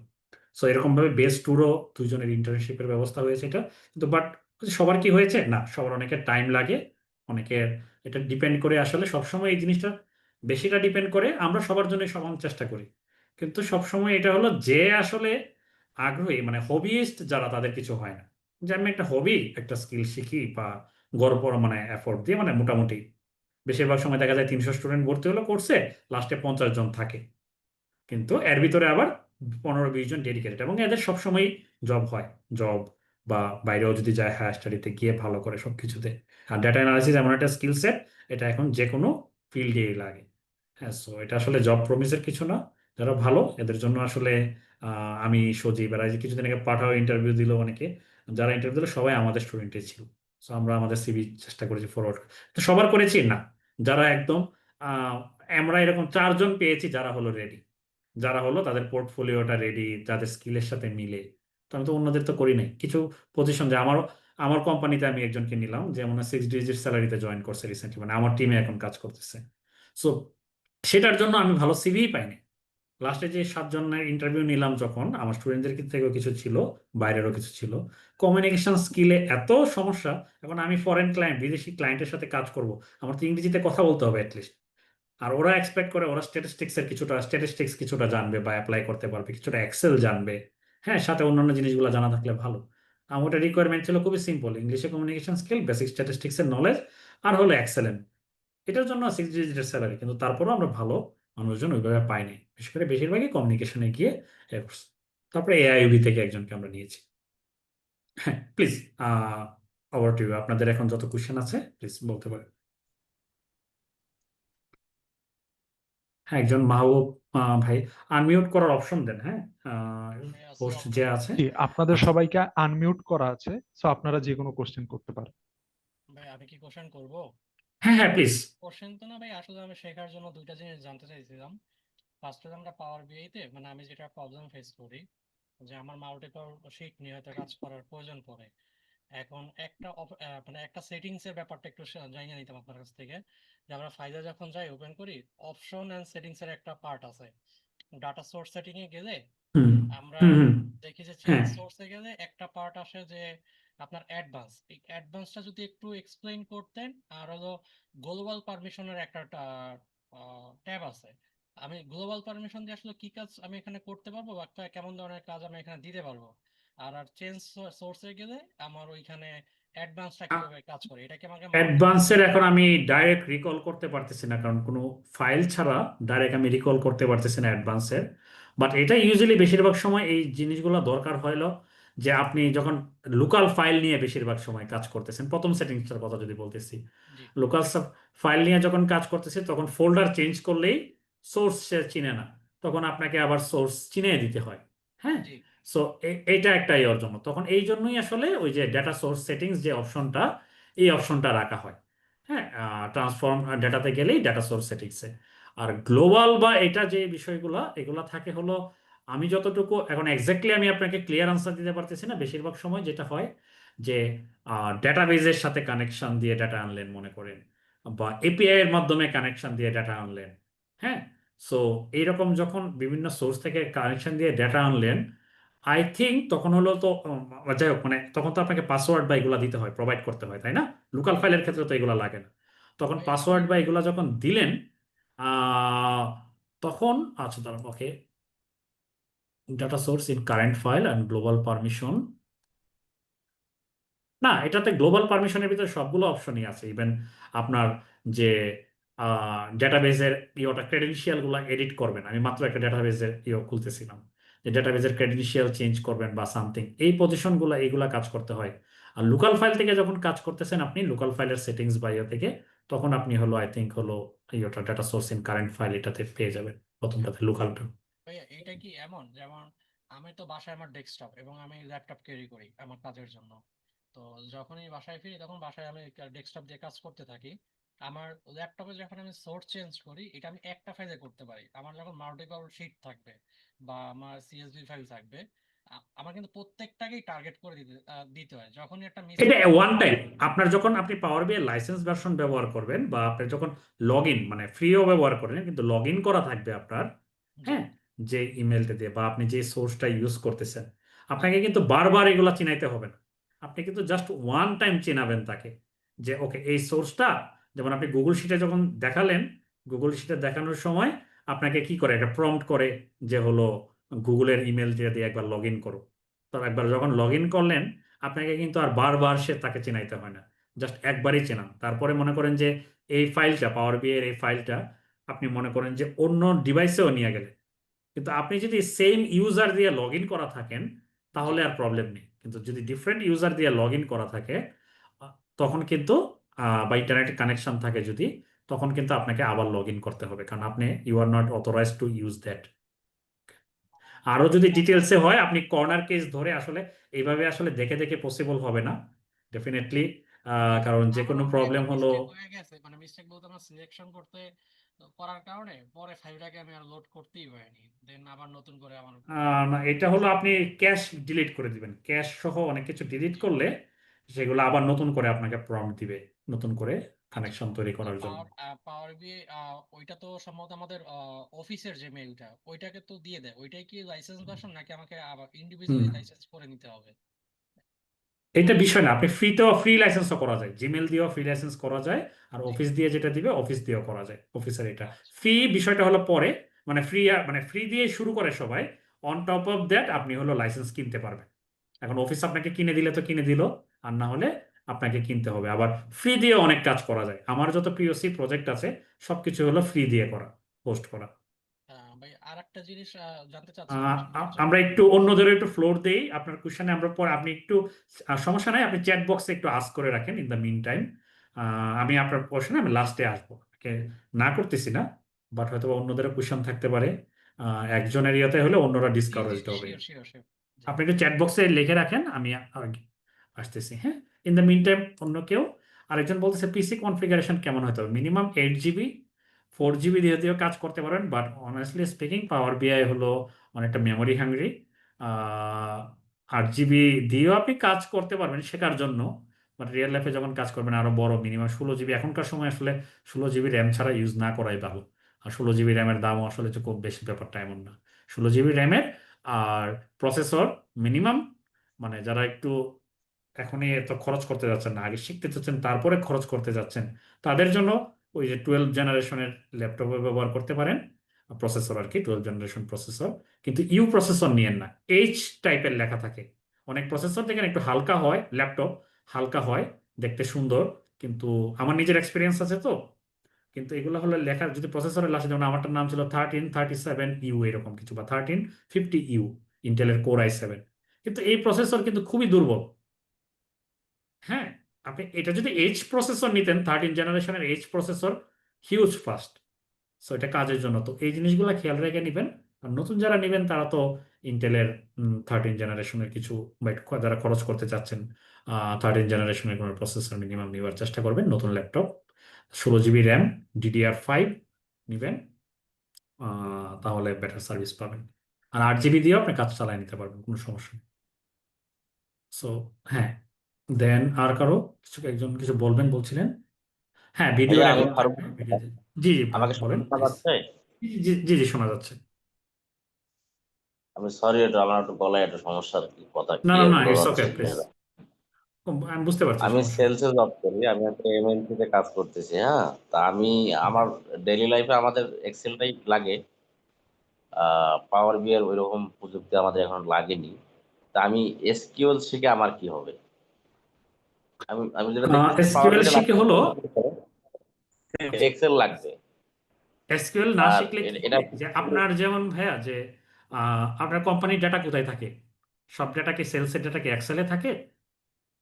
সো এরকম ভাবে বেস 2-রও 2 জনের ইন্টার্নশিপের ব্যবস্থা হয়েছে এটা। কিন্তু বাট সবার কি হয়েছে না, সবার অনেকের টাইম লাগে, অনেকের এটা ডিপেন্ড করে আসলে। সবসময় এই জিনিসটা বেশিটা ডিপেন্ড করে, আমরা সবার জন্য সমান চেষ্টা করি। কিন্তু সবসময় এটা হলো যে আসলে আগ্রহী, মানে হবিস্ট যারা, তাদের কিছু হয় না। যে আমি একটা হবি, একটা স্কিল শিখি বা গড় পড়া মানে এফোর্ট দিয়ে, মানে মোটামুটি বেশিরভাগ সময় দেখা যায় 300 স্টুডেন্ট ভর্তি হলো কোর্সে, লাস্টে 50 জন থাকে। কিন্তু এর ভিতরে আবার 15-20 জন ডেডিকেটেড, এবং এদের সবসময় জব হয়। জব বা বাইরেও যদি যায় হায়ার স্টাডিতে গিয়ে ভালো করে সবকিছুতে। আর ডাটা অ্যানালাইসিস এমন একটা স্কিল সেট, এটা এখন যে কোনো ফিল্ডেই লাগে। হ্যাঁ, সো এটা আসলে জব প্রমিসের কিছু না। যারা ভালো এদের জন্য আসলে আমি সজীব, এরা যে কিছুদিন আগে পাঠাও ইন্টারভিউ দিল অনেকে, যারা ইন্টারভিউ দিল সবাই আমাদের স্টুডেন্টই ছিল। সো আমরা আমাদের সিভি চেষ্টা করেছি ফরওয়ার্ড। তো সবার করেছি না, যারা একদম আহ, আমরা এরকম 4 জন পেয়েছি যারা হলো রেডি, যারা হলো তাদের পোর্টফোলিওটা রেডি, যাদের স্কিলের সাথে মিলে। তো আমি তো অন্যদের তো করি নাই। কিছু পজিশন যে আমার আমার কোম্পানিতে আমি একজনকে নিলাম, যে মনে 6 ডিজিট স্যালারিতে জয়েন করছে রিসেন্টলি, মানে আমার টিমে এখন কাজ করতেছে। সো সেটার জন্য আমি ভালো সিভি পাইনি। লাস্টে যে 7 জনের ইন্টারভিউ নিলাম, যখন আমার স্টুডেন্টদের থেকেও কিছু ছিল, বাইরেরও কিছু ছিল, কমিউনিকেশন স্কিলে এত সমস্যা। এখন আমি ফরেন ক্লায়েন্ট, বিদেশি ক্লায়েন্টের সাথে কাজ করব, আমার তো ইংরেজিতে কথা বলতে হবে অ্যাটলিস্ট। আর ওরা এক্সপেক্ট করে ওরা স্ট্যাটিস্টিক্স কিছুটা জানবে বা অ্যাপ্লাই করতে পারবে, কিছুটা এক্সেল জানবে। হ্যাঁ, সাথে অন্যান্য জিনিসগুলো জানা থাকলে ভালো। আমার ওটা রিকোয়ারমেন্ট ছিল খুবই সিম্পল: ইংলিশে কমিউনিকেশন স্কিল, বেসিক স্ট্যাটিস্টিক্স এর নলেজ, আর হলো এক্সেলেন্ট। এটার জন্য 6 ডিজিটের স্যালারি, কিন্তু তারপরেও আমরা ভালো মানুষজন ওইভাবে পাইনি। বিশেষ করে বেশিরভাগই কমিউনিকেশনে গিয়ে এ করছে। তারপরে এআইইউবি থেকে একজনকে আমরা নিয়েছি। হ্যাঁ প্লিজ, ওভার টু ইউ। আপনাদের এখন যত কোশ্চেন আছে প্লিজ বলতে পারেন। হ্যাঁ, একজন মাহবুব ভাই, আনমিউট করার অপশন দেন। হ্যাঁ, ভাই হোস্ট আসসালামু যে আলাইকুম। আছে। জি আপনাদের আচ্ছা, সবাইকে আনমিউট করা আছে, সো আপনারা যে কোনো কোশ্চেন করতে পারেন। ভাই আমি কি কোশ্চেন করব? হ্যাঁ হ্যাঁ প্লিজ। কোশ্চেন তো না ভাই, আসলে আমি শেখার জন্য দুইটা জিনিস জানতে চাইছিলাম। ফার্স্টে আমরা পাওয়ার বিআই তে, মানে আমি যেটা প্রবলেম ফেস করি, যে আমার মাল্টিপল শিট নিয়ে হয়তো কাজ করার প্রয়োজন পড়ে। এখন মানে একটা সেটিংস এর ব্যাপারটা একটু জানিয়ে নিতাম আপনার কাছ থেকে। যে আমরা ফাইলে যখন যাই ওপেন করি, অপশন এন্ড সেটিংস এর একটা পার্ট আছে। ডাটা সোর্স সেটিং এ গেলে হুম আমরা হুম হুম। দেখি যে চেঞ্জ হ্যাঁ, সোর্সে গেলে একটা পার্ট আসে যে আপনার অ্যাডভান্স। এই অ্যাডভান্সটা যদি একটু এক্সপ্লেইন করতেন। আর হলো গ্লোবাল পারমিশনের একটা ট্যাব আছে। আমি গ্লোবাল পারমিশন দিয়ে আসলে কি কাজ আমি এখানে করতে পারবো, বা কেমন ধরনের কাজ আমি এখানে দিতে পারবো। আর চেঞ্জ সোর্সে গেলে আমার ওইখানে অ্যাডভান্সটা কিভাবে কাজ করে, এটা কি আমাকে মাল্টিপল। অ্যাডভান্সের এখন আমি ডাইরেক্ট রিকল করতে পারতেছি না, কারণ কোনো ফাইল ছাড়া ডাইরেক্ট আমি রিকল করতে পারতেছি না অ্যাডভান্সের। বাট এটা ইউজুয়ালি বেশিরভাগ সময় এই জিনিসগুলো দরকার হলো যে আপনি যখন লোকাল ফাইল নিয়ে বেশিরভাগ সময় কাজ করতেছেন, প্রথম সেটিংসটার কথা যদি বলতেছি, জি লোকাল ফাইল নিয়ে যখন কাজ করতেছি তখন ফোল্ডার চেঞ্জ করলেই সোর্স সে চিনে না, তখন আপনাকে আবার সোর্স চিনে দিতে হয়। হ্যাঁ, জি সো এইটা একটা ইয়ের জন্য, তখন এই জন্যই আসলে ওই যে ডেটা সোর্স সেটিংস যে অপশনটা, এই অপশনটা রাখা হয়। হ্যাঁ, ট্রান্সফর্ম ডেটাতে গেলেই ডেটা সোর্স সেটিংসে। আর গ্লোবাল বা এটা যে বিষয়গুলো এগুলা থাকে হলো, আমি যতটুকু এখন এক্স্যাক্টলি আমি আপনাকে ক্লিয়ার আনসার দিতে পারতেছি না। বেশিরভাগ সময় যেটা হয় যে ডেটাবেজের সাথে কানেকশন দিয়ে ডাটা আনলেন মনে করেন, বা এপিআই এর মাধ্যমে কানেকশন দিয়ে ডাটা আনলেন। হ্যাঁ, সো এইরকম যখন বিভিন্ন সোর্স থেকে কানেকশন দিয়ে ডাটা আনলেন, আই থিঙ্ক তখন হলো তো যাই হোক, মানে তখন তো আপনাকে পাসওয়ার্ড বা এগুলা দিতে হয়, প্রোভাইড করতে হয়, তাই না? লোকাল জি জি ফাইলের ক্ষেত্রে তো এগুলো লাগে না। তখন ভাই আমি পাসওয়ার্ড বা এগুলা যখন দিলেন, আহ, তখন আচ্ছা দাঁড়ান, okay, data source in current file and global permission. না, এটাতে গ্লোবাল পারমিশনের ভিতরে সবগুলো অপশনই আছে। ইভেন আপনার যে ডেটাবেজের ইয়েটা ক্রেডেনশিয়াল গুলো এডিট করবেন, আমি মাত্র একটা ডেটাবেজের খুলতেছিলাম, যে ডেটাবেজের ক্রেডেনশিয়াল চেঞ্জ করবেন বা সামথিং, এই পজিশন গুলো এইগুলা কাজ করতে হয়। আর লোকাল ফাইল থেকে যখন কাজ করতেছেন আপনি, লোকাল ফাইলের সেটিংস বা ইয়ে থেকে, তখন আপনি হলো আই থিঙ্ক হলো ইয়েটা data source in current file এটাতে পেয়ে যাবেন, প্রথমটাতে লোকালটা। ভাইয়া এটা কি এমন যেমন আমি তো বাসায় আমার ডেস্কটপ এবং আমি ল্যাপটপ ক্যারি করি আমার কাজের জন্য। তো যখনই বাসায় ফিরি তখন বাসায় আমি ডেস্কটপ দিয়ে কাজ করতে থাকি। আমার ল্যাপটপে যখন আমি সোর্স চেঞ্জ করি এটা আমি একটা ফাইলে করতে পারি। আমার যখন মাল্টিপল শিট থাকবে বা আমার সিএসভি ফাইল থাকবে, আমার কিন্তু প্রত্যেকটাকেই টার্গেট করে দিতে হয় যখনই একটা এটা মিস্টেক। ওয়ান টাইম, আপনার যখন আপনি পাওয়ার বিআই লাইসেন্স ভার্সন ব্যবহার করবেন, বা আপনি যখন লগ ইন মানে ফ্রিও ব্যবহার করেন কিন্তু লগ ইন করা থাকবে আপনার, জি হ্যাঁ, যে ইমেলটা দিয়ে বা আপনি যে সোর্সটা ইউজ করতেছেন, জি আপনাকে কিন্তু বারবার এগুলা চিনাইতে হবে না। আপনি কিন্তু জাস্ট ওয়ান টাইম চিনাবেন তাকে, যে ওকে এই সোর্সটা, যেমন আপনি গুগল শিটে যখন দেখালেন, গুগল শিটে দেখানোর সময় আপনাকে কি করে, একটা প্রম্পট করে যে হলো গুগলের ইমেল দিয়ে একবার লগ ইন করো। তো একবার যখন লগ ইন করলেন, আপনাকে কিন্তু আর বারবার সে তাকে চেনাইতে হয় না, জাস্ট একবারই চেনান। তারপরে মনে করেন যে এই ফাইলটা, পাওয়ার বি এর এই ফাইলটা আপনি মনে করেন যে অন্য ডিভাইসেও নিয়ে গেলেন, কিন্তু আপনি যদি সেম ইউজার দিয়ে লগ ইন করা থাকেন জি তাহলে আর প্রবলেম নেই। কিন্তু যদি ডিফারেন্ট ইউজার দিয়ে লগ ইন করা থাকে, তখন কিন্তু বা ইন্টারনেট কানেকশন থাকে যদি, তখন কিন্তু আপনাকে আবার লগ ইন করতে হবে, কারণ আপনি you are not authorized to use that. আরো যদি ডিটেলসে হয়, আপনি কর্নার কেস ধরে আসলে এইভাবে আসলে দেখে দেখে পসিবল হবে না ডেফিনেটলি, কারণ যে কোনো আমারও ভাই প্রবলেম একটা হলো। মিস্টেক হয়ে গেছে, মানে মিস্টেক বলতে আমার সিলেকশন করতে করার কারণে পরে ফাইলটাকে আমি আর লোড করতেই পারিনি, দেন আবার নতুন করে আমার না, এটা হলো আপনি ক্যাশ ডিলিট করে দিবেন, ক্যাশ সহ অনেক কিছু ডিলিট জি করলে সেগুলো আবার নতুন করে আপনাকে প্রম্পট দিবে, নতুন করে আচ্ছা। কানেকশন তৈরি তো করার জন্য। পাওয়ার পাওয়ার বিএ ওইটা তো সম্ভবত আমাদের অফিসের যে মেইলটা ওইটাকে তো দিয়ে দেয়, ওইটাই কি লাইসেন্স ভার্সন নাকি আমাকে আবার হুম, ইন্ডিভিজুয়ালি লাইসেন্স করে নিতে হবে? এটা বিষয় না, আপনি ফ্রিতেও ফ্রি লাইসেন্সও করা যায়, জিমেল দিয়েও ফ্রি লাইসেন্স করা যায়, আর জি অফিস দিয়ে যেটা দিবে অফিস দিয়েও করা যায়, অফিসের এটা আচ্ছা ফ্রি বিষয়টা হলো পরে, মানে ফ্রি, মানে ফ্রি দিয়ে শুরু করে সবাই, অন টপ অফ দ্যাট আপনি হলো লাইসেন্স কিনতে পারবেন। এখন অফিস আপনাকে কিনে দিলে তো কিনে দিল, আর না হলে আপনাকে কিনতে হবে। আবার ফ্রি দিয়ে অনেক কাজ করা যায়, আমার যত পিওসি প্রজেক্ট আছে সবকিছু হলো ফ্রি দিয়ে করা, হোস্ট করা। ভাই আর একটা জিনিস জানতে চাচ্ছিলাম, সেটা হচ্ছে আমরা একটু অন্যদের একটু ফ্লোর দেই আপনার কোশ্চেনে, আমরা পর আপনি একটু সমস্যা নাই, আপনি চ্যাট বক্সে একটু আস্ক করে রাখেন ইন দ্য মিন টাইম। আমি আপনার কোশ্চেনে আমি লাস্টে আসবো, ওকে, না করতেছি না, বাট হয়তো বা অন্যদেরও কোশ্চেন থাকতে পারে, একজনের ইয়েতে হলে অন্যরা জি জি ডিসকারেজড হবে। Sure sure sure. জি আপনি একটু চ্যাট বক্সে লিখে রাখেন, আমি আসতেছি, হ্যাঁ। ইন দ্য মিন টাইম অন্য কেউ, আরেকজন বলতেছে পিসি কনফিগারেশন কেমন হতে হবে, মিনিমাম 8 জিবি, 4 জিবি দিয়ে দিয়েও কাজ করতে পারেন, বাট অনেস্টলি স্পিকিং পাওয়ার বিআই হলো অনেকটা মেমোরি হাংরি। 8 জিবি দিয়েও আপনি কাজ করতে পারবেন শেখার জন্য, বাট রিয়েল লাইফে যখন কাজ করবেন আরো বড় মিনিমাম 16 জিবি, এখনকার সময় আসলে 16 জিবি র্যাম ছাড়া ইউজ না করাই ভালো। আর 16 জিবি র্যামের দামও আসলে যে খুব বেশি ব্যাপারটা এমন না। 16 জিবি র্যামের আর প্রসেসর মিনিমাম, মানে যারা একটু এখনই এত খরচ করতে যাচ্ছেন না, আগে শিখতে চাচ্ছেন তারপরে খরচ করতে যাচ্ছেন, তাদের জন্য ওই যে 12 জেনারেশনের ল্যাপটপে ব্যবহার করতে পারেন, প্রসেসর আর কি 12 জেনারেশন প্রসেসর। কিন্তু ইউ প্রসেসর নিয়েন না, এইচ টাইপের লেখা থাকে। অনেক প্রসেসর দেখেন একটু হালকা হয়, ল্যাপটপ হালকা হয়, দেখতে সুন্দর, কিন্তু আমার নিজের এক্সপিরিয়েন্স আছে তো, কিন্তু এগুলো হলো লেখা যদি প্রসেসরের লাস্টে, যেমন আমারটার নাম ছিল 1337 ইউ এরকম কিছু, বা 1350 ইউ, ইন্টেলের কোর i7, কিন্তু এই প্রসেসর কিন্তু খুবই দুর্বল। হ্যাঁ, আপনি এটা যদি এইচ প্রসেসর নিতেন, 13 জেনারেশনের H processor, huge fast. So এটা কাজের জন্য তো এই জিনিসগুলো খেয়াল রেখে নেবেন। আর নতুন যারা নেবেন তারা তো ইন্টেলের 13 জেনারেশনের কিছু, বা একটু যারা খরচ করতে চাচ্ছেন 13 জেনারেশনের কোনো প্রসেসর মিনিমাম নেওয়ার চেষ্টা করবেন। নতুন ল্যাপটপ 16 জিবি র্যাম DDR5 নেবেন, তাহলে বেটার সার্ভিস পাবেন। আর 8 জিবি দিয়েও আপনি কাজ চালিয়ে নিতে পারবেন, কোনো সমস্যা নেই। সো হ্যাঁ, দেন আর কারো একজন কিছু বলবেন বলছিলেন? হ্যাঁ, ভিডিও ভাইয়া, আমি রেকর্ড ফারুক। থাকবে ভিডিও। জি জি আমাকে বলেন শোনা প্লিজ। যাচ্ছে? জি জি জি জি, শোনা যাচ্ছে। আমি সরি, একটু আমার একটু গলায় একটু সমস্যা আর কি, কথা না না ক্লিয়ার না, বোঝা ইটস যাচ্ছে ওকে না। প্লিজ। আমি বুঝতে পারছি, আমি সমস্যা নেই। সেলসে জব করি, আমি একটা এমএনসি তে কাজ করতেছি। হ্যাঁ, তা আমি আমার ডেইলি লাইফে আমাদের এক্সেলটাই লাগে। পাওয়ার বি এর ওইরকম প্রযুক্তি আমাদের এখন লাগেনি। তা আমি এসকিউএল শিখে আমার কি হবে? আমি আমি যেটা দেখতেছি পাওয়ার এসকিউএল বিতে শিখে লাগবে, হলো, এক্সেল লাগবে। এসকিউএল না আর শিখলে কি এটা হবে যে আপনার যেমন ভাইয়া যে আপনার কোম্পানির ডেটা কোথায় থাকে? সব ডেটা কি সেলসের ডেটা কি এক্সেলে থাকে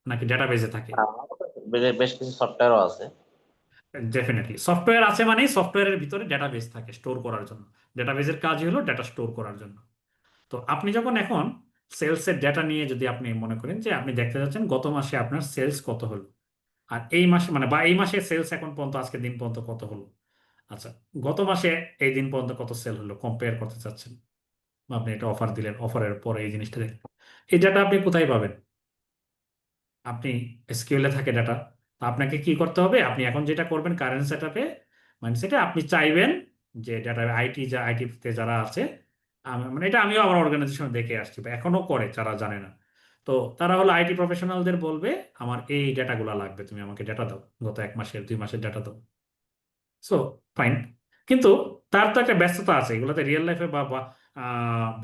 নাকি ডেটাবেজে থাকে? বেশ কিছু সফটওয়্যারও আছে। ডেফিনেটলি সফটওয়্যার আছে, মানে সফটওয়্যারের ভিতরে ডেটাবেস থাকে স্টোর করার জন্য। ডেটাবেজের কাজ হলো ডেটা স্টোর করার জন্য। তো আপনি যখন এখন সেলসের ডেটা নিয়ে যদি আপনি মনে করেন যে আপনি দেখতে যাচ্ছেন গত মাসে আপনার সেলস কত হলো, আর এই মাসে মানে বা এই মাসে সেলস এখন পর্যন্ত আজকের দিন পর্যন্ত কত হলো, আচ্ছা গত মাসে এই দিন পর্যন্ত কত সেল হলো কম্পেয়ার করতে চাচ্ছেন, বা আপনি একটা অফার দিলেন, অফারের পরে এই জিনিসটা দেখেন, এই ডাটা আপনি কোথায় পাবেন? আপনি এসকিউএল এ থাকে ডাটা। আপনাকে কি করতে হবে? আপনি এখন যেটা করবেন কারেন্ট সেটআপে মাইন্ডসেটে, আপনি চাইবেন যে ডাটা আইটিতে যারা আছে, মানে এটা আমিও আমার অর্গানাইজেশনে দেখে আসছি বা এখনো করে যারা জানে না। তো তারা হলো আইটি প্রফেশনালদের বলবে আমার এই ডেটাগুলো লাগবে, তুমি আমাকে ডেটা দাও, গত 1 মাসের 2 মাসের ডেটা দাও। সো ফাইন, কিন্তু তার তো একটা ব্যস্ততা আছে এগুলোতে, রিয়েল লাইফে বা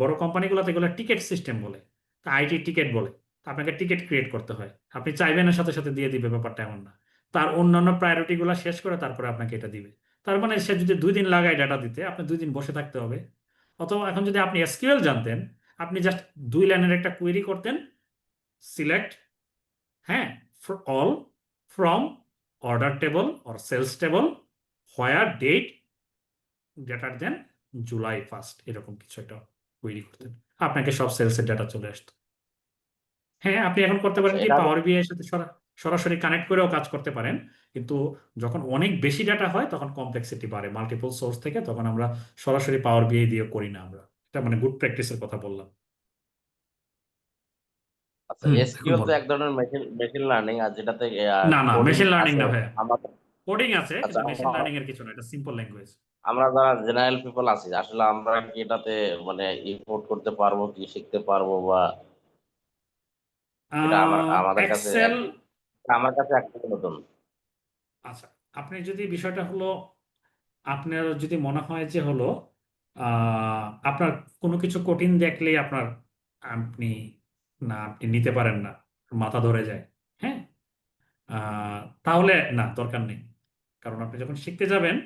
বড় কোম্পানিগুলোতে এগুলো টিকেট সিস্টেম বলে, আইটি টিকেট বলে। তো আপনাকে টিকেট ক্রিয়েট করতে হয়, আপনি চাইবেন না সাথে সাথে দিয়ে দিবে, ব্যাপারটা এমন না। তার অন্যান্য প্রায়োরিটি গুলো শেষ করে তারপরে আপনাকে এটা দিবে। তার মানে সে যদি 2 দিন লাগায় ডাটা দিতে, আপনি 2 দিন বসে থাকতে হবে। অথবা এখন যদি আপনি এসকিউএল জানতেন, আপনি জাস্ট 2 লাইনের একটা কোয়েরি করতেন, সিলেক্ট, হ্যাঁ, all from order table or sales table where date greater then July 1 এরকম কিছু একটা কোয়েরি করতেন, আপনাকে সব সেলসের ডাটা চলে আসতো। হ্যাঁ, আপনি এখন করতে আচ্ছা, পারেন কি এটা পাওয়ার বিআই এর সাথে সরাসরি কানেক্ট করেও কাজ করতে পারেন, কিন্তু যখন অনেক বেশি ডাটা হয় তখন কমপ্লেক্সিটি বাড়ে মাল্টিপল সোর্স থেকে, তখন আমরা সরাসরি পাওয়ার বিআই দিয়ে করি না আমরা। এটা মানে গুড প্র্যাকটিসের কথা বললাম। আচ্ছা, এখন এসকিউএল তো বলেন। এক ধরনের মেশিন মেশিন লার্নিং, আর যেটাতে না না, কোডিং মেশিন লার্নিং আছে। না ভাইয়া, আমরা কোডিং আছে আচ্ছা, কিন্তু মেশিন লার্নিং এর কিছু না, এটা সিম্পল ল্যাঙ্গুয়েজ। আমরা যারা জেনারেল পিপল আছি, আসলে আমরা কি এটাতে মানে ইম্পোর্ট করতে পারবো, কি শিখতে পারবো, বা এটা আমাদের কাছে এক্সেল, আমার কাছে একদম নতুন। আচ্ছা আপনি যদি বিষয়টা হলো, আপনার যদি মনে হয় যে হলো আপনার কোনো কিছু কঠিন দেখলেই আপনার, আপনি আপনি নিতে পারেন না, মাথা ধরে যায়, হ্যাঁ, তাহলে না, দরকার নেই। কারণ আপনি যখন শিখতে যাবেন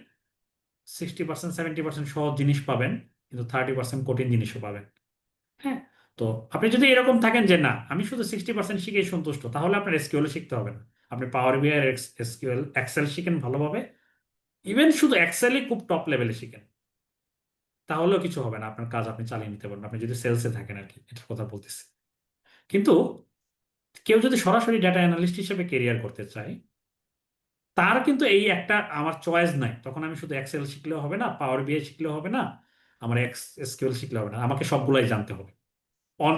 60% 70% সহজ জিনিস পাবেন, কিন্তু 30% কঠিন জিনিসও পাবেন। হ্যাঁ, তো আপনি যদি এরকম থাকেন যে না আমি শুধু 60% শিখেই সন্তুষ্ট, তাহলে আপনার এসকিউএল শিখতে হবে না। আপনি পাওয়ার বিআই এসকিউএল এক্সেল শিখেন ভালোভাবে, ইভেন শুধু এক্সেলই খুব টপ লেভেলে শিখেন, তাহলেও কিছু হবে না, আপনার কাজ আপনি চালিয়ে নিতে পারবেন, আপনি যদি সেলসে থাকেন আর কি, এটার কথা বলতেছি। কিন্তু কেউ যদি সরাসরি ডাটা অ্যানালিস্ট হিসেবে কেরিয়ার করতে চায়, তার কিন্তু এই একটা আমার চয়েস নাই, তখন আমি শুধু এক্সেল শিখলেও হবে না, পাওয়ার বিআই শিখলেও হবে না, আমার এসকিউএল শিখলে হবে না, আমাকে সবগুলাই জানতে হবে। অন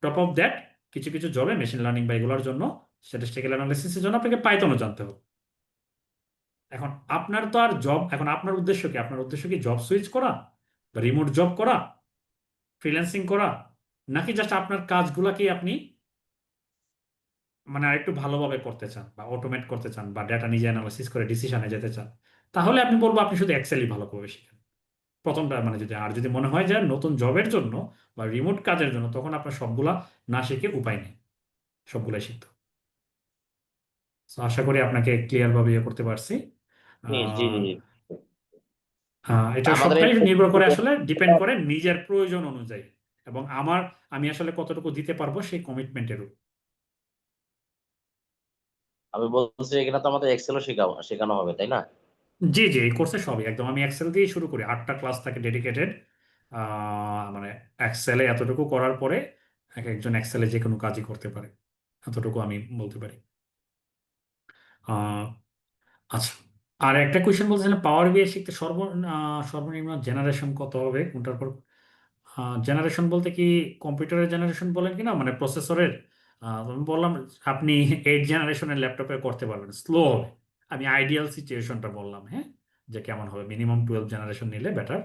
টপ অফ দ্যাট কিছু কিছু জবে মেশিন লার্নিং বা এগুলোর জন্য, স্ট্যাটিস্টিক্যাল অ্যানালিসিসের জন্য আপনাকে পাইথনও জানতে হবে। এখন আপনার তো আর জব, এখন আপনার উদ্দেশ্য কি? আপনার উদ্দেশ্য কি জব সুইচ করা, বা রিমোট জব করা, ফ্রিল্যান্সিং করা, নাকি জাস্ট আপনার কাজগুলাকে আপনি মানে আরেকটু ভালোভাবে করতে চান বা অটোমেট করতে চান বা ডেটা নিজে অ্যানালাইসিস করে ডিসিশনে যেতে চান? তাহলে আমি বলবো আপনি শুধু এক্সেলই ভালোভাবে শিখেন প্রথমটা, মানে যদি আর যদি মনে হয় যে নতুন জবের জন্য বা রিমোট কাজের জন্য, তখন আপনার সবগুলা না শিখে উপায় নেই, সবগুলাই শিখতে হবে। So, আশা করি আপনাকে ক্লিয়ার ভাবে ইয়ে করতে পারছি। জি জি আহ, জি। এটা আমাদের এই সবটাই নির্ভর করে, আসলে ডিপেন্ড করে নিজের প্রয়োজন অনুযায়ী, এবং আমি আসলে কতটুকু দিতে পারবো সেই কমিটমেন্টের উপর। আমি বলছি, এখানে তো আমাদের এক্সেলও শেখানো হবে, তাই না? জি জি, এই কোর্সে সবই একদম, আমি এক্সেল দিয়েই শুরু করি, 8টা ক্লাস থাকে ডেডিকেটেড। মানে এক্সেলে এতটুকু করার পরে এক একজন এক্সেলে যে কোনো কাজই করতে পারে, এতটুকু আমি বলতে পারি। আহ, আচ্ছা, আর একটা কোয়েশ্চেন বলছিলেন পাওয়ার বিআই শিখতে সর্বনিম্ন জেনারেশন কত হবে কোনটার পর? জেনারেশন বলতে কি কম্পিউটারের জেনারেশন বলেন কিনা, মানে প্রসেসরের? আমি বললাম আপনি 8 জেনারেশনের ল্যাপটপে করতে পারবেন, স্লো হবে। আমি আইডিয়াল সিচুয়েশনটা বললাম, হ্যাঁ, যে কেমন হবে, মিনিমাম 12 জেনারেশন নিলে বেটার।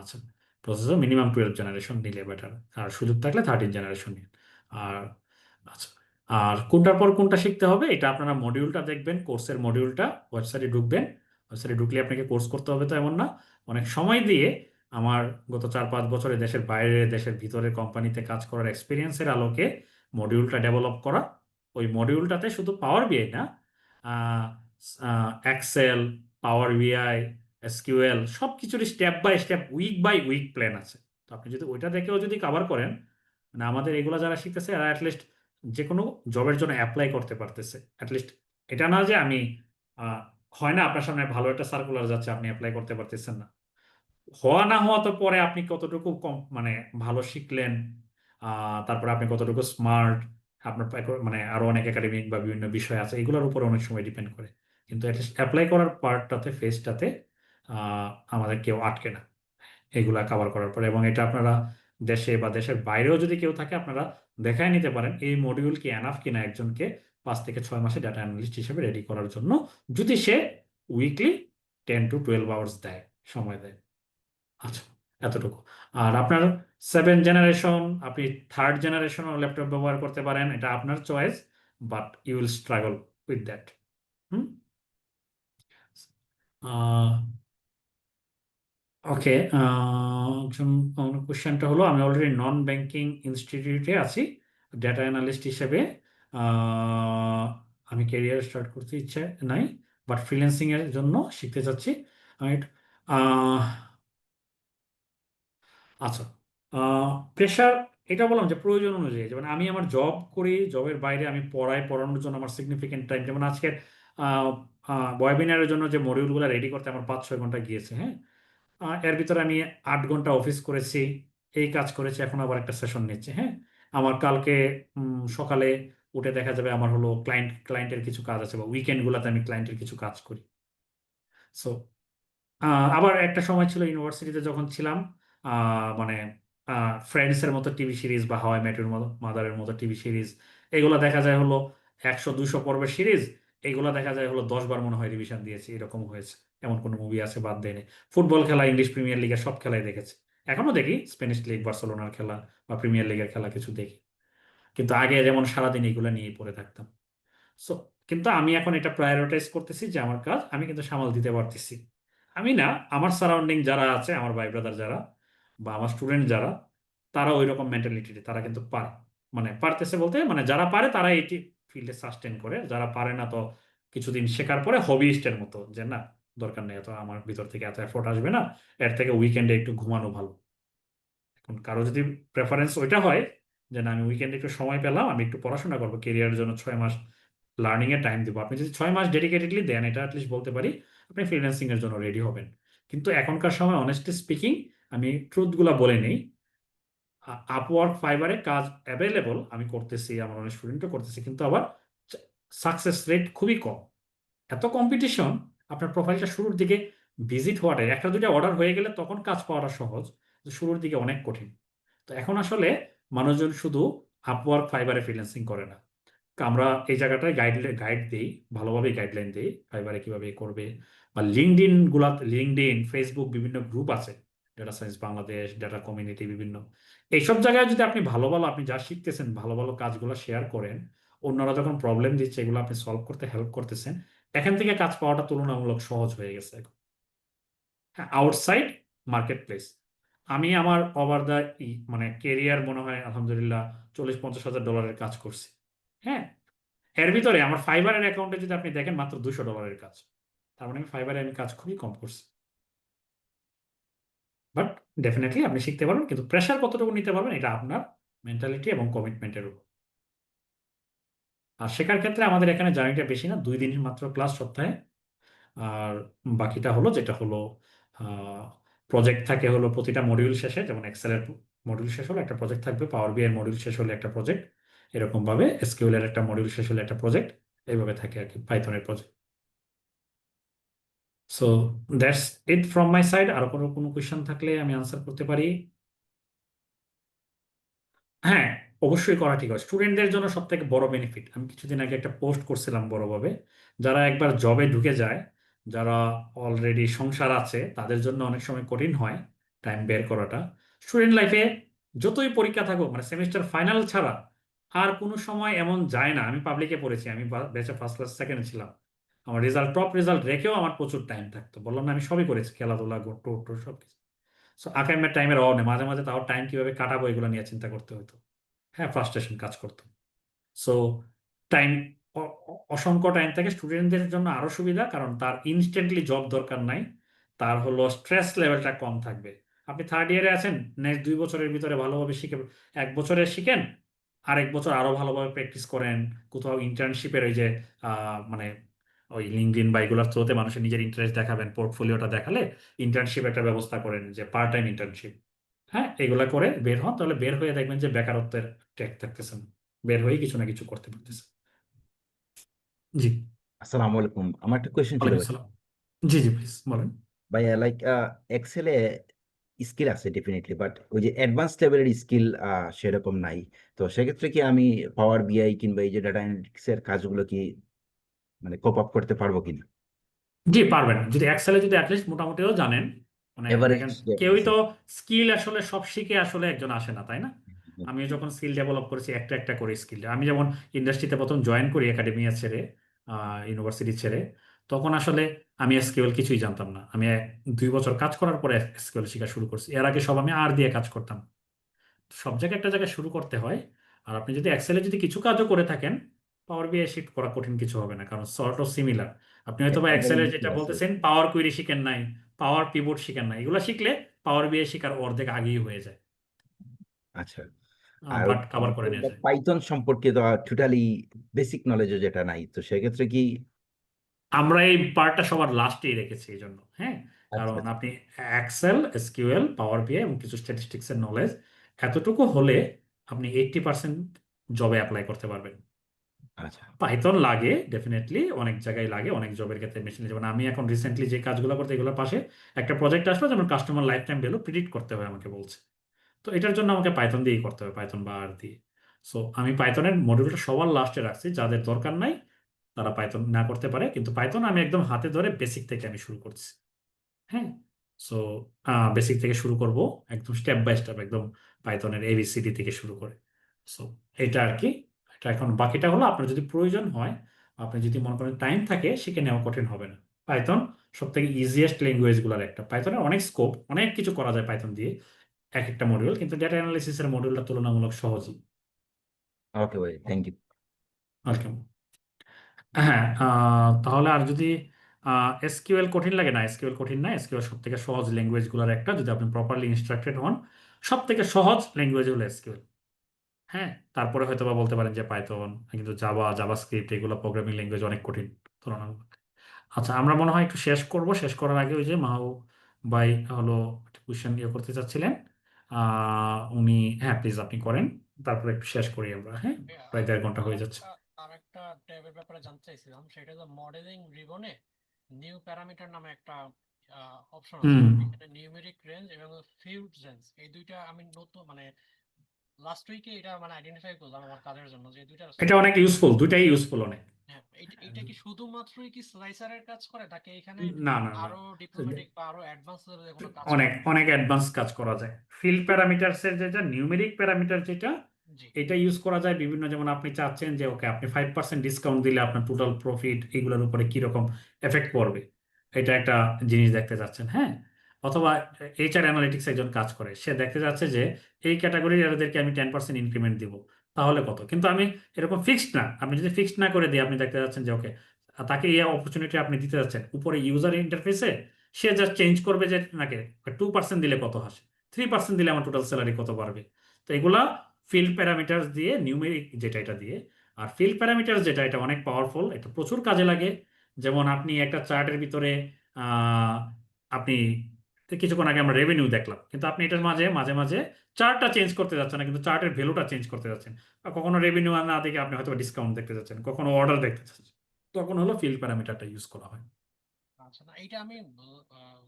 আচ্ছা, প্রসেসর মিনিমাম 12 জেনারেশন নিলে বেটার, আর সুযোগ থাকলে 13 জেনারেশন নিন। আর আচ্ছা, আর কোনটার পর কোনটা শিখতে হবে এটা আপনারা মডিউলটা দেখবেন, কোর্সের মডিউলটা, ওয়েবসাইটে ঢুকবেন। ওয়েবসাইটে ঢুকলে আপনাকে কোর্স করতে হবে তো এমন না, অনেক সময় দিয়ে আমার গত 4-5 বছরে দেশের বাইরে দেশের ভিতরে কোম্পানিতে কাজ করার এক্সপিরিয়েন্সের আলোকে মডিউলটা ডেভেলপ করা। ওই মডিউলটাতে শুধু পাওয়ার বিআই না, এক্সেল, পাওয়ার বিআই, এসকিউএল সব কিছুর step by step, week by week plan আছে। তো আপনি যদি ওইটা দেখেও যদি কভার করেন, মানে আমাদের এগুলো যারা শিখতেছে এরা অ্যাটলিস্ট যে কোনো জবের জন্য অ্যাপ্লাই করতে পারতেছে। অ্যাটলিস্ট এটা না যে আমি আহ, হয় না আপনার সামনে ভালো একটা সার্কুলার যাচ্ছে আপনি অ্যাপ্লাই করতে পারতেছেন না, হওয়া না হওয়া তো পরে আপনি কতটুকু কম মানে ভালো শিখলেন, তারপরে আপনি কতটুকু স্মার্ট, আপনার মানে আরো অনেক একাডেমিক বা বিভিন্ন বিষয় আছে, এগুলোর উপরে অনেক সময় ডিপেন্ড করে। কিন্তু অ্যাপ্লাই করার পার্টটাতে ফেজটাতে আমাদের কেউ আটকে না এগুলা কভার করার পরে। এবং এটা আপনারা দেশে বা দেশের বাইরেও যদি কেউ থাকে আপনারা দেখায় নিতে পারেন এই মডিউল কি এনাফ কিনা একজনকে 5 থেকে 6 মাসে ডাটা অ্যানালিস্ট হিসেবে রেডি করার জন্য, যদি সে উইকলি 10 to 12 আওয়ার্স দেয়, সময় দেয়। আচ্ছা, এতটুকু। আর আপনার 7 জেনারেশন, আপনি 3rd জেনারেশনও ল্যাপটপ ব্যবহার করতে পারেন, এটা আপনার choice, but you will struggle with that. Hmm. Okay, কোশ্চেনটা হলো আমি অলরেডি নন ব্যাংকিং ইনস্টিটিউটে আছি ডেটা অ্যানালিস্ট হিসেবে। আহ, আমি ক্যারিয়ার স্টার্ট করতে ইচ্ছে নাই, বাট ফ্রিল্যান্সিং এর জন্য শিখতে চাচ্ছি। আমি আহ, আচ্ছা, প্রেশার, এটা বললাম যে প্রয়োজন অনুযায়ী, যেমন আমি আমার জব করি, জবের বাইরে আমি পড়ানোর জন্য আমার সিগনিফিকেন্ট টাইম, যেমন আজকে ওয়েবিনারের জন্য যে মডিউলগুলো রেডি করতে আমার 5-6 ঘন্টা গিয়েছে, হ্যাঁ। এর ভিতরে আমি 8 ঘন্টা অফিস করেছি, এই কাজ করেছি, এখন আবার একটা সেশন নিচ্ছি, হ্যাঁ। আমার কালকে সকালে উঠে দেখা যাবে আমার হলো ক্লায়েন্টের কিছু কাজ আছে, বা উইকেন্ড গুলাতে আমি ক্লায়েন্টের কিছু কাজ করি। সো আবার একটা সময় ছিল ইউনিভার্সিটিতে যখন ছিলাম, মানে ফ্রেন্ডস এর মতো টিভি সিরিজ বা হাউ আই মেট ইউর মাদারের মতো টিভি সিরিজ, এগুলো দেখা যায় হলো 100-200 পর্বের সিরিজ, এগুলো দেখা যায় হলো 10 বার মনে হয় রিভিশন দিয়েছি, এরকম হয়েছে। এমন কোনো মুভি আছে বাদ দেয়নি। ফুটবল খেলা, ইংলিশ প্রিমিয়ার লিগের সব খেলাই দেখেছি, এখনো দেখি, স্প্যানিশ লিগ, বার্সেলোনার খেলা বা প্রিমিয়ার লিগের খেলা কিছু দেখি। কিন্তু আগে যেমন সারাদিন এগুলো নিয়ে পড়ে থাকতাম। সো কিন্তু আমি এখন এটা প্রায়োরিটাইজ করতেছি যে আমার কাজ আমি কিন্তু সামাল দিতে পারতেছি। আমি না, আমার সারাউন্ডিং যারা আছে, আমার ভাই ব্রাদার যারা বা আমার স্টুডেন্ট যারা, তারা ওই রকম মেন্টালিটি, তারা কিন্তু পারে, মানে পারতেছে বলতে মানে যারা পারে তারা এটি ফিল্ডে সাস্টেন করে, যারা পারে না তো কিছুদিন শেখার পরে হবিস্টের মতো, যে না দরকার নেই, এত আমার ভিতর থেকে এত এফোর্ট আসবে না, এর থেকে উইকেন্ডে একটু ঘুমানো ভালো। এখন কারো যদি প্রেফারেন্স ওইটা হয় যে না আমি উইকেন্ডে একটু সময় পেলাম, আমি একটু পড়াশোনা করবো, কেরিয়ারের জন্য 6 মাস লার্নিং এর টাইম দিব, আপনি যদি 6 মাস ডেডিকেটেডলি দেন, এটা অ্যাটলিস্ট বলতে পারি আপনি ফ্রিল্যান্সিং এর জন্য রেডি হবেন। কিন্তু এখনকার সময় অনেস্টলি স্পিকিং, আমি ট্রুথ গুলা বলে নেই, আপওয়ার্ক ফাইবারে কাজ অ্যাভেলেবল, আমি করতেছি, আমার অনেক স্টুডেন্টও করতেছি, কিন্তু আবার সাকসেস রেট খুবই কম। এত কম্পিটিশন, আপনার প্রোফাইলটা শুরুর দিকে ভিজিট হওয়াটাই, একটা দুইটা অর্ডার হয়ে গেলে তখন কাজ পাওয়াটা সহজ, কিন্তু শুরুর দিকে অনেক কঠিন। তো এখন আসলে মানুষজন শুধু আপওয়ার্ক ফাইবারে ফ্রিল্যান্সিং করে না, আমরা এই জায়গাটায় গাইড দিই, ভালোভাবে গাইডলাইন দিই ফাইবারে কিভাবে করবে, বা লিঙ্কডইন, ফেসবুক বিভিন্ন গ্রুপ আছে, data science Bangladesh, data community বিভিন্ন, এইসব জায়গায় যদি আপনি ভালো ভালো আপনি যা শিখতেছেন ভালো ভালো কাজগুলো শেয়ার করেন, অন্যরা যখন প্রবলেম দিচ্ছে এগুলো আপনি সলভ করতে হেল্প করতেছেন, এখান থেকে কাজ পাওয়াটা তুলনামূলক সহজ হয়ে গেছে এখন। হ্যাঁ, আউটসাইড মার্কেট প্লেস, আমি আমার ওভার দ্য মানে কেরিয়ার মনে হয় আলহামদুলিল্লাহ 40-50 হাজার ডলারের কাজ করছি, হ্যাঁ। এর ভিতরে আমার ফাইবারের অ্যাকাউন্টে যদি আপনি দেখেন মাত্র $200 কাজ, তার মানে আমি ফাইবারে কাজ খুবই কম করছি। বাট ডেফিনেটলি আপনি শিখতে পারবেন, কিন্তু প্রেশার কতটুকু নিতে পারবেন এটা আপনার মেন্টালিটি এবং কমিটমেন্টের উপর। আর শেখার ক্ষেত্রে আমাদের এখানে জার্নিটা বেশি না, 2 দিনের মাত্র ক্লাস সপ্তাহে। আর বাকিটা হলো যেটা হলো প্রজেক্ট থাকে হলো প্রতিটা মডিউল শেষে, যেমন এক্সেলের মডিউল শেষ হলো একটা প্রজেক্ট থাকবে, পাওয়ার বিআই মডিউল শেষ হলে একটা প্রজেক্ট, এরকম ভাবে এসকিউএল এর একটা মডিউল শেষ হলে একটা প্রজেক্ট, এইভাবে থাকে আর কি পাইথনের project. So that's it from my side. আর কোনো কোয়েশ্চেন থাকলে আমি আনসার করতে পারি। হ্যাঁ, অবশ্যই করা ঠিক আছে। স্টুডেন্টদের জন্য সব থেকে বড় বেনিফিট, আমি কিছুদিন আগে একটা পোস্ট করছিলাম বড়ভাবে, যারা একবার জবে ঢুকে যায়, যারা অলরেডি সংসার আছে, তাদের জন্য অনেক সময় কঠিন হয় টাইম বের করাটা। স্টুডেন্ট লাইফে যতই পরীক্ষা থাকুক, মানে সেমিস্টার ফাইনাল ছাড়া আর কোনো সময় এমন যায় না। আমি পাবলিকে পড়েছি, আমি ব্যাচে ফার্স্ট ক্লাস সেকেন্ড ছিলাম, আমার রেজাল্ট টপ রেজাল্ট রেখেও আমার প্রচুর টাইম থাকতো। বললাম না, আমি সবই করেছি, খেলাধুলা টোর সব কিছু। সো আকাইমের টাইমের অভাব নেই, মাঝে মাঝে তাও টাইম কিভাবে কাটাবো এগুলো নিয়ে চিন্তা করতে হতো। হ্যাঁ, ফ্রাস্ট্রেশন কাজ করতো। সো টাইম, অসংখ্য টাইম থাকে। স্টুডেন্টদের জন্য আরো সুবিধা, কারণ তার ইনস্ট্যান্টলি জব দরকার নাই, তার হলো স্ট্রেস লেভেলটা কম থাকবে। আপনি থার্ড ইয়ারে আছেন, নেক্সট 2 বছরের ভিতরে ভালোভাবে শিখে, 1 বছরে শিখেন, আরেক বছর আরো ভালোভাবে প্র্যাকটিস করেন। কোথাও ইন্টার্নশিপের ওই যে মানে ওই লিঙ্কডইন বা এগুলোর থ্রুতে মানুষের নিজের ইন্টারেস্ট দেখাবেন, পোর্টফোলিওটা দেখালে ইন্টার্নশিপ একটা ব্যবস্থা করেন, যে পার্ট টাইম ইন্টার্নশিপ। হ্যাঁ, এগুলা করে বের হন, তাহলে বের হয়ে দেখবেন যে বেকারত্বের ট্যাগ থাকতেছেন, বের হয়ে কিছু না কিছু করতে পারতেছে। জি, আসসালামু আলাইকুম, আমার একটা কোয়েশ্চেন ছিল ওয়ালাইকুম ভাই। আসসালাম। জি জি, প্লিজ বলেন। ভাইয়া লাইক এক্সেলে স্কিল আছে ডেফিনেটলি, বাট ওই যে অ্যাডভান্স লেভেলের স্কিল সেরকম নাই। তো সেক্ষেত্রে কি আমি পাওয়ার বিআই কিংবা এই যে ডাটা অ্যানালিটিক্স এর কাজগুলো কি মানে কোপ আপ করতে পারবো কিনা? জি, পারবেন, যদি এক্সেলে যদি অ্যাটলিস্ট মোটামুটিও জানেন। মানে এভারেজ দেখেন, কেউই তো স্কিল আসলে সব শিখে আসলে একজন আসে না, তাই না? আমি যখন স্কিল ডেভেলপ করেছি একটা একটা করে স্কিল, আমি যেমন ইন্ডাস্ট্রিতে প্রথম জয়েন করি একাডেমিয়া ছেড়ে, ইউনিভার্সিটি ছেড়ে, তখন আসলে আমি এসকিউএল কিছুই জানতাম না। আমি 2 বছর কাজ করার পরে এসকিউএল শেখা শুরু করছি। এর আগে সব আমি আর দিয়ে কাজ করতাম। সব জায়গায় একটা জায়গায় শুরু করতে হয়। আর আপনি যদি এক্সেলে যদি কিছু কাজও করে থাকেন, পাওয়ার বিআই শিফট করা কঠিন কিছু হবে না, কারণ সর্ট অফ সিমিলার। আপনি হয়তো বা এক্সেলে যেটা আছে। বলতেছেন পাওয়ার কুইরি শিখেন নাই, পাওয়ার পিভট শিখেন নাই, এগুলো শিখলে পাওয়ার বিআই শিখার অর্ধেক আগেই হয়ে যায়, আচ্ছা, আর বাট কভার করে নেওয়া যায়। পাইথন সম্পর্কে তো টোটালি বেসিক নলেজও যেটা নাই, তো সেক্ষেত্রে কি? আমরা এই পার্টটা সবার লাস্টেই রেখেছি এই জন্য, হ্যাঁ। আচ্ছা কারণ আচ্ছা আপনি এক্সেল, এসকিউএল, পাওয়ার বিআই এবং কিছু স্ট্যাটিস্টিক্স এর নলেজ এতটুকু হলে আপনি 80% জবে অ্যাপ্লাই করতে পারবেন। আচ্ছা পাইথন লাগে ডেফিনেটলি, অনেক জায়গায় লাগে, অনেক জবের ক্ষেত্রে মেশিন। যেমন আমি এখন রিসেন্টলি যে কাজগুলো করতে, এগুলোর পাশে একটা প্রজেক্ট আসলো, যেমন customer life time value predict করতে হয় আমাকে বলছে। তো এটার জন্য আমাকে পাইথন দিয়েই করতে হবে, পাইথন বা আর দিয়ে। সো আমি পাইথনের মডিউলটা সবার লাস্টে রাখছি, যাদের দরকার নাই তারা পাইথন না করতে পারে, কিন্তু পাইথন আমি একদম হাতে ধরে বেসিক থেকে আমি শুরু করছি। হ্যাঁ, সো বেসিক থেকে শুরু করব, একদম স্টেপ বাই স্টেপ, একদম পাইথনের এবিসিডি থেকে শুরু করে। সো এটা আর কি। এটা এখন বাকিটা হলো আপনার যদি প্রয়োজন হয়, আপনি যদি মনে করেন টাইম থাকে, শিখে নেওয়া কঠিন হবে না। পাইথন সব থেকে ইজিয়েস্ট ল্যাঙ্গুয়েজ গুলার একটা। পাইথনের অনেক স্কোপ, অনেক কিছু করা যায় পাইথন দিয়ে, এক একটা মডিউল, কিন্তু ডেটা অ্যানালিসিসের মডিউলটা তুলনামূলক সহজই। ওকে ভাই, থ্যাংক ইউ। ওয়েলকাম। হ্যাঁ, তাহলে আর যদি এসকিউএল কঠিন লাগে, না এসকিউএল কঠিন না, এসকিউএল সব থেকে সহজ ল্যাঙ্গুয়েজ গুলোর একটা, যদি আপনি প্রপারলি ইনস্ট্রাক্টেড হন। সব থেকে সহজ ল্যাঙ্গুয়েজ হলো এসকিউএল। হ্যাঁ, তারপরে হয়তো বা বলতে পারেন যে পাইথন, কিন্তু জাভাস্ক্রিপ্ট এগুলো প্রোগ্রামিং ল্যাঙ্গুয়েজ অনেক কঠিন তুলনামূলক। আচ্ছা, আমরা মনে হয় একটু শেষ করব। শেষ করার আগে ওই যে মাহু ভাই হলো একটা কোয়েশ্চেন ইয়ে করতে চাচ্ছিলেন, উনি, হ্যাঁ প্লিজ আপনি করেন, তারপরে একটু শেষ করি আমরা। হ্যাঁ, প্রায় 1.5 ঘন্টা হয়ে যাচ্ছে। আরেকটা ট্যাবের ব্যাপারে জানতে চাইছিলাম, সেটা হলো মডেলিং রিবনে নিউ প্যারামিটার নামে একটা অপশন আছে। হুম, এখানে নিউমেরিক রেঞ্জ এবং ফিল্ড রেঞ্জ, এই দুইটা আমি নতুন মানে লাস্ট উইকে এটা মানে আইডেন্টিফাই করলাম আমার কাজের জন্য, যে দুইটা এটা অনেক ইউজফুল, দুইটাই ইউজফুল অনেক। হ্যাঁ, এটা কি শুধুমাত্রই কি স্লাইসারের কাজ করে, নাকি এখানে না না না, আরো ডিপ্লোম্যাটিক বা আরো অ্যাডভান্স লেভেলে কোনো কাজ অনেক করে? অনেক অ্যাডভান্স কাজ করা যায়। ফিল্ড প্যারামিটারস এর যেটা নিউমেরিক প্যারামিটার যেটা, জি। এটা ইউজ করা যায় বিভিন্ন, যেমন আপনি চাচ্ছেন যে ওকে আপনি 5% ডিসকাউন্ট দিলে আপনার টোটাল প্রফিট এগুলোর উপরে কিরকম এফেক্ট পড়বে, এটা একটা জিনিস দেখতে যাচ্ছেন। হ্যাঁ, অথবা এইচআর অ্যানালিটিক্স একজন কাজ করে, সে দেখতে যাচ্ছে যে এই ক্যাটাগরির এদেরকে আমি 10% ইনক্রিমেন্ট দিব, তাহলে কত। কিন্তু আমি এরকম ফিক্সড না, আপনি যদি ফিক্সড না করে দিই, আপনি দেখতে যাচ্ছেন যে ওকে তাকে এই অপরচুনিটি আপনি দিতে যাচ্ছেন, উপরে ইউজার ইন্টারফেসে সে জাস্ট চেঞ্জ করবে যে নাকি 2% দিলে কত আসে, 3% দিলে আমার টোটাল স্যালারি কত বাড়বে। তো এগুলা ফিল্ড প্যারামিটার দিয়ে, নিউমেরিক যেটা এটা দিয়ে। আর ফিল্ড প্যারামিটার যেটা, এটা অনেক পাওয়ারফুল, এটা প্রচুর কাজে লাগে। যেমন আপনি একটা চার্টের ভিতরে আপনি কিছুক্ষণ আগে আমরা রেভিনিউ দেখলাম, কিন্তু আপনি এটার মাঝে মাঝে মাঝে চার্টটা চেঞ্জ করতে যাচ্ছেন না, কিন্তু চার্টের ভ্যালুটা চেঞ্জ করতে যাচ্ছেন। বা কখনো রেভিনিউ না দেখে আপনি হয়তো ডিসকাউন্ট দেখতে যাচ্ছেন, কখনো অর্ডার দেখতে যাচ্ছেন, তখন হলো ফিল্ড প্যারামিটারটা ইউজ করা হয়। আচ্ছা, না এইটা আমি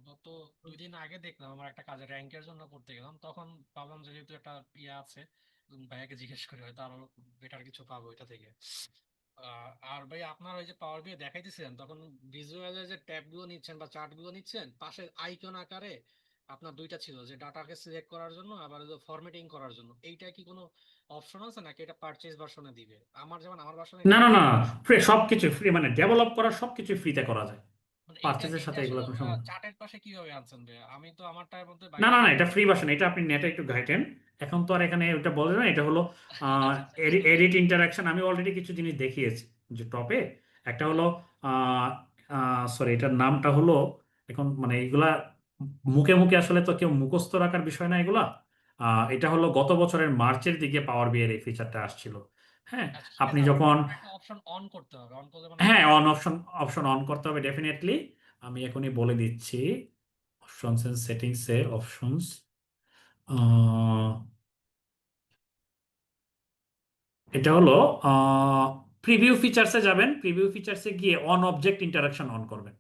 গত 2 দিন আগে দেখলাম, আমার একটা কাজে র্যাঙ্কের জন্য করতে গেলাম, তখন ভাবলাম যে যেহেতু একটা ইয়ে আছে, ভাইয়াকে জিজ্ঞেস করে হয়তো আরো বেটার কিছু পাবো এটা থেকে। আর ভাই আপনার ওই যে পাওয়ার বিয়ে দেখাইতেছিলেন, তখন ভিজুয়ালের যে ট্যাব গুলো নিচ্ছেন বা চার্ট গুলো নিচ্ছেন, পাশে আইকন আকারে আপনার দুইটা ছিল, যে ডাটাকে সিলেক্ট করার জন্য আবার ফরম্যাটিং করার জন্য। এইটা কি কোনো অপশন আছে নাকি এটা পারচেজ ভার্সনে দিবে? আমার যেমন আমার ভার্সনে না না না, ফ্রি, সবকিছু ফ্রি, মানে ডেভেলপ করার সবকিছু ফ্রিতে করা যায়, মানে এইটা পারচেজের সাথে এইটা এগুলো শুধু কোনো সম্ভব। চার্টের পাশে কিভাবে আনছেন ভাইয়া? আমি তো আমারটার মধ্যে না বাইরে না না, এটা ফ্রি ভার্সন, এটা আপনি নেটে একটু ঘাইটেন। এখন তো আর এখানে ওটা বলে না, এটা হলো আচ্ছা আচ্ছা, বুঝতে এডিট পারছি। ইন্টারাকশন। আমি অলরেডি কিছু জিনিস দেখিয়েছি যে টপে একটা হলো, সরি, এটার নামটা হলো, এখন মানে এগুলা মুখে মুখে আসলে তো কেউ মুখস্থ রাখার বিষয় না এগুলা। এটা হলো গত বছরের মার্চের দিকে পাওয়ার বিআই এর এই ফিচারটা আসছিল। হ্যাঁ, আচ্ছা ঠিক আপনি আছে, যখন, আমার একটা অপশন অন করতে হবে, অন করলে মানে হ্যাঁ, অপশন অন করতে হবে ডেফিনেটলি। আমি এখনই বলে দিচ্ছি। অপশনস এন্ড সেটিংস এ অপশনস, এটা হলো প্রিভিউ ফিচার্সে যাবেন, প্রিভিউ ফিচার্সে গিয়ে অন অবজেক্ট ইন্টারাকশন অন করবেন।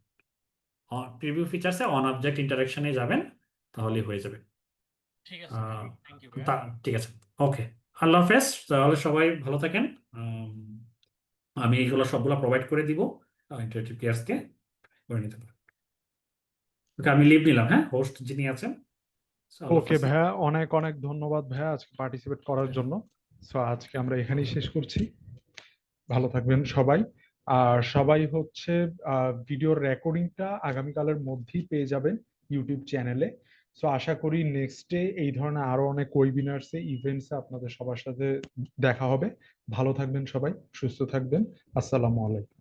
প্রিভিউ ফিচার্সে অন অবজেক্ট ইন্টারাকশনে যাবেন, তাহলেই হয়ে যাবে। ঠিক আছে ভাই, আহ, থ্যাংক ইউ ভাইয়া। ঠিক আছে, ওকে, আল্লাহ হাফেজ। তাহলে সবাই ভালো থাকেন। আমি এইগুলো সবগুলো প্রোভাইড করে দিব ইন্টারেক্টিভ কেয়ার্সকে, করে নিতে পারেন। ওকে, আমি লিভ নিলাম, হ্যাঁ, হোস্ট যিনি আছেন। So, আল্লাহ ওকে হাফেজ। ভাইয়া, অনেক অনেক ধন্যবাদ ভাইয়া আজকে পার্টিসিপেট করার জন্য। সো আজকে আমরা এখানেই শেষ করছি। ভালো থাকবেন সবাই। আর সবাই হচ্ছে ভিডিওর রেকর্ডিংটা আগামীকালের মধ্যেই পেয়ে যাবেন ইউটিউব চ্যানেলে। সো আশা করি নেক্সট ডে এই ধরনের আরো অনেক ওয়েবিনার্সে ইভেন্টসে আপনাদের সবার সাথে দেখা হবে। ভালো থাকবেন সবাই, সুস্থ থাকবেন। আসসালামু আলাইকুম।